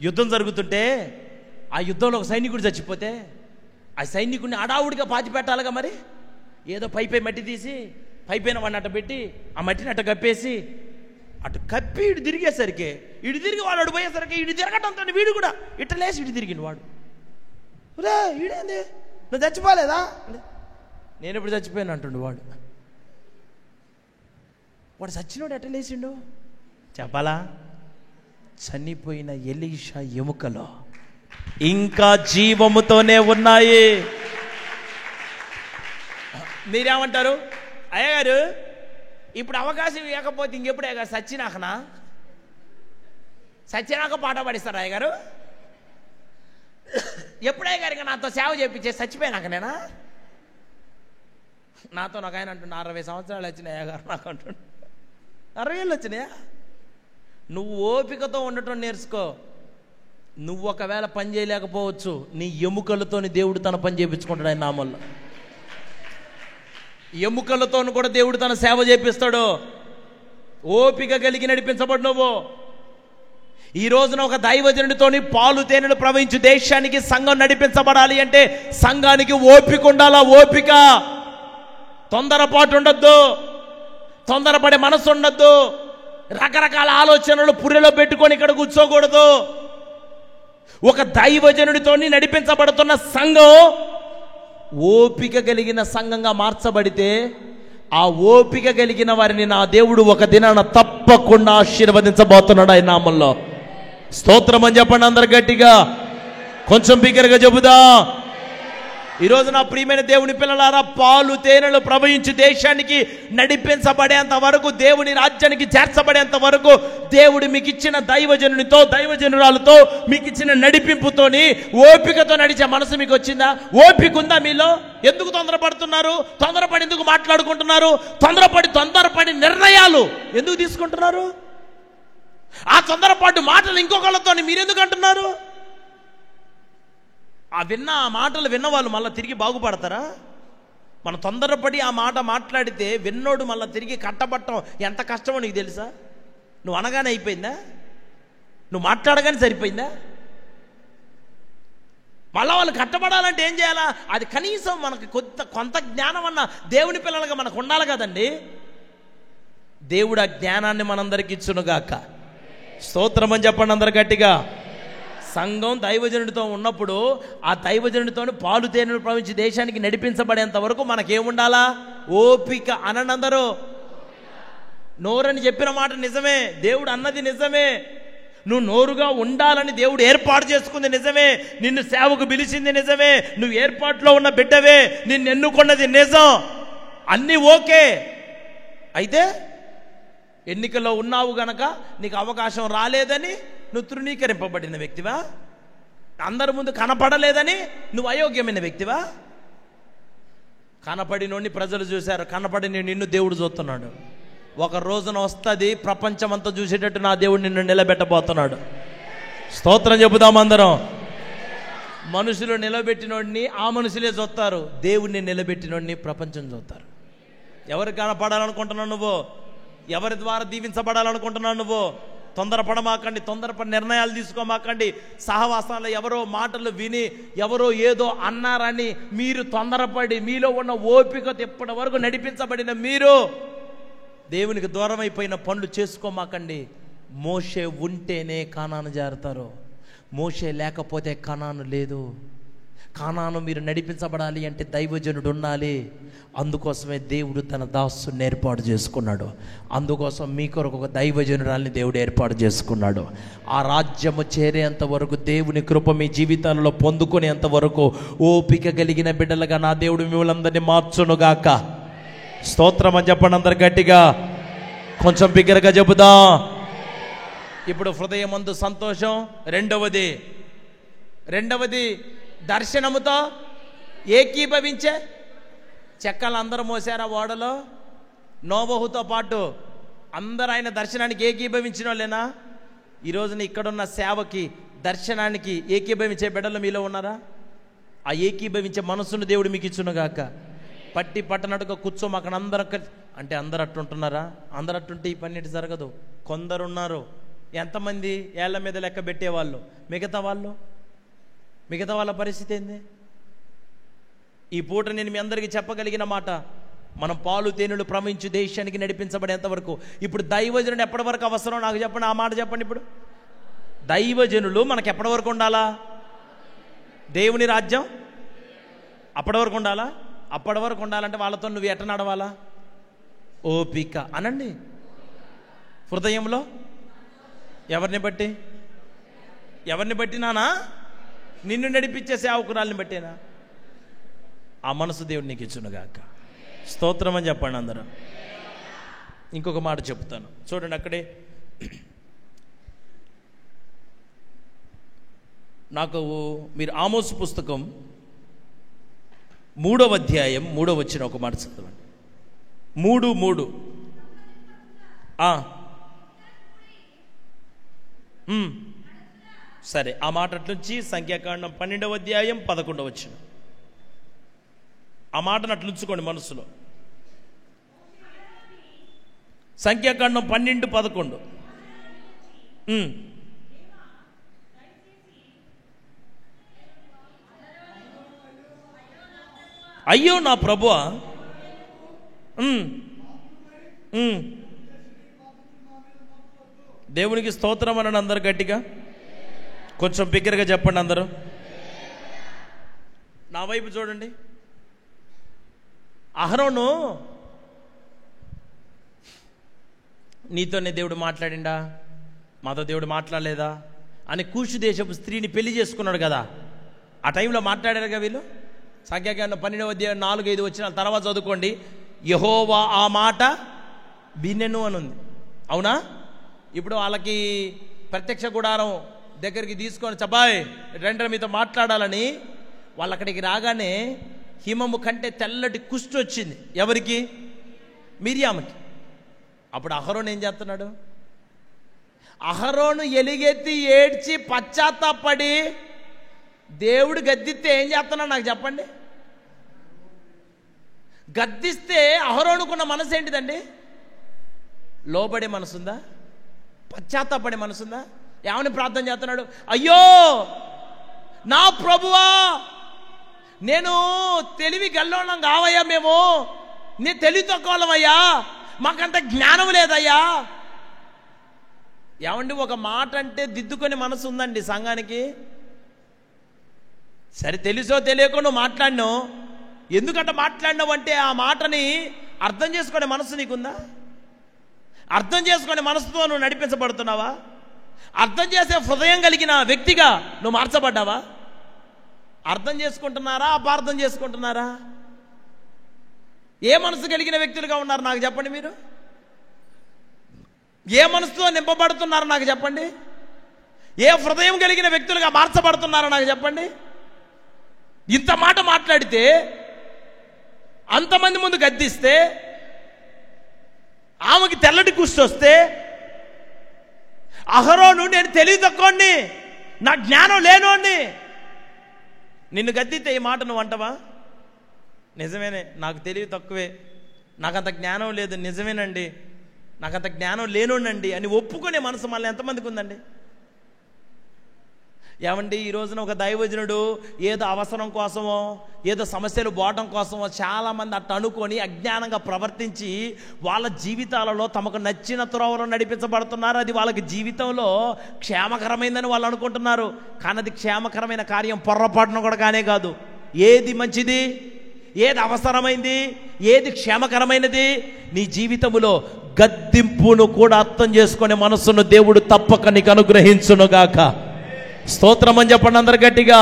యుద్ధం జరుగుతుంటే ఆ యుద్ధంలో ఒక సైనికుడు చచ్చిపోతే ఆ సైనికుడిని అడావుడిగా పాతి పెట్టాలిగా. మరి ఏదో పైపై మట్టి తీసి పైపైన వాడిని అట్ట పెట్టి ఆ మట్టిని అట్ట కప్పేసి అటు కప్పి ఇటు తిరిగేసరికి ఇటు తిరిగి వాడు అటు పోయేసరికి ఇటు తిరగటంతో వీడు కూడా ఇట్ట లేసి ఇటు తిరిగిండు. వాడు రే ఈడేంది నువ్వు చచ్చిపోలేదా? నేను ఎప్పుడు చచ్చిపోయాను అంటుండు వాడు. వాడు చచ్చినోడు ఎట్ట లేచిండు చెప్పాలా? చనిపోయిన ఎలీషా ఎముకలో ఇంకా జీవముతోనే ఉన్నాయి. మీరేమంటారు? అయ్యగారు ఇప్పుడు అవకాశం ఇవ్వకపోతే ఇంకెప్పుడు అయ్యగారు సచ్చినాక పాట పాడిస్తారు అయ్యగారు? ఎప్పుడయ్యగారు ఇంకా నాతో సేవ చేయించే చచ్చిపోయినాక నేనా? నాతో నాకు ఆయన అంటుండే 60 సంవత్సరాలు వచ్చినాయి అయ్యగారు నాకు అంటుండే. 60 ఏళ్ళు వచ్చినాయా? నువ్వు ఓపికతో ఉండటం నేర్చుకో. నువ్వు ఒకవేళ పని చేయలేకపోవచ్చు, నీ ఎముకలతోని దేవుడు తన పని చేయించుకుంటాడు. ఆయన నామల్లో ఎముకలతో కూడా దేవుడు తన సేవ చేపిస్తాడు. ఓపిక కలిగి నడిపించబడు. నువ్వు ఈ రోజున ఒక దైవజనుడితోని పాలు తేనెలు ప్రవహించు దేశానికి సంఘం నడిపించబడాలి అంటే సంఘానికి ఓపిక ఉండాలా. ఓపిక, తొందరపాటు ఉండొద్దు, తొందరపడే మనసు ఉండొద్దు, రకరకాల ఆలోచనలు పుర్రెలో పెట్టుకొని ఇక్కడ కూర్చోకూడదు. ఒక దైవజనుడితోని నడిపించబడుతున్న సంఘం ఓపిక కలిగిన సంఘంగా మార్చబడితే ఆ ఓపిక కలిగిన వారిని నా దేవుడు ఒక దినాన తప్పకుండా ఆశీర్వదించబోతున్నాడు ఆయన నామములో. స్తోత్రం అని చెప్పండి అందరు గట్టిగా, కొంచెం బిగ్గరగా చెబుదా. ఈరోజు నా ప్రియమైన దేవుని పిల్లలారా, పాలు తేనెలు ప్రవహించి దేశానికి నడిపించబడేంత వరకు, దేవుని రాజ్యానికి చేర్చబడేంత వరకు దేవుడు మీకు ఇచ్చిన దైవజనునితో దైవజనురాలతో మీకు ఇచ్చిన నడిపింపుతోని ఓపికతో నడిచే మనసు మీకు వచ్చిందా? ఓపిక ఉందా మీలో? ఎందుకు తొందరపడుతున్నారు? తొందరపడి ఎందుకు మాట్లాడుకుంటున్నారు? తొందరపడి నిర్ణయాలు ఎందుకు తీసుకుంటున్నారు? ఆ తొందరపాటు మాటలు ఇంకొకళ్ళతో మీరెందుకు అంటున్నారు? ఆ మాటలు విన్నవాళ్ళు మళ్ళీ తిరిగి బాగుపడతారా? మనం తొందరపడి ఆ మాట మాట్లాడితే విన్నోడు మళ్ళీ తిరిగి కట్టబట్టం ఎంత కష్టమో నీకు తెలుసా? నువ్వు అనగానే అయిపోయిందా? నువ్వు మాట్లాడగానే సరిపోయిందా? మళ్ళీ వాళ్ళు కట్టబడాలంటే ఏం చేయాలా? అది కనీసం మనకు కొంత జ్ఞానం అన్న దేవుని పిల్లలుగా మనకు ఉండాలి కదండి. దేవుడు ఆ జ్ఞానాన్ని మనందరికి ఇచ్చునుగాక. స్తోత్రం అని చెప్పండి అందరు గట్టిగా. సంఘం దైవజనుడితో ఉన్నప్పుడు ఆ దైవజనుడితో పాలు తేనెలు ప్రవహించి దేశానికి నడిపించబడేంత వరకు మనకేముండాలా? ఓపిక. అనందరూ నోరని చెప్పిన మాట నిజమే, దేవుడు అన్నది నిజమే. నువ్వు నోరుగా ఉండాలని దేవుడు ఏర్పాటు చేసుకుంది నిజమే, నిన్ను సేవకు పిలిచింది నిజమే, నువ్వు ఏర్పాటులో ఉన్న బిడ్డవే, నిన్ను ఎన్నుకున్నది నిజం, అన్నీ ఓకే. అయితే ఎన్నికల్లో ఉన్నావు గనక నీకు అవకాశం రాలేదని నువ్వు తృణీకరింపబడిన వ్యక్తివా? అందరి ముందు కనపడలేదని నువ్వు అయోగ్యమైన వ్యక్తివా? కనపడినోడిని ప్రజలు చూశారు, కనపడిన నిన్ను దేవుడు చూస్తున్నాడు. ఒక రోజున వస్తుంది, ప్రపంచమంతా చూసేటట్టు నా దేవుడు నిన్ను నిలబెట్టబోతున్నాడు. స్తోత్రం చెబుదాం అందరం. మనుషులు నిలబెట్టినోడిని ఆ మనుషులే చూస్తారు, దేవుడిని నిలబెట్టినోడిని ప్రపంచం చూస్తారు. ఎవరికి కనపడాలనుకుంటున్నావు నువ్వు? ఎవరి ద్వారా దీవించబడాలనుకుంటున్నావు నువ్వు? తొందరపడమాకండి, తొందరపడి నిర్ణయాలు తీసుకోమాకండి. సహవాసాల్లో ఎవరో మాటలు విని ఎవరో ఏదో అన్నారని మీరు తొందరపడి మీలో ఉన్న ఓపిక ఇప్పటి వరకు నడిపించబడిన మీరు దేవునికి దూరం అయిపోయిన పనులు చేసుకోమాకండి. మోషే ఉంటేనే కానాను జారుతారు, మోషే లేకపోతే కానాను లేదు. కానాను మీరు నడిపించబడాలి అంటే దైవజనుడు ఉండాలి. అందుకోసమే దేవుడు తన దాసుని ఏర్పాటు చేసుకున్నాడు. అందుకోసం మీ కొరకు ఒక దైవజనురాల్ని దేవుడు ఏర్పాటు చేసుకున్నాడు. ఆ రాజ్యము చేరేంత వరకు, దేవుని కృప మీ జీవితాలలో పొందుకునేంత వరకు ఓపిక కలిగిన బిడ్డలుగా నా దేవుడు మిమ్మల్ని మార్చునుగాక. స్తోత్రం అని చెప్పండి అందరు గట్టిగా, కొంచెం బిగ్గరగా చెబుదాం. ఇప్పుడు హృదయమందు సంతోషం. రెండవది దర్శనముతో ఏకీభవించే. చెక్కలు అందరూ మోసారా ఓడలో? నోవహుతో పాటు అందరూ ఆయన దర్శనానికి ఏకీభవించిన వాళ్ళేనా? ఈరోజున ఇక్కడున్న సేవకి, దర్శనానికి ఏకీభవించే బిడ్డలు మీలో ఉన్నారా? ఆ ఏకీభవించే మనసును దేవుడు మీకు ఇచ్చునుగాక. పట్టి పట్టనట్టుగా కూర్చోమాక అందరూ అంటే అందరు అట్టుంటున్నారా? అందరు అట్టుంటే ఈ పని జరగదు. కొందరున్నారు. ఎంతమంది ఏళ్ల మీద లెక్క పెట్టేవాళ్ళు? మిగతా వాళ్ళ పరిస్థితి ఏంది? ఈ పూట నేను మీ అందరికీ చెప్పగలిగిన మాట, మనం పాలు తేనెలు ప్రవహించు దేశానికి నడిపించబడేంత వరకు. ఇప్పుడు దైవజనుడు ఎప్పటి వరకు అవసరం నాకు చెప్పండి, ఆ మాట చెప్పండి. ఇప్పుడు దైవజనులు మనకు ఎప్పటి వరకు ఉండాలా? దేవుని రాజ్యం అప్పటి వరకు ఉండాలా? అప్పటి వరకు ఉండాలంటే వాళ్ళతో నువ్వు ఎట్ట నడవాలా? ఓపిక అనండి. హృదయంలో ఎవరిని బట్టి నానా? నిన్ను నడిపించే సేవకురాల్ని బట్టేనా? ఆ మనసు దేవుడు నీకు ఇచ్చునుగాక. స్తోత్రం అని చెప్పండి అందరూ. ఇంకొక మాట చెప్తాను చూడండి. అక్కడే నాకు మీరు ఆమోసు పుస్తకం 3వ అధ్యాయం 3వ వచనం ఒక మాట చదవండి. 3:3. సరే, ఆ మాట అట్లుంచి సంఖ్యాకాండం 12వ అధ్యాయం 11వ వచనం. ఆ మాటను అట్లుంచుకోండి మనసులో. సంఖ్యాకాండం 12:11. అయ్యో నా ప్రభువా, దేవునికి స్తోత్రం అనండి అందరు గట్టిగా, కొంచెం బిగ్గరగా చెప్పండి అందరూ. నా వైపు చూడండి. అహరోను, నీతోనే దేవుడు మాట్లాడిండా, మాతో దేవుడు మాట్లాడలేదా అని కూషు దేశపు స్త్రీని పెళ్లి చేసుకున్నాడు కదా. ఆ టైంలో మాట్లాడారుగా వీళ్ళు. సంఖ్యాకాండం 12వ అధ్యాయం 4-5 వచ్చిన తర్వాత చదువుకోండి. యెహోవా ఆ మాట వినెను అని ఉంది. అవునా? ఇప్పుడు వాళ్ళకి ప్రత్యక్ష గుడారం దగ్గరికి తీసుకొని చబాయ్ రెండర మీతో మాట్లాడాలని వాళ్ళు అక్కడికి రాగానే హిమము కంటే తెల్లటి కుష్టి వచ్చింది. ఎవరికి? మిరియాముకి. అప్పుడు అహరోను ఏం చేస్తున్నాడు? అహరోను ఎలుగెత్తి ఏడ్చి పశ్చాత్తాపడి దేవుడు గద్దిస్తే ఏం చేస్తున్నాడు నాకు చెప్పండి. గద్దిస్తే అహరోనుకున్న మనసు ఏంటిదండి? లోబడే మనసుందా? పశ్చాత్తాపడే మనసుందా? ఏమని ప్రార్థన చేస్తున్నాడు? అయ్యో నా ప్రభువా, నేను తెలివి గల్లోనం కావయ్యా, మేము నీ తెలివి తక్కువయ్యా, మాకంత జ్ఞానం లేదయ్యా. ఏమండి, ఒక మాట అంటే దిద్దుకొని మనసు ఉందండి సంఘానికి. సరే, తెలుసో తెలియకో నువ్వు మాట్లాడినావు. ఎందుకంటే మాట్లాడినావు అంటే ఆ మాటని అర్థం చేసుకునే మనసు నీకుందా? అర్థం చేసుకునే మనసుతో నువ్వు నడిపించబడుతున్నావా? అర్థం చేసే హృదయం కలిగిన వ్యక్తిగా నువ్వు మార్చబడ్డావా? అర్థం చేసుకుంటున్నారా, అపార్థం చేసుకుంటున్నారా? ఏ మనసు కలిగిన వ్యక్తులుగా ఉన్నారు నాకు చెప్పండి మీరు. ఏ మనసుతో నింపబడుతున్నారో నాకు చెప్పండి. ఏ హృదయం కలిగిన వ్యక్తులుగా మార్చబడుతున్నారో నాకు చెప్పండి. ఇంత మాట మాట్లాడితే, అంతమంది ముందు గద్దిస్తే, ఆమెకి తెల్లటి కుష్టి వస్తే, అహరోను నేను తెలివి తక్కువని, నా జ్ఞానం లేనోని, నిన్ను గద్దితే ఈ మాట నువ్వు అంటవా? నిజమేనే, నాకు తెలివి తక్కువే, నాకంత జ్ఞానం లేదు, నిజమేనండి, నాకంత జ్ఞానం లేనోనండి అని ఒప్పుకునే మనసు మళ్ళీ ఎంతమందికి ఉందండి? ఏమండి, ఈ రోజున ఒక దైవజనుడు ఏదో అవసరం కోసమో, ఏదో సమస్యలు పోవడం కోసమో చాలామంది అట్ట అనుకొని అజ్ఞానంగా ప్రవర్తించి వాళ్ళ జీవితాలలో తమకు నచ్చిన త్రోవలో నడిపించబడుతున్నారు. అది వాళ్ళకి జీవితంలో క్షేమకరమైందని వాళ్ళు అనుకుంటున్నారు. కానీ అది క్షేమకరమైన కార్యం పొర్రపాటున కూడా కానే కాదు. ఏది మంచిది, ఏది అవసరమైంది, ఏది క్షేమకరమైనది, నీ జీవితంలో గద్దింపును కూడా అర్థం చేసుకునే మనస్సును దేవుడు తప్పక నీకు అనుగ్రహించునుగాక. స్తోత్రం అని చెప్పండి అందరు గట్టిగా,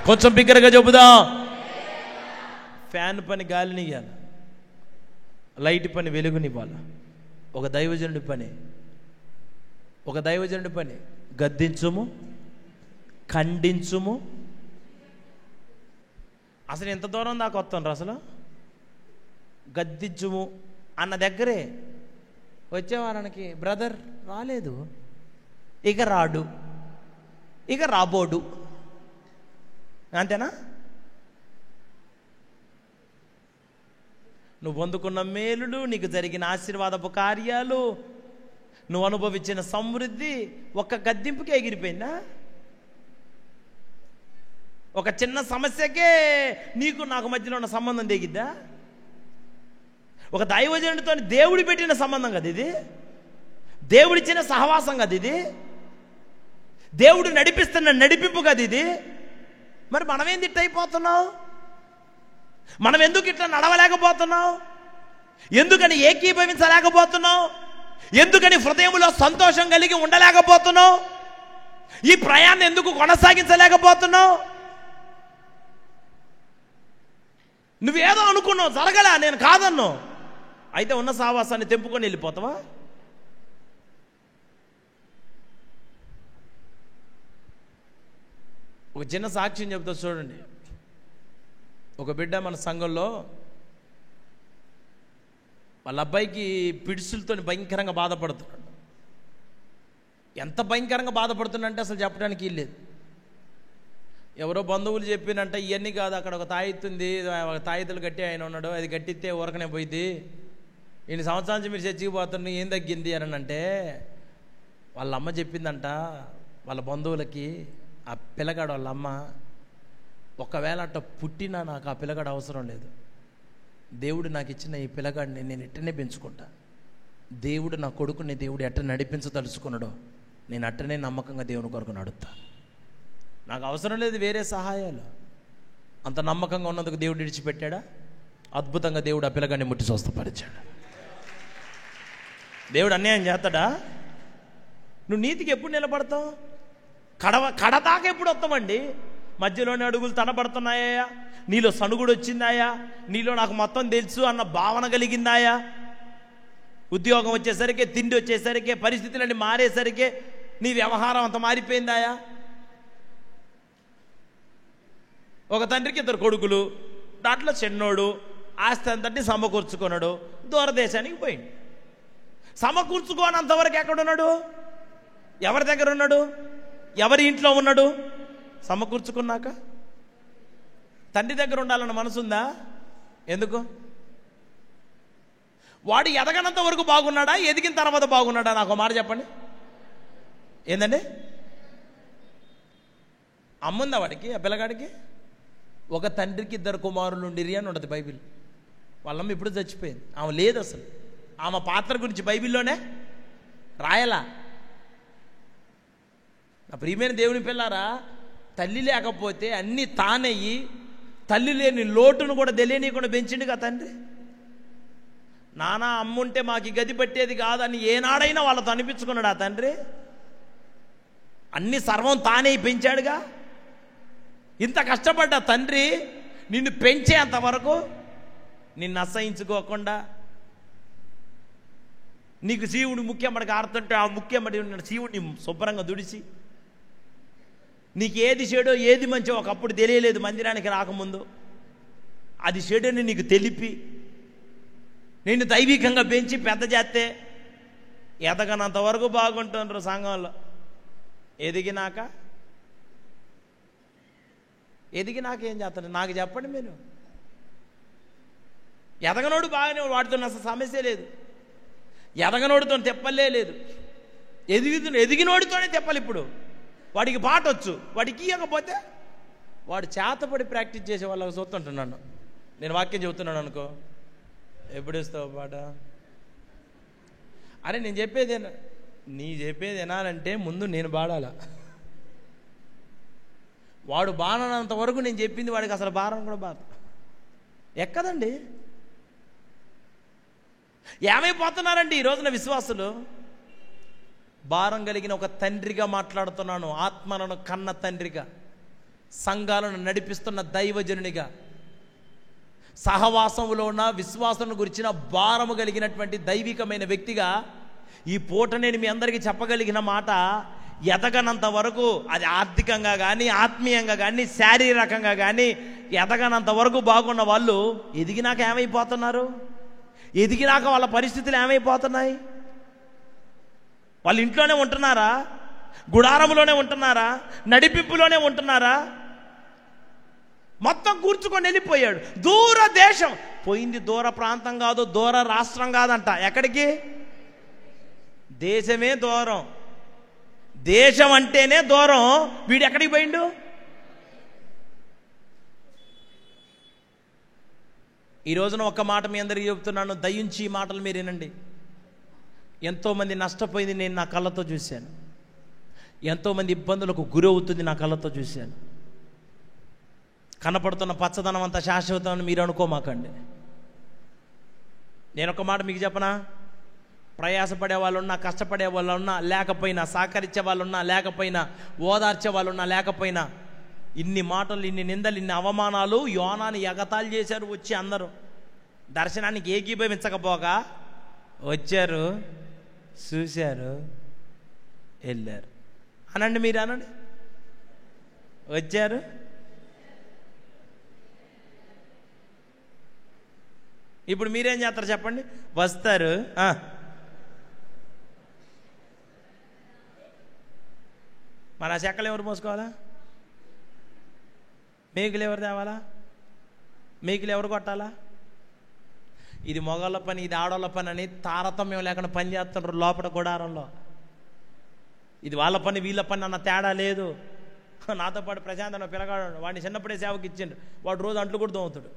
కొంచెం బిగ్గరగా చెబుదా. ఫ్యాన్ పని గాలినివ్వాలి, లైట్ పని వెలుగునివ్వాలి. ఒక దైవజనుడి పని గద్దించుము, ఖండించుము. అసలు ఎంత దూరం దాకా వస్తాను అసలు? గద్దించుము అన్న దగ్గరే వచ్చే వారానికి బ్రదర్ రాలేదు, ఇక రాడు, ఇక రాబోడు, అంతేనా? నువ్వు పొందుకున్న మేలులు, నీకు జరిగిన ఆశీర్వాదపు కార్యాలు, నువ్వు అనుభవించిన సమృద్ధి ఒక్క గద్దింపుకే ఎగిరిపోయిందా? ఒక చిన్న సమస్యకే నీకు నాకు మధ్యలో ఉన్న సంబంధం తెగిద్దా? ఒక దైవజనుడితో దేవుడి పెట్టిన సంబంధం కదా ఇది, దేవుడిచ్చిన సహవాసం కదా ఇది, దేవుడు నడిపిస్తున్న నడిపింపు కదా ఇది. మరి మనమేంది ఇట్ట అయిపోతున్నావు? మనం ఎందుకు ఇట్లా నడవలేకపోతున్నావు? ఎందుకని ఏకీభవించలేకపోతున్నావు? ఎందుకని హృదయంలో సంతోషం కలిగి ఉండలేకపోతున్నావు? ఈ ప్రయాణం ఎందుకు కొనసాగించలేకపోతున్నావు? నువ్వేదో అనుకున్నావు, జరగలే, నేను కాదన్ను, అయితే ఉన్న సావాసాన్ని తెంపుకొని వెళ్ళిపోతావా? ఒక చిన్న సాక్ష్యం చెప్తా చూడండి. ఒక బిడ్డ మన సంఘంలో వాళ్ళ అబ్బాయికి పిడుసులతో భయంకరంగా బాధపడుతున్నాడు. ఎంత భయంకరంగా బాధపడుతున్నాడంటే అసలు చెప్పడానికి వీల్లేదు. ఎవరో బంధువులు చెప్పినంట, ఇవన్నీ కాదు, అక్కడ ఒక తాయితుంది, తాయితులు కట్టి ఆయన ఉన్నాడు, అది కట్టిస్తే ఊరకనే పోయింది, ఇన్ని సంవత్సరాల నుంచి మీరు చర్చికి పోతున్నా, ఏం తగ్గింది అని అంటే, వాళ్ళ అమ్మ చెప్పిందంట వాళ్ళ బంధువులకి, ఆ పిల్లగాడు వాళ్ళ అమ్మ, ఒకవేళ అట్ట పుట్టినా నాకు ఆ పిల్లగాడు అవసరం లేదు, దేవుడు నాకు ఇచ్చిన ఈ పిల్లగాడిని నేను ఎట్టనే పెంచుకుంటా, దేవుడు నా కొడుకుని దేవుడు ఎట్ట నడిపించదలుచుకున్నాడో నేను అట్టనే నమ్మకంగా దేవుని కొరకు నడుస్తా, నాకు అవసరం లేదు వేరే సహాయాలు. అంత నమ్మకంగా ఉన్నందుకు దేవుడు విడిచిపెట్టాడా? అద్భుతంగా దేవుడు ఆ పిల్లగాడిని ముట్టి స్వస్థపరిచాడు. దేవుడు అన్యాయం చేస్తాడా? నువ్వు నీతికి ఎప్పుడు నిలబడతావు? కడదాకా ఎప్పుడు వస్తామండి? మధ్యలోనే అడుగులు తనబడుతున్నాయా? నీలో సనుగుడు వచ్చిందాయా? నీలో నాకు మొత్తం తెలుసు అన్న భావన కలిగిందాయా? ఉద్యోగం వచ్చేసరికి, తిండి వచ్చేసరికి, పరిస్థితులన్నీ మారేసరికి నీ వ్యవహారం అంత మారిపోయిందాయా? ఒక తండ్రికి 2 కొడుకులు, దాంట్లో చిన్నోడు ఆస్తి అంతటి సమకూర్చుకున్నాడు, దూరదేశానికి పోయింది. సమకూర్చుకోనంతవరకు ఎక్కడున్నాడు? ఎవరి దగ్గర ఉన్నాడు? ఎవరి ఇంట్లో ఉన్నాడు? సమకూర్చుకున్నాక తండ్రి దగ్గర ఉండాలన్న మనసుందా? ఎందుకు? వాడు ఎదగనంత వరకు బాగున్నాడా, ఎదిగిన తర్వాత బాగున్నాడా? నాకు మాట చెప్పండి. ఏందండి? అమ్ముందా వాడికి, ఆ పిల్లగాడికి? ఒక తండ్రికి 2 కుమారులు ఉండిరి అని ఉంటుంది బైబిల్. వాళ్ళమ్మ ఇప్పుడు చచ్చిపోయింది, ఆమె లేదు అసలు. ఆమె పాత్ర గురించి బైబిల్లోనే రాయలా. నా ప్రియమైన దేవుని పిల్లారా, తల్లి లేకపోతే అన్నీ తానయ్యి, తల్లి లేని లోటును కూడా తెలియనీయకుండా పెంచిండుగా తండ్రి. నానా అమ్ముంటే మాకు గది పట్టేది కాదని ఏనాడైనా వాళ్ళతో అనిపించుకున్నాడు ఆ తండ్రి. అన్ని సర్వం తానే పెంచాడుగా. ఇంత కష్టపడ్డ తండ్రి నిన్ను పెంచేంతవరకు నిన్ను అసహించుకోకుండా, నీకు శివుడు ముఖ్యమ్మడికి ఆడుతుంటే ఆ ముఖ్యమ్మడి శివుడిని శుభ్రంగా దుడిచి, నీకు ఏది చెడో ఏది మంచో ఒకప్పుడు తెలియలేదు మందిరానికి రాకముందు, అది చెడుని నీకు తెలిపి నిన్ను దైవికంగా పెంచి పెద్ద చేస్తే ఎదగనంత వరకు బాగుంటున్నారు సంఘంలో. ఎదిగినాక ఏం చేస్తారు నాకు చెప్పండి మీరు. ఎదగనోడు బాగానే వాడితో అసలు సమస్య లేదు, ఎదగనోడితో తెప్పలే లేదు. ఎదిగినోడితోనే తెప్పలు. ఇప్పుడు వాడికి పాట వచ్చు, వాడికి ఇవ్వకపోతే వాడు చేతపడి ప్రాక్టీస్ చేసే వాళ్ళకి చూస్తుంటున్నాను. నేను వాక్యం చెబుతున్నాను అనుకో, ఎప్పుడు ఇస్తావు పాట? అరే నేను చెప్పేది నీ చెప్పేది వినాలంటే ముందు నేను పాడాల. వాడు బాణనంత వరకు నేను చెప్పింది వాడికి అసలు భారం కూడా బాధ ఎక్కదండి. ఏమైపోతున్నారండి ఈ రోజున విశ్వాసులు? భారం కలిగిన ఒక తండ్రిగా మాట్లాడుతున్నాను, ఆత్మలను కన్న తండ్రిగా, సంఘాలను నడిపిస్తున్న దైవజనునిగా, సహవాసంలో ఉన్న విశ్వాసం గురించిన భారము కలిగినటువంటి దైవికమైన వ్యక్తిగా ఈ పూట నేను మీ అందరికీ చెప్పగలిగిన మాట, ఎదగనంత వరకు అది ఆర్థికంగా కానీ ఆత్మీయంగా కానీ శారీరకంగా కానీ ఎదగనంత వరకు బాగున్న వాళ్ళు ఎదిగినాక ఏమైపోతున్నారు? ఎదిగినాక వాళ్ళ పరిస్థితులు ఏమైపోతున్నాయి? వాళ్ళ ఇంట్లోనే ఉంటున్నారా? గుడారంలోనే ఉంటున్నారా? నడిపింపులోనే ఉంటున్నారా? మొత్తం కూర్చుకొని వెళ్ళిపోయాడు. దూర దేశం పోయింది. దూర ప్రాంతం కాదు, దూర రాష్ట్రం కాదంట. ఎక్కడికి? దేశమే దూరం. దేశం అంటేనే దూరం. వీడు ఎక్కడికి పోయిండు? ఈ రోజున ఒక్క మాట మీ అందరికీ చెబుతున్నాను, దయించి ఈ మాటలు మీరు వినండి. ఎంతోమంది నష్టపోయింది నేను నా కళ్ళతో చూశాను. ఎంతోమంది ఇబ్బందులకు గురవుతుంది నా కళ్ళతో చూశాను. కనపడుతున్న పచ్చదనం అంతా శాశ్వతం అని మీరు అనుకోమాకండి. నేను ఒక మాట మీకు చెప్పనా, ప్రయాసపడే వాళ్ళు ఉన్నా, కష్టపడే వాళ్ళు ఉన్నా, లేకపోయినా సహకరించే వాళ్ళు ఉన్నా, లేకపోయినా ఓదార్చే వాళ్ళు ఉన్నా, లేకపోయినా ఇన్ని మాటలు, ఇన్ని నిందలు, ఇన్ని అవమానాలు యోనాని ఎగతాళి చేశారు. వచ్చి అందరూ దర్శనానికి ఏకీభవించకపోగా వచ్చారు, చూశారు, వెళ్ళారు. అనండి, మీరు అనండి. వచ్చారు, ఇప్పుడు మీరేం చేస్తారు చెప్పండి? వస్తారు, మన చెక్కలు ఎవరు మోసుకోవాలా? మేకులు ఎవరు తేవాలా? మేకులు ఎవరు కొట్టాలా? ఇది మగవాళ్ళ పని, ఇది ఆడవాళ్ళ పని అని తారతమ్యం లేకుండా పని చేస్తుంటారు లోపల గుడారంలో. ఇది వాళ్ళ పని వీళ్ళ పని అన్న తేడా లేదు. నాతో పాటు ప్రశాంత్ అన్న పిల్లగాడు, వాడిని చిన్నప్పుడే సేవకి ఇచ్చిండు. వాడు రోజు అంట్లు కూడా తోముతాడు.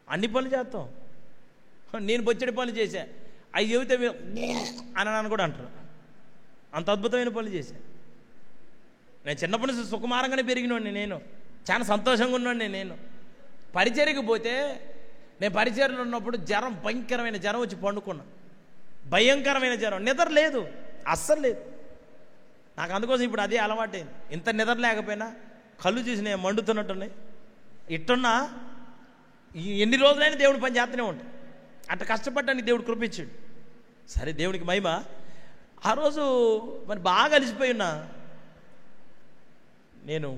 అన్ని పనులు చేస్తాం. నేను బొచ్చడి పనులు చేశా, అవి చెబితే అని కూడా అంటారు. అంత అద్భుతమైన పనులు చేశా. నేను చిన్నప్పటి నుంచి సుకుమారంగానే పెరిగినోడిని. నేను చాలా సంతోషంగా ఉన్నాను. నేను పరిచర్యకు పోతే, నేను పరిచర్యలో ఉన్నప్పుడు జ్వరం, భయంకరమైన జ్వరం వచ్చి పండుకున్నా. భయంకరమైన జ్వరం, నిద్ర లేదు, అస్సలు లేదు నాకు. అందుకోసం ఇప్పుడు అదే అలవాటైంది. ఇంత నిద్ర లేకపోయినా కళ్ళు చూసి నేను మండుతున్నట్టున్నాయి. ఇట్టున్నా ఎన్ని రోజులైనా దేవుడు పని చేస్తూనే ఉంటాడు. అట్లా కష్టపడ్డానికి దేవుడు కృపించాడు. సరే, దేవునికి మహిమ. ఆ రోజు మరి బాగా అలిసిపోయి ఉన్నా. నేను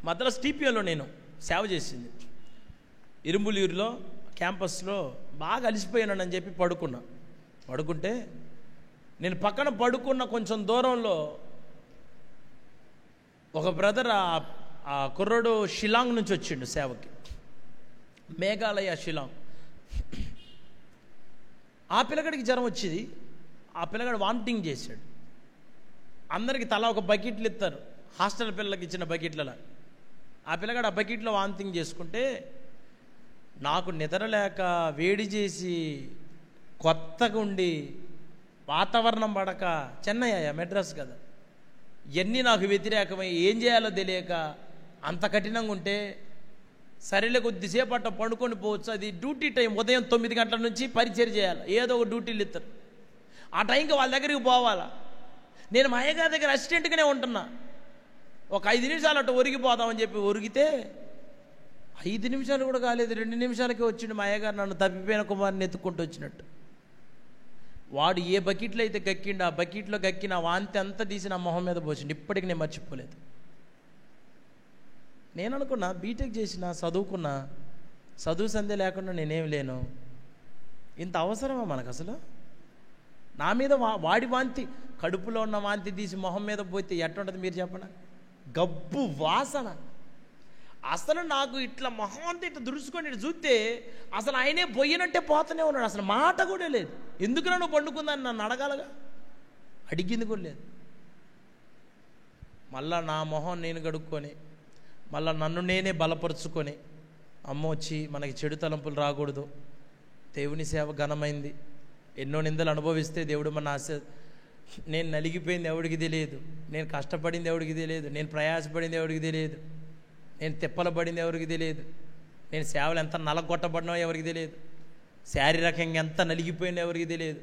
మద్రాస్ టీపీఓలో నేను సేవ చేసింది. ఇరుంబులూరులో క్యాంపస్లో బాగా అలిసిపోయానని చెప్పి పడుకుంటే నేను పక్కన పడుకున్న కొంచెం దూరంలో ఒక బ్రదర్, ఆ కుర్రోడు షిలాంగ్ నుంచి వచ్చిండు సేవకి, మేఘాలయ షిలాంగ్. ఆ పిల్లగాడికి జ్వరం వచ్చింది. ఆ పిల్లగాడు వామిటింగ్ చేశాడు. అందరికి తలా ఒక బకెట్లు ఇస్తారు, హాస్టల్ పిల్లలకి ఇచ్చిన బకెట్లలో. ఆ పిల్లగాడు ఆ బకెట్లో వామిటింగ్ చేసుకుంటే నాకు నిద్ర లేక, వేడి చేసి, కొత్తగా ఉండి, వాతావరణం పడక, చెన్నై మెడ్రాస్ కదా, ఇవన్నీ నాకు వ్యతిరేకమై ఏం చేయాలో తెలియక అంత కఠినంగా ఉంటే, సరేలే కొద్దిసేపు అట్ట పండుకొని పోవచ్చు. అది డ్యూటీ టైం, ఉదయం 9 గంటల నుంచి పరిచయం చేయాలి. ఏదో ఒక డ్యూటీలు ఇస్తారు. ఆ టైంకి వాళ్ళ దగ్గరికి పోవాలా. నేను మా అయ్యగారి దగ్గర అసిస్టెంట్గానే ఉంటున్నా. ఒక 5 నిమిషాలు అట్ట ఒరిగిపోదామని చెప్పి ఒరిగితే 5 నిమిషాలు కూడా కాలేదు, 2 నిమిషాలకే వచ్చిండు మా అయ్యగారు నన్ను తప్పిపోయిన కుమారుని ఎత్తుక్కుంటూ వచ్చినట్టు. వాడు ఏ బకెట్లో అయితే గక్కిండు ఆ బకెట్లో గక్కిన వాంతి అంతా తీసి నా మొహం మీద పోసిండు. ఇప్పటికి నేను మర్చిపోలేదు. నేను అనుకున్నా బీటెక్ చేసిన, చదువుకున్నా, చదువు సందే లేకుండా నేనేం లేను. ఇంత అవసరమా మనకు అసలు? నా మీద వాడి వాంతి, కడుపులో ఉన్న వాంతి తీసి మొహం మీద పోతే ఎట్టుంటుంది మీరు చెప్పండి? గబ్బు వాసన. అసలు నాకు ఇట్లా మొహం అంతా ఇట్లా దురుసుకొని ఇట్లా చూస్తే అసలు ఆయనే పోయినట్టే పోతూనే ఉన్నాడు. అసలు మాట కూడా లేదు. ఎందుకు నన్ను పండుకుందని నన్ను అడగాలగా, అడిగింది కూడా లేదు. మళ్ళా నా మొహం నేను కడుక్కొని మళ్ళీ నన్ను నేనే బలపరుచుకొని, అమ్మ వచ్చి మనకి చెడు తలంపులు రాకూడదు, దేవుని సేవ ఘనమైంది, ఎన్నో నిందలు అనుభవిస్తే దేవుడు మన నేను నలిగిపోయింది ఎవడికి తెలియదు, నేను కష్టపడింది ఎవడికి తెలియదు, నేను ప్రయాసపడింది ఎవడికి తెలియదు, నేను తిప్పలు పడింది ఎవరికి తెలియదు, నేను సేవలు ఎంత నలగొట్టబడినో ఎవరికి తెలియదు, శారీరకంగా ఎంత నలిగిపోయిందో ఎవరికి తెలియదు.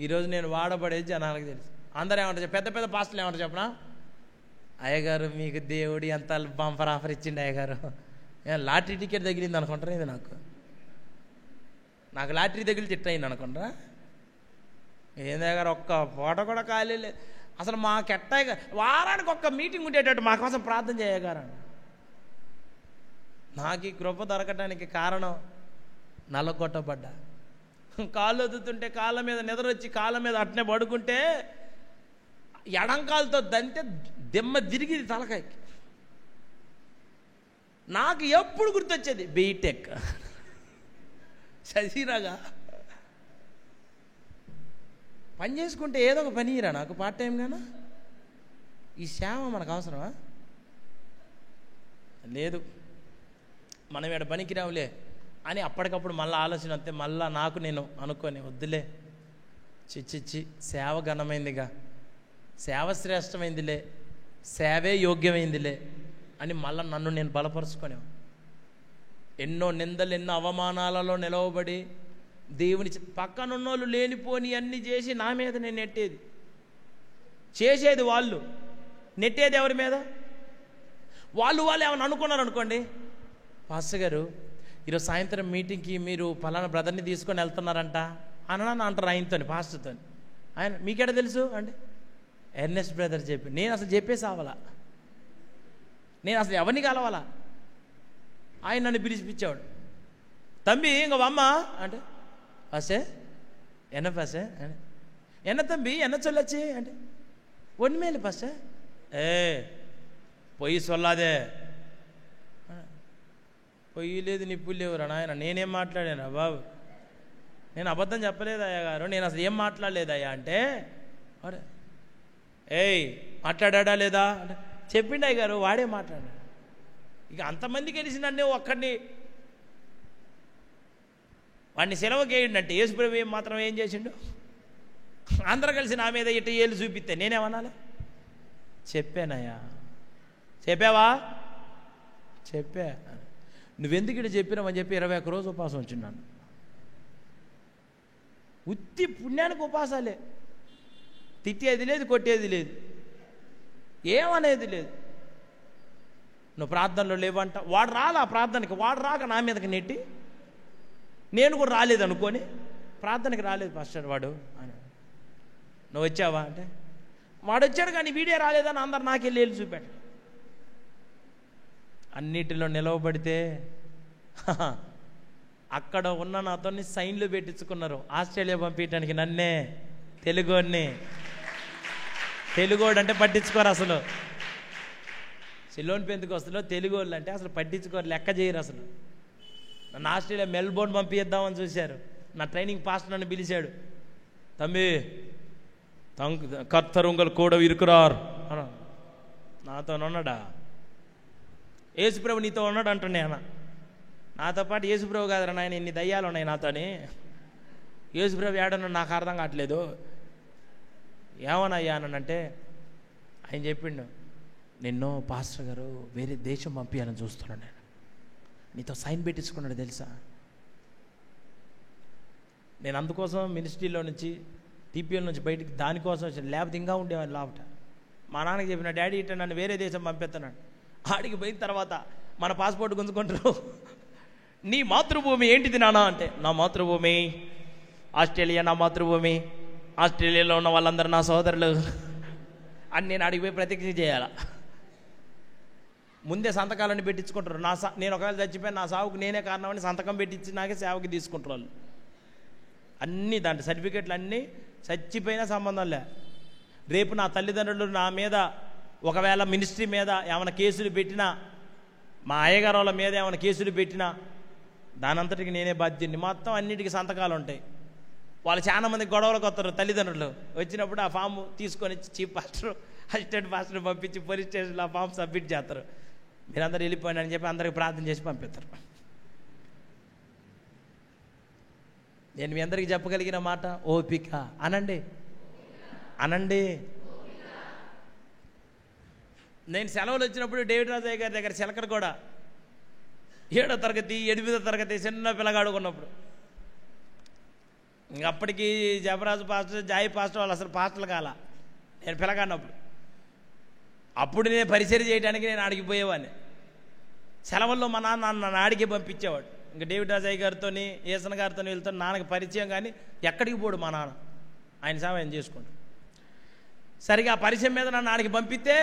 ఈరోజు నేను వాడబడేది జనాలకు తెలుసు. అందరూ ఏమంటారు, పెద్ద పెద్ద పాస్టర్లు ఏమంటారు చెప్పనా? అయ్యగారు మీకు దేవుడు ఎంత బంపర్ ఆఫర్ ఇచ్చిండు అయ్యగారు, లాటరీ టికెట్ తగిలింది అనుకుంటారా? ఇది నాకు లాటరీ తగిలి తిట్టయింది అనుకుంటారా? ఏందయ్యగారు ఒక్క పూట కూడా ఖాళీ లేదు. అసలు మాకెట్టాయి వారానికి ఒక్క మీటింగ్ ఉండేటట్టు మా కోసం ప్రార్థన చేయగారు. నాకు ఈ కృప దొరకటానికి కారణం నలగొట్టబడ్డా. కాళ్ళు వదుతుంటే కాళ్ళ మీద నిద్రొచ్చి కాళ్ళ మీద అట్నే పడుకుంటే ఎడంకాలతో దంతే దిమ్మ తిరిగిది తలకాయకి. నాకు ఎప్పుడు గుర్తొచ్చేది బీటెక్ చదివిరాగా పని చేసుకుంటే ఏదో ఒక పని ఇరా నాకు పార్ట్ టైం గానా. ఈ సేవ మనకు అవసరమా? లేదు, మనం ఇక్కడ పనికి రావులే అని అప్పటికప్పుడు మళ్ళీ ఆలోచన వస్తే మళ్ళీ నాకు నేను అనుకొని వద్దులే, చిచ్చిచ్చి సేవ ఘనమైందిగా, సేవ శ్రేష్టమైందిలే, సేవే యోగ్యమైందిలే అని మళ్ళీ నన్ను నేను బలపరుచుకునే. ఎన్నో నిందలు, ఎన్నో అవమానాలలో నిలవబడి దేవుని పక్కనున్నోళ్ళు లేనిపోని అన్నీ చేసి నా మీద నేను నెట్టేది, చేసేది వాళ్ళు, నెట్టేది ఎవరి మీద? వాళ్ళు ఏమైనా అనుకున్నారు అనుకోండి, పాస్టర్ గారు ఈరోజు సాయంత్రం మీటింగ్కి మీరు పలానా బ్రదర్ని తీసుకొని వెళ్తున్నారంట అని అంటారు ఆయనతో, పాస్టర్తో. ఆయన మీకేడ తెలుసు అంటే ఎర్నెస్ట్ బ్రదర్ చెప్పి. నేను అసలు చెప్పేసి అవ్వాలా, నేను అసలు ఎవరిని కలవాలా? ఆయన నన్ను పిలిచిపించేవాడు. తమ్మి ఇంక అమ్మ అంటే పాసే ఎన్న పాసే ఎన్న తమ్మి ఎన్న చొల్లొచ్చి అంటే ఒన్మేలు పాసే పొయ్యి సొల్లాదే, పొయ్యి లేదు నిప్పులు లేవురా నాయన. నేనేం మాట్లాడాను బాబు, నేను అబద్ధం చెప్పలేదయ్యా గారు, నేను అసలు ఏం మాట్లాడలేదయ్యా అంటే అరే మాట్లాడా లేదా అంటే చెప్పిండు అయ్య గారు, వాడే మాట్లాడాడు. ఇక అంతమంది కలిసి నన్ను ఒక్కడిని వాడిని సెలవుకి వేయండి యేసుప్రభు మాత్రం ఏం చేసిండు? అందరూ కలిసి నా మీద ఇట్ట ఏళ్ళు చూపిస్తే నేనేమనాలి? చెప్పానయ్యా. చెప్పావా? చెప్పా. నువ్వెందుకు ఇటు చెప్పినావని చెప్పి 21 రోజు ఉపవాసం వచ్చిన్నాను. ఉత్తి పుణ్యానికి ఉపవాసాలే, తిట్టేది లేదు, కొట్టేది లేదు, ఏమనేది లేదు. నువ్వు ప్రార్థనలో లేవంట. వాడు రాలా ప్రార్థనకి, వాడు రాక నా మీదకి నెట్టి నేను కూడా రాలేదు అనుకొని ప్రార్థనకి రాలేదు పాస్టర్ వాడు అని. నువ్వు వచ్చావా అంటే వాడు వచ్చాడు కానీ వీడియో రాలేదని అందరు నాకెళ్ళి వెళ్ళి చూపాడు. అన్నిటిలో నిలవబడితే అక్కడ ఉన్న నాతో సైన్లు పెట్టించుకున్నారు ఆస్ట్రేలియా పంపించడానికి నన్నే. తెలుగోడు అంటే పట్టించుకోరు అసలు. సిలోన్ పెంతుకొస్తలో తెలుగోళ్ళు అంటే అసలు పట్టించుకోరు, లెక్క చేయరు అసలు. నన్ను ఆస్ట్రేలియా మెల్బోర్న్ పంపిద్దామని చూశారు. నా ట్రైనింగ్ పాస్టర్ నన్ను పిలిచాడు, తమ్మి కర్తర్ ఉంగల్ కూడా ఇరుకురారు అన్న. నాతో ఉన్నాడా? యేసుప్రభు నీతో ఉన్నాడు అంటుండే అన్న. నాతో పాటు యేసుప్రభు కాదరా నాయన, ఇన్ని దయ్యాలు ఉన్నాయి నాతోని. యేసుప్రభు ఏడన్నా నాకు అర్థం కావట్లేదు. ఏమనయ్యా అనంటే ఆయన చెప్పిండు, నిన్ను పాస్టర్ గారు వేరే దేశం పంపించాలని చూస్తున్నాడు, నేను నీతో సైన్ పెట్టించుకున్నాడు తెలుసా. నేను అందుకోసం మినిస్ట్రీలో నుంచి టీపీఎల్ నుంచి బయటికి దానికోసం వచ్చాను, లేకపోతే ఇంకా ఉండేవాళ్ళు లాభట. మా నాన్నకి చెప్పిన డాడీ ఇట్లా నన్ను వేరే దేశం పంపిస్తున్నాడు. ఆడికి పోయిన తర్వాత మన పాస్పోర్ట్ గుంజుకుంటారు. నీ మాతృభూమి ఏంటిది నాన్న అంటే, నా మాతృభూమి ఆస్ట్రేలియా, నా మాతృభూమి ఆస్ట్రేలియాలో ఉన్న వాళ్ళందరూ నా సోదరులు అని నేను అడిగిపోయి ప్రతిజ్ఞ చేయాలా. ముందే సంతకాలన్నీ పెట్టించుకుంటారు. నేను ఒకవేళ చచ్చిపోయి నా సావుకు నేనే కారణమని సంతకం పెట్టించి నాకే సేవకి తీసుకుంటారు వాళ్ళు. అన్నీ దాంట్లో సర్టిఫికెట్లు అన్నీ చచ్చిపోయినా సంబంధం లే. రేపు నా తల్లిదండ్రులు నా మీద ఒకవేళ మినిస్ట్రీ మీద ఏమైనా కేసులు పెట్టినా, మా అయ్యగారు వాళ్ళ మీద ఏమైనా కేసులు పెట్టినా దానంతటికి నేనే బాధ్యుడిని. మొత్తం అన్నిటికీ సంతకాలు ఉంటాయి. వాళ్ళు చాలా మంది గొడవలకు వస్తారు. తల్లిదండ్రులు వచ్చినప్పుడు ఆ ఫామ్ తీసుకొని చీఫ్ పాస్టర్, అసిస్టెంట్ పాస్టర్ పంపించి పోలీస్ స్టేషన్లో ఆ ఫామ్ సబ్మిట్ చేస్తారు. మీరందరూ వెళ్ళిపోయినా అని చెప్పి అందరికి ప్రార్థన చేసి పంపిస్తారు. నేను మీ అందరికీ చెప్పగలిగిన మాట ఓపిక. అనండి. నేను సెలవులు వచ్చినప్పుడు డేవిడ్ రాజయ్య గారి దగ్గర చిలకడ కూడా 7వ తరగతి 8వ తరగతి చిన్న పిల్లగాడు ఉన్నప్పుడు, ఇంకప్పటికీ జబరాజు పాస్టర్, జాయి పాస్టర్ వాళ్ళు అసలు పాస్టర్లు కాల. నేను పిల్లగాడినప్పుడు అప్పుడు నేను పరిచయం చేయడానికి నేను ఆడికిపోయేవాడిని. సెలవుల్లో మా నాన్న నన్ను ఆడికి పంపించేవాడు. ఇంకా డేవిడ్ రాజయ్య గారితో, ఏసన్ గారితో వెళ్తే నాన్నకి పరిచయం, కానీ ఎక్కడికి పోడు మా నాన్న, ఆయన సహాయం చేసుకుంటాడు. సరిగా ఆ పరిచయం మీద నన్ను ఆడికి పంపిస్తే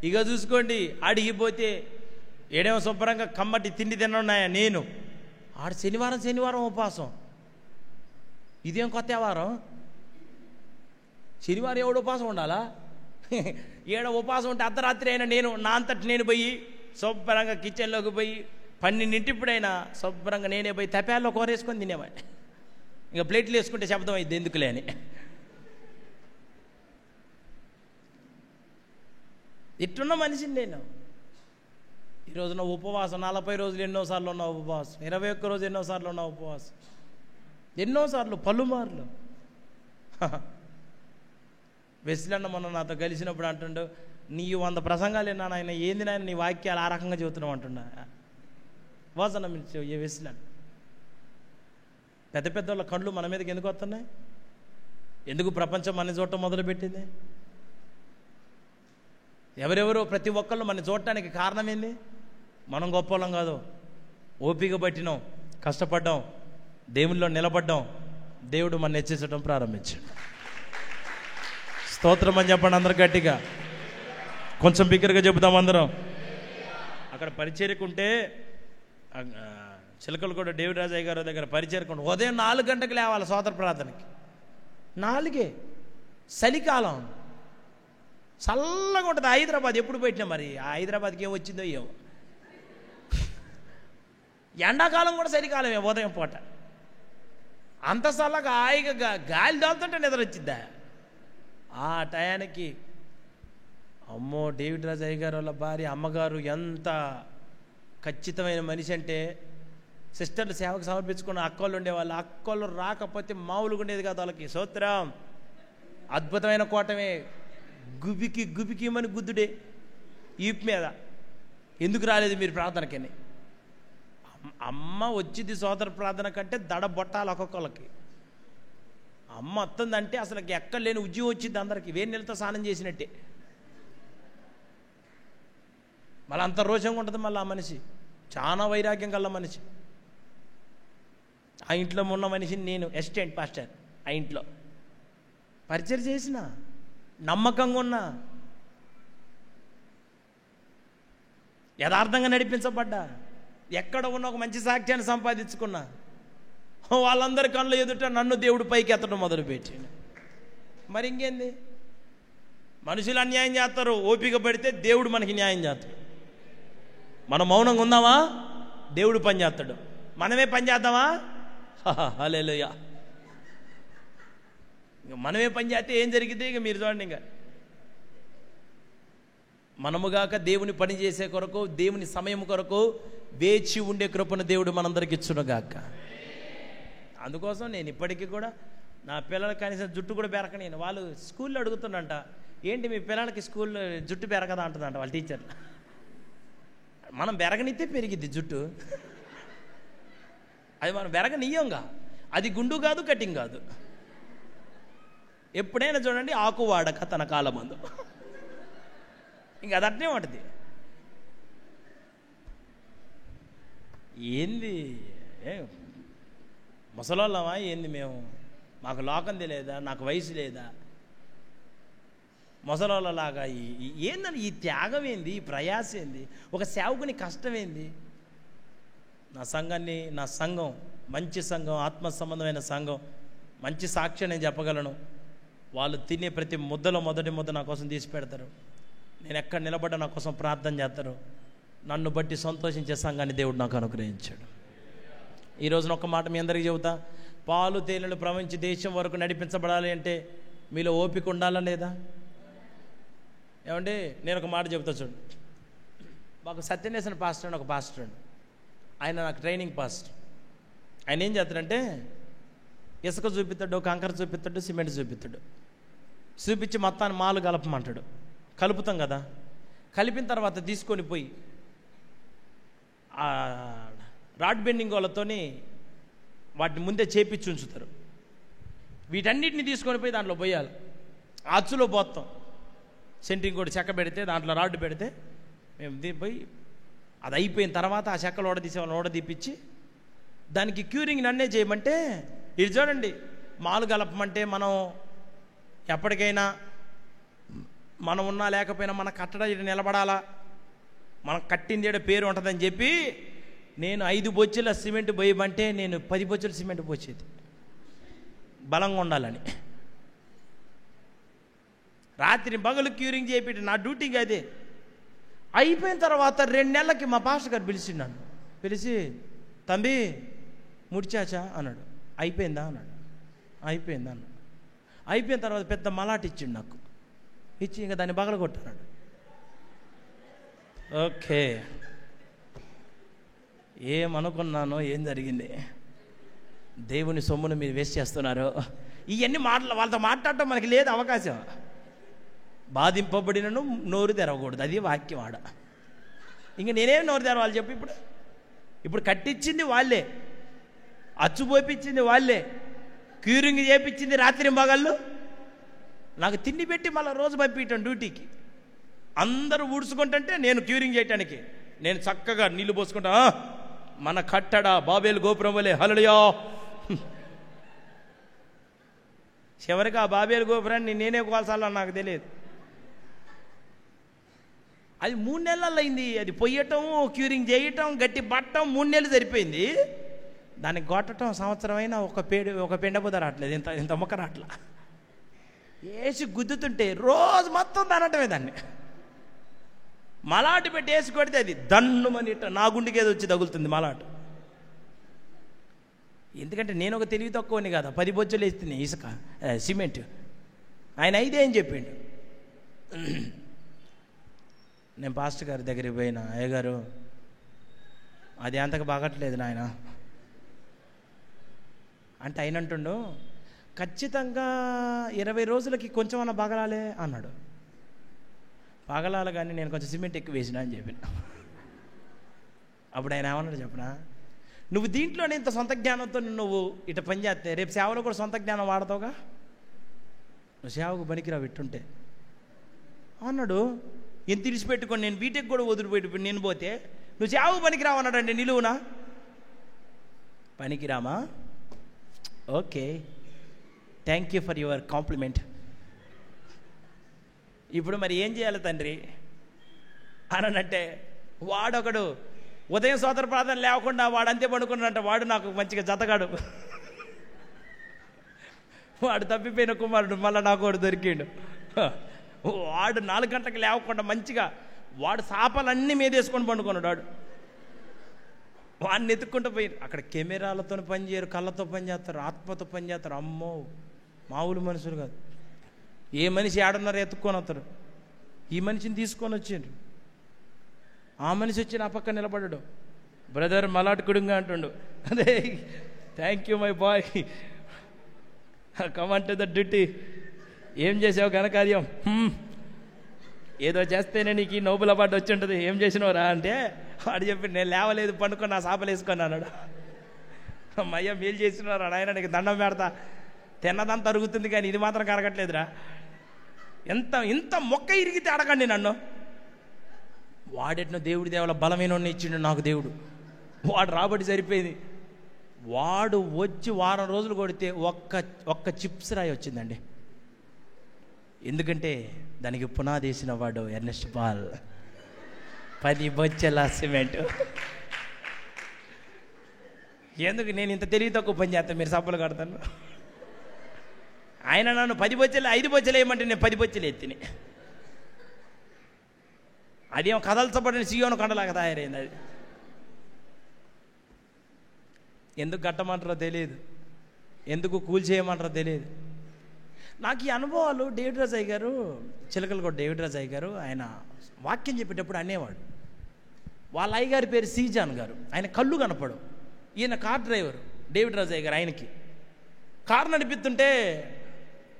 ఇక చూసుకోండి, ఆడిగిపోతే ఏడేమో శుభ్రంగా కమ్మటి తిండి తిన్నాయా. నేను ఆడు శనివారం ఉపవాసం. ఇదేం కొత్త వారం, శనివారం ఎవడు ఉపవాసం ఉండాలా? ఏడ ఉపవాసం ఉంటే అర్ధరాత్రి అయినా నేను నా అంతటి నేను పోయి శుభ్రంగా కిచెన్లోకి పోయి 12 శుభ్రంగా నేనే పోయి తపాల్లో కూరేసుకొని తినేవాడిని. ఇంకా ప్లేట్లు వేసుకుంటే శబ్దం అయింది ఎందుకులే అని. ఇట్టున్న మనిషిని నేను. ఈరోజు నా ఉపవాసం 40 రోజులు ఎన్నోసార్లు ఉన్న ఉపవాసం, 21 రోజు ఎన్నోసార్లు ఉన్న ఉపవాసం, ఎన్నోసార్లు పలుమార్లు. వెస్లన్న మొన్న నాతో కలిసినప్పుడు అంటుండు, నీ 100 ప్రసంగాలు విన్నాను ఆయన, ఏంది నాయన నీ వాక్యాలు ఆ రకంగా చెబుతున్నావు అంటున్నా. వాసన వెస్లన్. పెద్ద పెద్దోళ్ళ కళ్ళు మన మీదకి ఎందుకు వస్తున్నాయి? ఎందుకు ప్రపంచం మన చూడటం మొదలుపెట్టింది? ఎవరెవరో ప్రతి ఒక్కళ్ళు మన చూడటానికి కారణం ఏంది? మనం గొప్పలం కాదు, ఓపిక పట్టినాం, కష్టపడ్డాం, దేవునిలో నిలబడ్డాం, దేవుడు మన హెచ్చించడం ప్రారంభించాడు. స్తోత్రం అని చెప్పండి అందరు గట్టిగా, కొంచెం బిగ్గరగా చెబుతాం అందరం. అక్కడ పరిచర్యకుంటే చిలకలు కూడా డేవిడ్ రాజయ్య గారి దగ్గర పరిచర్యకుంటే ఉదయం 4 గంటలకు లేవాలి సోదర ప్రార్థనకి. 4 చలికాలం చల్లగా ఉంటుంది. హైదరాబాద్ ఎప్పుడు పెట్టినా మరి ఆ హైదరాబాద్కి ఏం వచ్చిందో ఏమో. ఎండాకాలం కూడా చలికాలమే ఉదయం పూట. అంత చల్లగా హాయిగా గాలి దాల్తుంటే నిద్ర వచ్చిద్దా ఆ టయానికి? అమ్మో, డేవిడ్ రాజయ్య గారు వాళ్ళ భార్య అమ్మగారు ఎంత ఖచ్చితమైన మనిషి అంటే, సిస్టర్లు సేవకు సమర్పించుకున్న అక్కోళ్ళు ఉండేవాళ్ళు. అక్కోళ్ళు రాకపోతే మామూలుగా ఉండేది కాదు వాళ్ళకి. స్తోత్రం. అద్భుతమైన కోటమే. గుబికిమని గుద్దుడే ఈపు మీద. ఎందుకు రాలేదు మీరు ప్రార్థనకని? అమ్మ వచ్చింది సోదర ప్రార్థన కంటే దడ బొట్టాలి ఒక్కొక్కళ్ళకి. అమ్మ వస్తుందంటే అసలు ఎక్కడ లేని ఉద్యోగం వచ్చింది అందరికి. వేడి నీళ్ళతో స్నానం చేసినట్టే. మళ్ళీ అంత రోషంగా ఉంటుంది మళ్ళీ ఆ మనిషి. చాలా వైరాగ్యం కల మనిషి. ఆ ఇంట్లో ఉన్న మనిషిని నేను అసిస్టెంట్ పాస్టర్. ఆ ఇంట్లో పరిచయం చేసిన, నమ్మకంగా ఉన్నా, యథార్థంగా నడిపించబడ్డా, ఎక్కడ ఉన్న ఒక మంచి సాక్ష్యాన్ని సంపాదించుకున్నా. వాళ్ళందరి కళ్ళు ఎదుట నన్ను దేవుడు పైకి ఎత్తడం మొదలుపెట్టాడు. మరి ఇంకేంది? మనుషులు అన్యాయం చేస్తారు, ఓపిక పడితే దేవుడు మనకి న్యాయం చేస్తాడు. మనం మౌనంగా ఉందామా, దేవుడు పని చేస్తాడు. మనమే పని చేద్దామా? హల్లెలూయా. ఇక మనమే పని చేస్తే ఏం జరిగింది ఇక మీరు చూడండి. ఇంకా మనముగాక దేవుని పని చేసే కొరకు, దేవుని సమయం కొరకు వేచి ఉండే కృపను దేవుడు మనందరికి ఇచ్చునుగాక. అందుకోసం నేను ఇప్పటికీ కూడా నా పిల్లలకి కనీసం జుట్టు కూడా పెరకని. వాళ్ళు స్కూల్లో అడుగుతుండంట, ఏంటి మీ పిల్లలకి స్కూల్లో జుట్టు పెరగదా అంటుందంట వాళ్ళ టీచర్. మనం బెరగనిస్తే పెరిగిద్ది జుట్టు, అది మనం బెరగనియ్యంగా. అది గుండు కాదు, కటింగ్ కాదు. ఎప్పుడైనా చూడండి, ఆకు వాడక తన కాలమందు. ఇంక అది అట్నే ఉంటుంది. ఏంది ముసలోళ్ళమా ఏంది మేము? మాకు లోకం తెలియదా? నాకు వయసు లేదా? ముసలోళ్ళలాగా ఏందని ఈ త్యాగం ఏంది? ఈ ప్రయాస ఏంది? ఒక సేవకుని కష్టం ఏంది? నా సంఘం మంచి సంఘం, ఆత్మ సంబంధమైన సంఘం, మంచి సాక్ష్యం నేను చెప్పగలను. వాళ్ళు తినే ప్రతి ముద్దలో మొదటి ముద్ద నా కోసం తీసి పెడతారు. నేను ఎక్కడ నిలబడ్డా నా కోసం ప్రార్థన చేస్తారు. నన్ను బట్టి సంతోషించే సంఘాన్ని దేవుడు నాకు అనుగ్రహించాడు. ఈ రోజున ఒక మాట మీ అందరికీ చెబుతా, పాలు తేనెలు ప్రవహించి దేశం వరకు నడిపించబడాలి అంటే మీలో ఓపిక ఉండాలా లేదా? ఏమంటే నేను ఒక మాట చెబుతా చూడు. మాకు సత్యనేశన్ పాస్టర్ అని ఒక పాస్టర్ అండి, ఆయన నాకు ట్రైనింగ్ పాస్టర్. ఆయన ఏం చేస్తాడంటే ఇసుక చూపిస్తాడు, కంకర చూపిస్తాడు, సిమెంట్ చూపిస్తాడు. చూపించి మొత్తాన్ని మాలు కలపమంటాడు. కలుపుతాం కదా, కలిపిన తర్వాత తీసుకొని పోయి రాడ్ బెండింగ్ వాళ్ళతోని వాటిని ముందే చేపించి ఉంచుతారు. వీటన్నిటిని తీసుకొని పోయి దాంట్లో పోయాలి. అచ్చులో పోతాం, సెంట్రింగ్ కూడా చెక్క పెడితే దాంట్లో రాడ్డు పెడితే మేము పోయి అది అయిపోయిన తర్వాత ఆ చెక్కలు ఓడదీసే వాళ్ళని ఓడదీపించి దానికి క్యూరింగ్ నన్నే చేయమంటే, ఇది చూడండి, మాలు కలపమంటే మనం ఎప్పటికైనా మనం ఉన్నా లేకపోయినా మన కట్టడ నిలబడాలా, మనం కట్టింది పేరు ఉంటుందని చెప్పి నేను 5 బొచ్చుల సిమెంట్ పోయమంటే నేను 10 బొచ్చుల సిమెంట్ పోసేది, బలంగా ఉండాలని. రాత్రి పగలు క్యూరింగ్ చేపెట్టి నా డ్యూటీకి అదే. అయిపోయిన తర్వాత 2 నెలలకి మా పాస్టర్ గారు పిలిచిన్నాను. పిలిచి, తంబి ముడిచాచా అన్నాడు. అయిపోయిందా అన్నాడు. అయిపోయిందా అన్నాడు. అయిపోయిన తర్వాత పెద్ద మలాట్ ఇచ్చిండు నాకు. ఇచ్చి ఇంకా దాన్ని పగలగొట్టాడు. ఓకే, ఏమనుకున్నానో ఏం జరిగింది? దేవుని సొమ్మును మీరు వేస్ట్ చేస్తున్నారు. ఇవన్నీ వాళ్ళతో మాట్లాడటం మనకి లేదు అవకాశం. బాధింపబడినను నోరు తెరవకూడదు, అది వాక్యం ఆడ. ఇంక నేనేం నోరు తెరవాలి చెప్పు? ఇప్పుడు కట్టించింది వాళ్ళే, అచ్చు పోపించింది వాళ్ళే, క్యూరింగ్ చేపించింది రాత్రి మగళ్ళు. నాకు తిండి పెట్టి మళ్ళీ రోజు పంపించటం డ్యూటీకి. అందరూ ఊడ్చుకుంటుంటే నేను క్యూరింగ్ చేయటానికి నేను చక్కగా నీళ్లు పోసుకుంటా. మన కట్టడా బాబేలు గోపురం వలే హల్లెలూయా. చివరికి ఆ బాబేలు గోపురాన్ని నేనే కోల్చాలని నాకు తెలియదు. అది 3 నెలలు అయింది. అది పొయ్యటం, క్యూరింగ్ చేయటం, గట్టి పట్టడం 3 నెలలు సరిపోయింది. దానికి కొట్టడం సంవత్సరం అయినా ఒక పెండబుద రావట్లేదు, ఇంత మొక్క రావట్లా. వేసి గుద్దుతుంటే రోజు మొత్తం తనటమే దాన్ని. మలాటు పెట్టి వేసి కొడితే అది దన్నుమని నా గుండెకి ఏదో వచ్చి తగులుతుంది మలాటు. ఎందుకంటే నేను ఒక తెలివి తక్కువని కదా, 10 బొచ్చులు వేస్తున్నాయి ఇసుక సిమెంట్. ఆయన 5 అని చెప్పిండు. నేను పాస్టర్ గారి దగ్గరికి పోయినా, అయ్యగారు అది అంతకు బాగట్లేదు నాయన అంటే, ఆయన అంటుండు ఖచ్చితంగా 20 రోజులకి కొంచెం అన్న పగలాలే అన్నాడు. పగలాలి కానీ నేను కొంచెం సిమెంట్ ఎక్కువ వేసినా అని చెప్పిన. అప్పుడు ఆయన ఏమన్నాడు చెప్పనా, నువ్వు దీంట్లోనే ఇంత సొంత జ్ఞానంతో నువ్వు ఇట పని చేస్తే రేపు సేవలో కూడా సొంత జ్ఞానం వాడతావుగా, నువ్వు సేవకు పనికిరావు ఇట్టుంటే అన్నాడు. ఎంత తిడిచిపెట్టుకొని నేను బీటెక్ కూడా వదిలిపెట్టి నేను పోతే నువ్వు సేవకు పనికిరావు అన్నాడండి నిలువునా. పనికిరామా? Okay, thank you for your compliment. ఇప్పుడు మరి ఏం చేయాలి తండ్రి అనంటే, వాడొకడు ఉదయం సోదర ప్రార్థన లేకుండా వాడంతే పడుకున్నాడంట. వాడు నాకు మంచిగా జతగాడు, వాడు తప్పిపోయిన కుమారుడు మళ్ళీ నాకు వాడు దొరికిండు. వాడు 4 గంటలకు లేవకుండా మంచిగా వాడు సాపలన్నీ మీదేసుకొని పండుకున్నాడు. వాడిని ఎత్తుక్కుంటూ పోయి అక్కడ కెమెరాలతో పనిచేయరు, కళ్ళతో పనిచేస్తారు, ఆత్మతో పనిచేస్తారు. అమ్మో, మామూలు మనుషులు కాదు. ఏ మనిషి ఏడున్నారో ఎత్తుక్కొని వస్తారు. ఈ మనిషిని తీసుకొని వచ్చిండ్రు. ఆ మనిషి వచ్చి నా పక్కన నిలబడ్డాడు. బ్రదర్ మలాటుకుడుగా అంటుండు. అదే, thank you my boy, come on to the duty. ఏం చేసావు ఘనకార్యం? ఏదో చేస్తేనే నీకు ఈ నోబుల్ అవార్డు వచ్చి ఉంటుంది. ఏం చేసినవరా అంటే, వాడు చెప్పి నేను లేవలేదు, పండుకొని నా సాపలు వేసుకొని అన్నాడు. అమ్మయ్య మేలు చేసినారా నాయన, నీకు దండం పెడతా, తిన్నదంతా అరుగుతుంది కానీ ఇది మాత్రం కరగట్లేదురా. ఇంత మొక్క ఇరిగితే అడగండి నన్ను. వాడెట్నో దేవుడి దేవల బలమైన ఇచ్చిండు నాకు దేవుడు. వాడు రాబట్టి సరిపోయింది. వాడు వచ్చి వారం రోజులు కొడితే ఒక్క చిప్స్ రాయి వచ్చిందండి. ఎందుకంటే దానికి పునాది వేసిన వాడు ఎర్నెస్ట్ పాల్. 10 బొచ్చెల సిమెంట్. ఎందుకు నేను ఇంత తెలివి తక్కువ పని చేస్తాను, మీరు సబ్బులు కడతాను. ఆయన నన్ను 10 బొచ్చెలు 5 బొచ్చెలు వేయమంటే నేను 10 బొచ్చెలు ఎత్తిని. అదేమో కదల్చబడిన సియోను కొండలాగా తయారైంది. అది ఎందుకు కట్టమంటారో తెలియదు, ఎందుకు కూల్చేయమంటారో తెలియదు. నాకు ఈ అనుభవాలు డేవిడ్ రాజయ్య గారు, చిలకలగూడ డేవిడ్ రాజయ్య గారు, ఆయన వాక్యం చెప్పేటప్పుడు అనేవాడు. వాళ్ళ అయ్యగారి పేరు సీజాన్ గారు. ఆయన కళ్ళు కనపడు. ఈయన కార్ డ్రైవర్ డేవిడ్ రాజయ్య గారు. ఆయనకి కారు నడిపిస్తుంటే,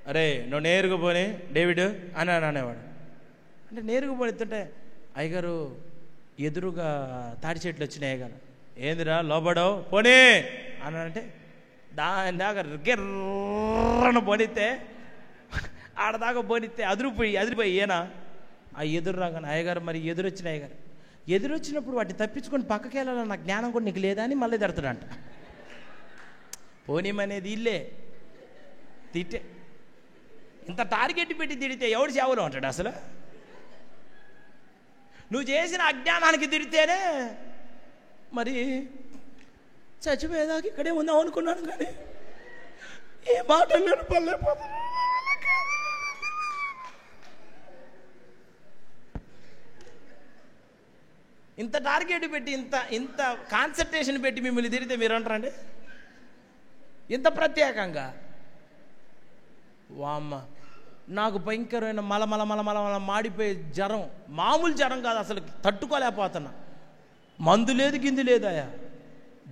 అరే నువ్వు నేరుగా పోనీ డేవిడ్ అని అనేవాడు. అంటే నేరుగా పోనిస్తుంటే, అయ్యగారు ఎదురుగా తాడి చెట్లు వచ్చినాయి అయ్యగారు, ఏందిరా లోబడవు పోనీ అని అంటే దాని దాకా గిర్రను పోనిస్తే ఆడదాకా పోనిస్తే అదిరిపోయి ఈయన ఆ ఎదురు రాగానే, అయ్యగారు మరి ఎదురొచ్చిన అయ్యగారు, ఎదురొచ్చినప్పుడు వాటిని తప్పించుకొని పక్కకి వెళ్ళాలని నాకు జ్ఞానం కూడా నీకు లేదా అని మళ్ళీ తిడతాడంట. పోనీమనేది ఇల్లే తిట్టే. ఇంత టార్గెట్ పెట్టి తిడితే ఎవడు సేవలో ఉంటాడు అసలు? నువ్వు చేసిన అజ్ఞానానికి తిడితేనే మరి చచ్చిపోయేదాకా ఇక్కడే ఉందాం అనుకున్నాను, కానీ ఏ మాటలు నేను పల్లెపోతాను. ఇంత టార్గెట్ పెట్టి ఇంత కాన్సన్ట్రేషన్ పెట్టి మిమ్మల్ని తిరిగితే మీరు అంటారండి ఇంత ప్రత్యేకంగా. వామ్మ, నాకు భయంకరమైన మల మాడిపోయే జ్వరం, మామూలు జ్వరం కాదు అసలు, తట్టుకోలేకపోతున్నా. మందు లేదు గిందు లేదాయా,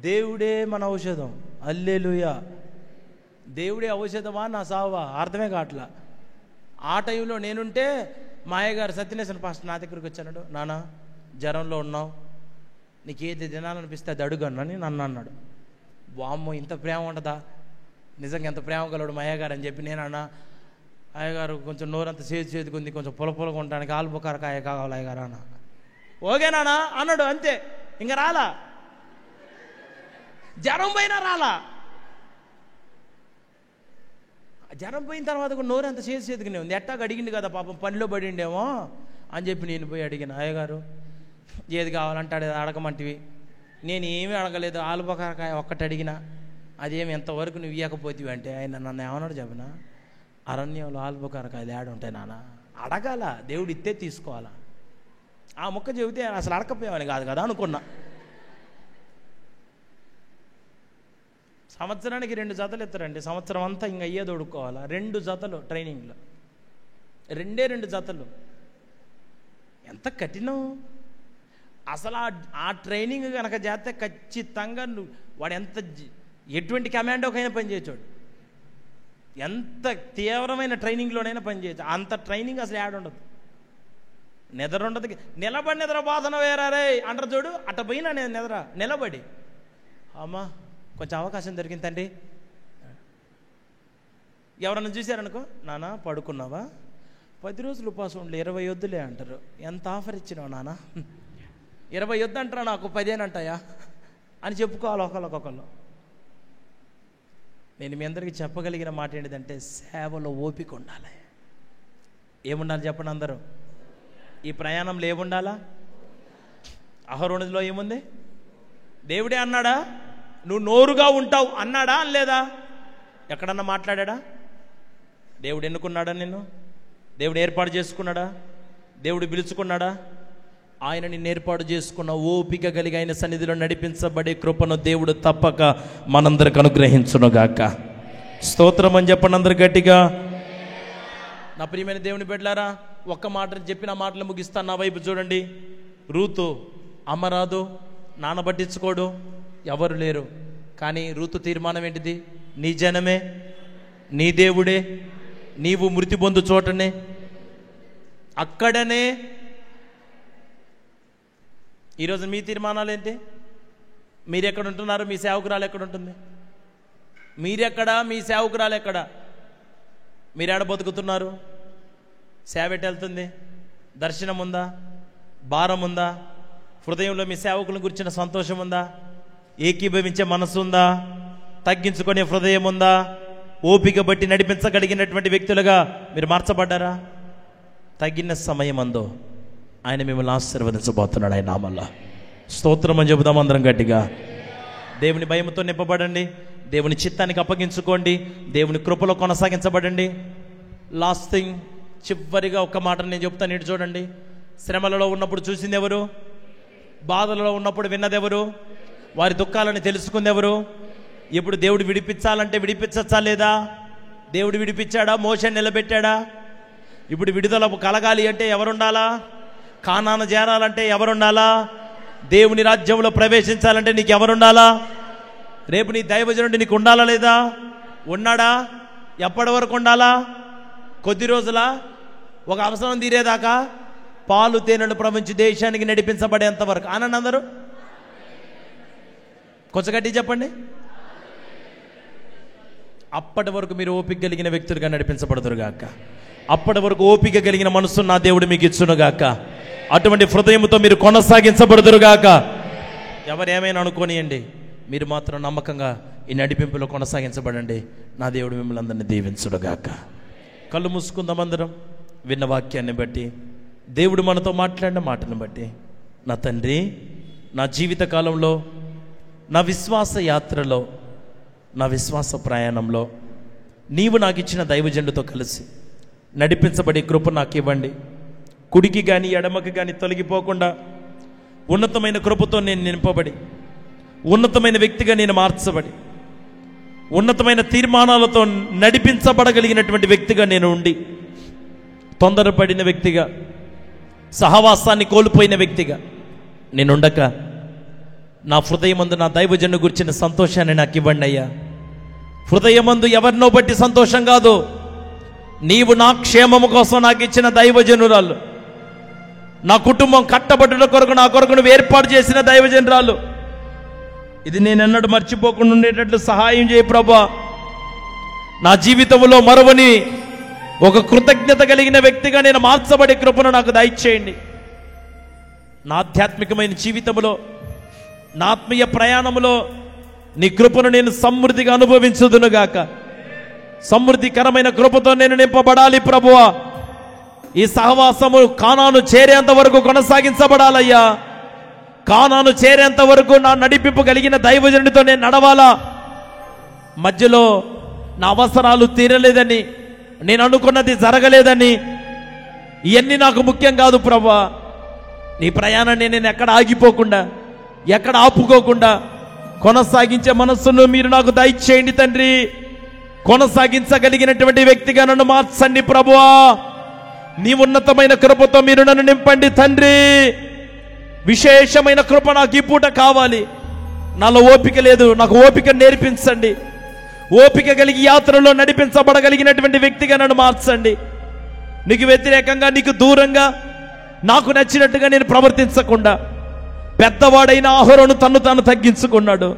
దేవుడే మన ఔషధం. హల్లెలూయా. దేవుడే ఔషధమా నా సావా అర్థమే కావట్లా. ఆ టైంలో నేనుంటే మా అయ్యగారు సత్యనేశ్వర పాస్టర్ నా దగ్గరికి వచ్చాడు. నాన్న జ్వరంలో ఉన్నావు, నీకు ఏది తినాలనిపిస్తే అది అడుగు అని నన్ను అన్నాడు. వామ్మో, ఇంత ప్రేమ ఉండదా, నిజంగా ఎంత ప్రేమ కలడు మా అయ్యగారు అని చెప్పి నేనన్నా. అయ్యగారు కొంచెం నోరంతా చేదుకుంది, కొంచెం పొలగా ఉండడానికి ఆలుబుకారకాయ కావాలి అయ్యగారు అన్న. ఓకేనానా అన్నాడు, అంతే. ఇంకా రాలా, జ్వరం పోయినా రాలా. జ్వరం పోయిన తర్వాత కూడా నోరు అంత చేదుకునే ఉంది. ఎట్టాగా అడిగింది కదా పాపం, పనిలో పడిండేమో అని చెప్పి నేను పోయి అడిగిన. అయ్యగారు ఏది కావాలంటే అడగమంటివి. నేను ఏమీ అడగలేదు, ఆలుబకారకాయ ఒక్కటి అడిగినా, అదేమి ఎంతవరకు నువ్వు ఇవ్వకపోతివి అంటే ఆయన నన్ను ఏమన్నాడు చెప్పినా, అరణ్యంలో ఆలుబకారకాయలు ఏడు ఉంటాయి నాన్న, అడగాల, దేవుడు ఇత్తే తీసుకోవాలా. ఆ మొక్క చెబితే అసలు అడకపోయామని కాదు కదా అనుకున్నా. సంవత్సరానికి 2 జతలు ఎత్తారండి, సంవత్సరం అంతా ఇంకా అయ్యే దొడుకోవాలా. 2 జతలు ట్రైనింగ్లో, 2 జతలు. ఎంత కఠినం అసలు. ఆ ట్రైనింగ్ కనుక చేస్తే ఖచ్చితంగా వాడు ఎటువంటి కమాండోకైనా పనిచేయచ్చాడు, ఎంత తీవ్రమైన ట్రైనింగ్లోనైనా పనిచేయచ్చు. అంత ట్రైనింగ్ అసలు యాడ్ ఉండదు, నిద్ర ఉండదు. నిలబడి నిద్ర బాధన వేరే అంటారు చూడు, అట్ట పోయినా నేను నిలబడి అమ్మా కొంచెం అవకాశం దొరికిందండి. ఎవరన్నా చూశారనుకో, నాన్న పడుకున్నావా, 10 రోజులు ఉపవాసం ఉండి 20 వద్దులే అంటారు. ఎంత ఆఫర్ ఇచ్చినావు నాన్న, 20 వద్దు అంటారా, నాకు 15 అంటాయా అని చెప్పుకోవాలి ఒకళ్ళకొకళ్ళు. నేను మీ అందరికీ చెప్పగలిగిన మాట ఏంటిదంటే, సేవలో ఓపిక ఉండాలి. ఏముండాలి చెప్పండి అందరూ? ఈ ప్రయాణంలో ఏముండాలా? అహరోనులో ఏముంది? దేవుడే అన్నాడా నువ్వు నోరుగా ఉంటావు అన్నాడా అనలేదా? ఎక్కడన్నా మాట్లాడా? దేవుడు ఎన్నుకున్నాడా నిన్ను? దేవుడు ఏర్పాటు చేసుకున్నాడా? దేవుడు పిలుచుకున్నాడా? ఆయన నిన్ను ఏర్పాటు చేసుకున్న ఓపిక కలిగి ఆయన సన్నిధిలో నడిపించబడే కృపను దేవుడు తప్పక మనందరికి అనుగ్రహించునుగాక. స్తోత్రం అని చెప్పండి అందరు గట్టిగా. నా ప్రియమైన దేవుని బిడ్డలారా, ఒక్క మాట చెప్పిన మాటలు ముగిస్తాను. నా వైపు చూడండి. రూతు అమ్మరాదు, నాన్న పట్టించుకోడు, ఎవరు లేరు. కానీ రూతు తీర్మానం ఏంటిది? నీ జనమే, నీ దేవుడే, నీవు మృతి పొందు చోటనే, అక్కడనే. ఈరోజు మీ తీర్మానాలు ఏంటి? మీరెక్కడ ఉంటున్నారు? మీ సేవకురాలు ఎక్కడ ఉంటుంది? మీరెక్కడా? మీ సేవకురాలు ఎక్కడ? మీరేడ బతుకుతున్నారు? సేవ ఎటు వెళ్తుంది? దర్శనం ఉందా? భారం ఉందా? హృదయంలో మీ సేవకులను గురించిన సంతోషం ఉందా? ఏకీభవించే మనసు ఉందా? తగ్గించుకునే హృదయం ఉందా? ఓపిక బట్టి నడిపించగలిగినటువంటి వ్యక్తులుగా మీరు మార్చబడ్డారా? తగిన సమయం అందో ఆయన మిమ్మల్ని ఆశీర్వదించబోతున్నాడు. ఆయన నామల్లా స్తోత్రం అని చెబుదాం అందరం గట్టిగా. దేవుని భయంతో నింపబడండి, దేవుని చిత్తానికి అప్పగించుకోండి, దేవుని కృపలో కొనసాగించబడండి. లాస్ట్ థింగ్, చివరిగా ఒక మాట నేను చెప్తాను. ఇటు చూడండి, శ్రమలలో ఉన్నప్పుడు చూసింది ఎవరు? బాధలలో ఉన్నప్పుడు విన్నదెవరు? వారి దుఃఖాలను తెలుసుకుంది ఎవరు? ఇప్పుడు దేవుడు విడిపించాలంటే విడిపించచ్చా లేదా? దేవుడు విడిపించాడా? మోషే నిలబెట్టాడా? ఇప్పుడు విడుదల కలగాలి అంటే ఎవరుండాలా? కానాను చేరాలంటే ఎవరుండాలా? దేవుని రాజ్యంలో ప్రవేశించాలంటే నీకు ఎవరుండాలా? రేపు నీ దైవజనుడు నీకు ఉండాలా లేదా? ఉన్నాడా? ఎప్పటి వరకు ఉండాలా? కొద్ది రోజుల? ఒక అవసరం తీరేదాకా? పాలు తేనెలు ప్రపంచ దేశానికి నడిపించబడేంత వరకు అనండి అందరూ. కొంచెం గట్టి చెప్పండి. అప్పటి వరకు మీరు ఓపిక కలిగిన వ్యక్తులుగా నడిపించబడదురుగాక. అప్పటి వరకు ఓపిక కలిగిన మనసు నా దేవుడు మీకు ఇచ్చునుగాక. అటువంటి హృదయంతో మీరు కొనసాగించబడదురుగాక. ఎవరేమైనా అనుకోనియండి, మీరు మాత్రం నమ్మకంగా ఈ నడిపింపులో కొనసాగించబడండి. నా దేవుడు మిమ్మల్ని అందరినీ దీవించుడుగాక. కళ్ళు మూసుకుందాం అందరం. విన్న వాక్యాన్ని బట్టి, దేవుడు మనతో మాట్లాడిన మాటను బట్టి, నా తండ్రి, నా జీవిత కాలంలో, నా విశ్వాస యాత్రలో, నా విశ్వాస ప్రయాణంలో నీవు నాకు ఇచ్చిన దైవజనుడితో కలిసి నడిపించబడి కృప నాకు ఇవ్వండి. కుడికి కానీ ఎడమకి కానీ తొలగిపోకుండా ఉన్నతమైన కృపతో నేను నింపబడి, ఉన్నతమైన వ్యక్తిగా నేను మార్చబడి, ఉన్నతమైన తీర్మానాలతో నడిపించబడగలిగినటువంటి వ్యక్తిగా నేను ఉండి, తొందరపడిన వ్యక్తిగా, సహవాసాన్ని కోల్పోయిన వ్యక్తిగా నేను ఉండక, నా హృదయమందు నా దైవజను గురించిన సంతోషాన్ని నాకు ఇవ్వండి అయ్యా. హృదయమందు ఎవరినో బట్టి సంతోషం కాదు, నీవు నా క్షేమము కోసం నాకు ఇచ్చిన దైవజనురాలు, నా కుటుంబం కట్టబడ్డ కొరకు నా కొరకు నువ్వు ఏర్పాటు చేసిన దైవజనురాలు. ఇది నేను ఎన్నడూ మర్చిపోకుండా ఉండేటట్లు సహాయం చేయి ప్రభా. నా జీవితంలో మరవని ఒక కృతజ్ఞత కలిగిన వ్యక్తిగా నేను మార్చబడే కృపను నాకు దయచేయండి. నా ఆధ్యాత్మికమైన జీవితంలో, నా ఆత్మీయ ప్రయాణంలో నీ కృపను నేను సమృద్ధిగా అనుభవించుదునుగాక. సమృద్ధికరమైన కృపతో నేను నింపబడాలి ప్రభువా. ఈ సహవాసము కానాను చేరేంత వరకు కొనసాగించబడాలయ్యా. కానాను చేరేంత వరకు నా నడిపింపు కలిగిన దైవజనుడితో నేను నడవాలా. మధ్యలో నా అవసరాలు తీరలేదని, నేను అనుకున్నది జరగలేదని, ఇవన్నీ నాకు ముఖ్యం కాదు ప్రభువా. నీ ప్రయాణాన్ని నేను ఎక్కడ ఆగిపోకుండా, ఎక్కడ ఆపుకోకుండా కొనసాగించే మనస్సును మీరు నాకు దయచేయండి తండ్రి. కొనసాగించగలిగినటువంటి వ్యక్తిగా నన్ను మార్చండి ప్రభువా. నీ ఉన్నతమైన కృపతో మీరు నన్ను నింపండి తండ్రి. విశేషమైన కృప నాకు ఈ పూట కావాలి. నాలో ఓపిక లేదు, నాకు ఓపిక నేర్పించండి. ఓపిక కలిగి యాత్రలో నడిపించబడగలిగినటువంటి వ్యక్తిగా నన్ను మార్చండి. నీకు వ్యతిరేకంగా, నీకు దూరంగా, నాకు నచ్చినట్టుగా నేను ప్రవర్తించకుండా, పెద్దవాడైన అహరోను తన్ను తాను తగ్గించుకున్నాడు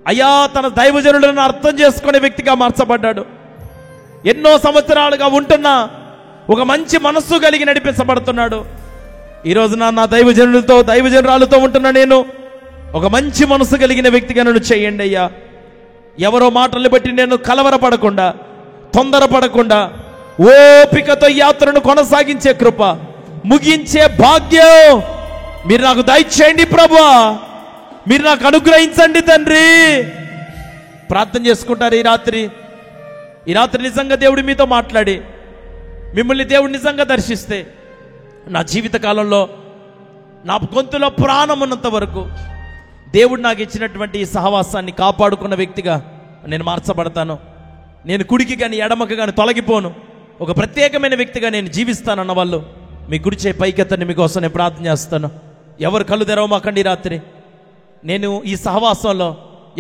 అయ్యా. తన దైవజనులను అర్థం చేసుకునే వ్యక్తిగా మార్చబడ్డాడు. ఎన్నో సంవత్సరాలుగా ఉంటున్నా ఒక మంచి మనస్సు కలిగి నడిపించబడుతున్నాడు. ఈరోజు నా దైవజనులతో, దైవజనురాలతో ఉంటున్నా నేను ఒక మంచి మనసు కలిగిన వ్యక్తిగా నన్ను చేయండి అయ్యా. ఎవరో మాటలు బట్టి నేను కలవరపడకుండా, తొందరపడకుండా, ఓపికతో యాత్రను కొనసాగించే కృప, ముగించే భాగ్యం మీరు నాకు దయచేయండి ప్రభువా. మీరు నాకు అనుగ్రహించండి తండ్రి. ప్రార్థన చేసుకుంటారు ఈ రాత్రి నిజంగా దేవుడు మీతో మాట్లాడి, మిమ్మల్ని దేవుడు నిజంగా దర్శిస్తే, నా జీవిత కాలంలో నా గొంతులో ప్రాణం ఉన్నంత వరకు దేవుడు నాకు ఇచ్చినటువంటి ఈ సహవాసాన్ని కాపాడుకున్న వ్యక్తిగా నేను మార్చబడతాను. నేను కుడికి కానీ ఎడమకి కానీ తొలగిపోను. ఒక ప్రత్యేకమైన వ్యక్తిగా నేను జీవిస్తానన్న వాళ్ళు మీ కుడిచే పైకెత్తని మీకోసం నేను ప్రార్థన చేస్తాను. ఎవరు కళ్ళు తెరవమాకండి రాత్రి. నేను ఈ సహవాసంలో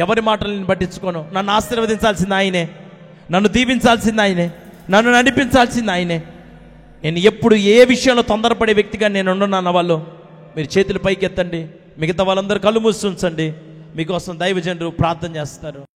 ఎవరి మాటలను పట్టించుకోను. నన్ను ఆశీర్వదించాల్సింది ఆయనే, నన్ను దీవించాల్సింది ఆయనే, నన్ను నడిపించాల్సింది ఆయనే. నేను ఎప్పుడు ఏ విషయంలో తొందరపడే వ్యక్తిగా నేను ఉండున్నాన్న వాళ్ళు మీరు చేతులు పైకి ఎత్తండి. మిగతా వాళ్ళందరూ కళ్ళు మూసి ఉంచండి. మీకోసం దైవజనులు ప్రార్థన చేస్తారు.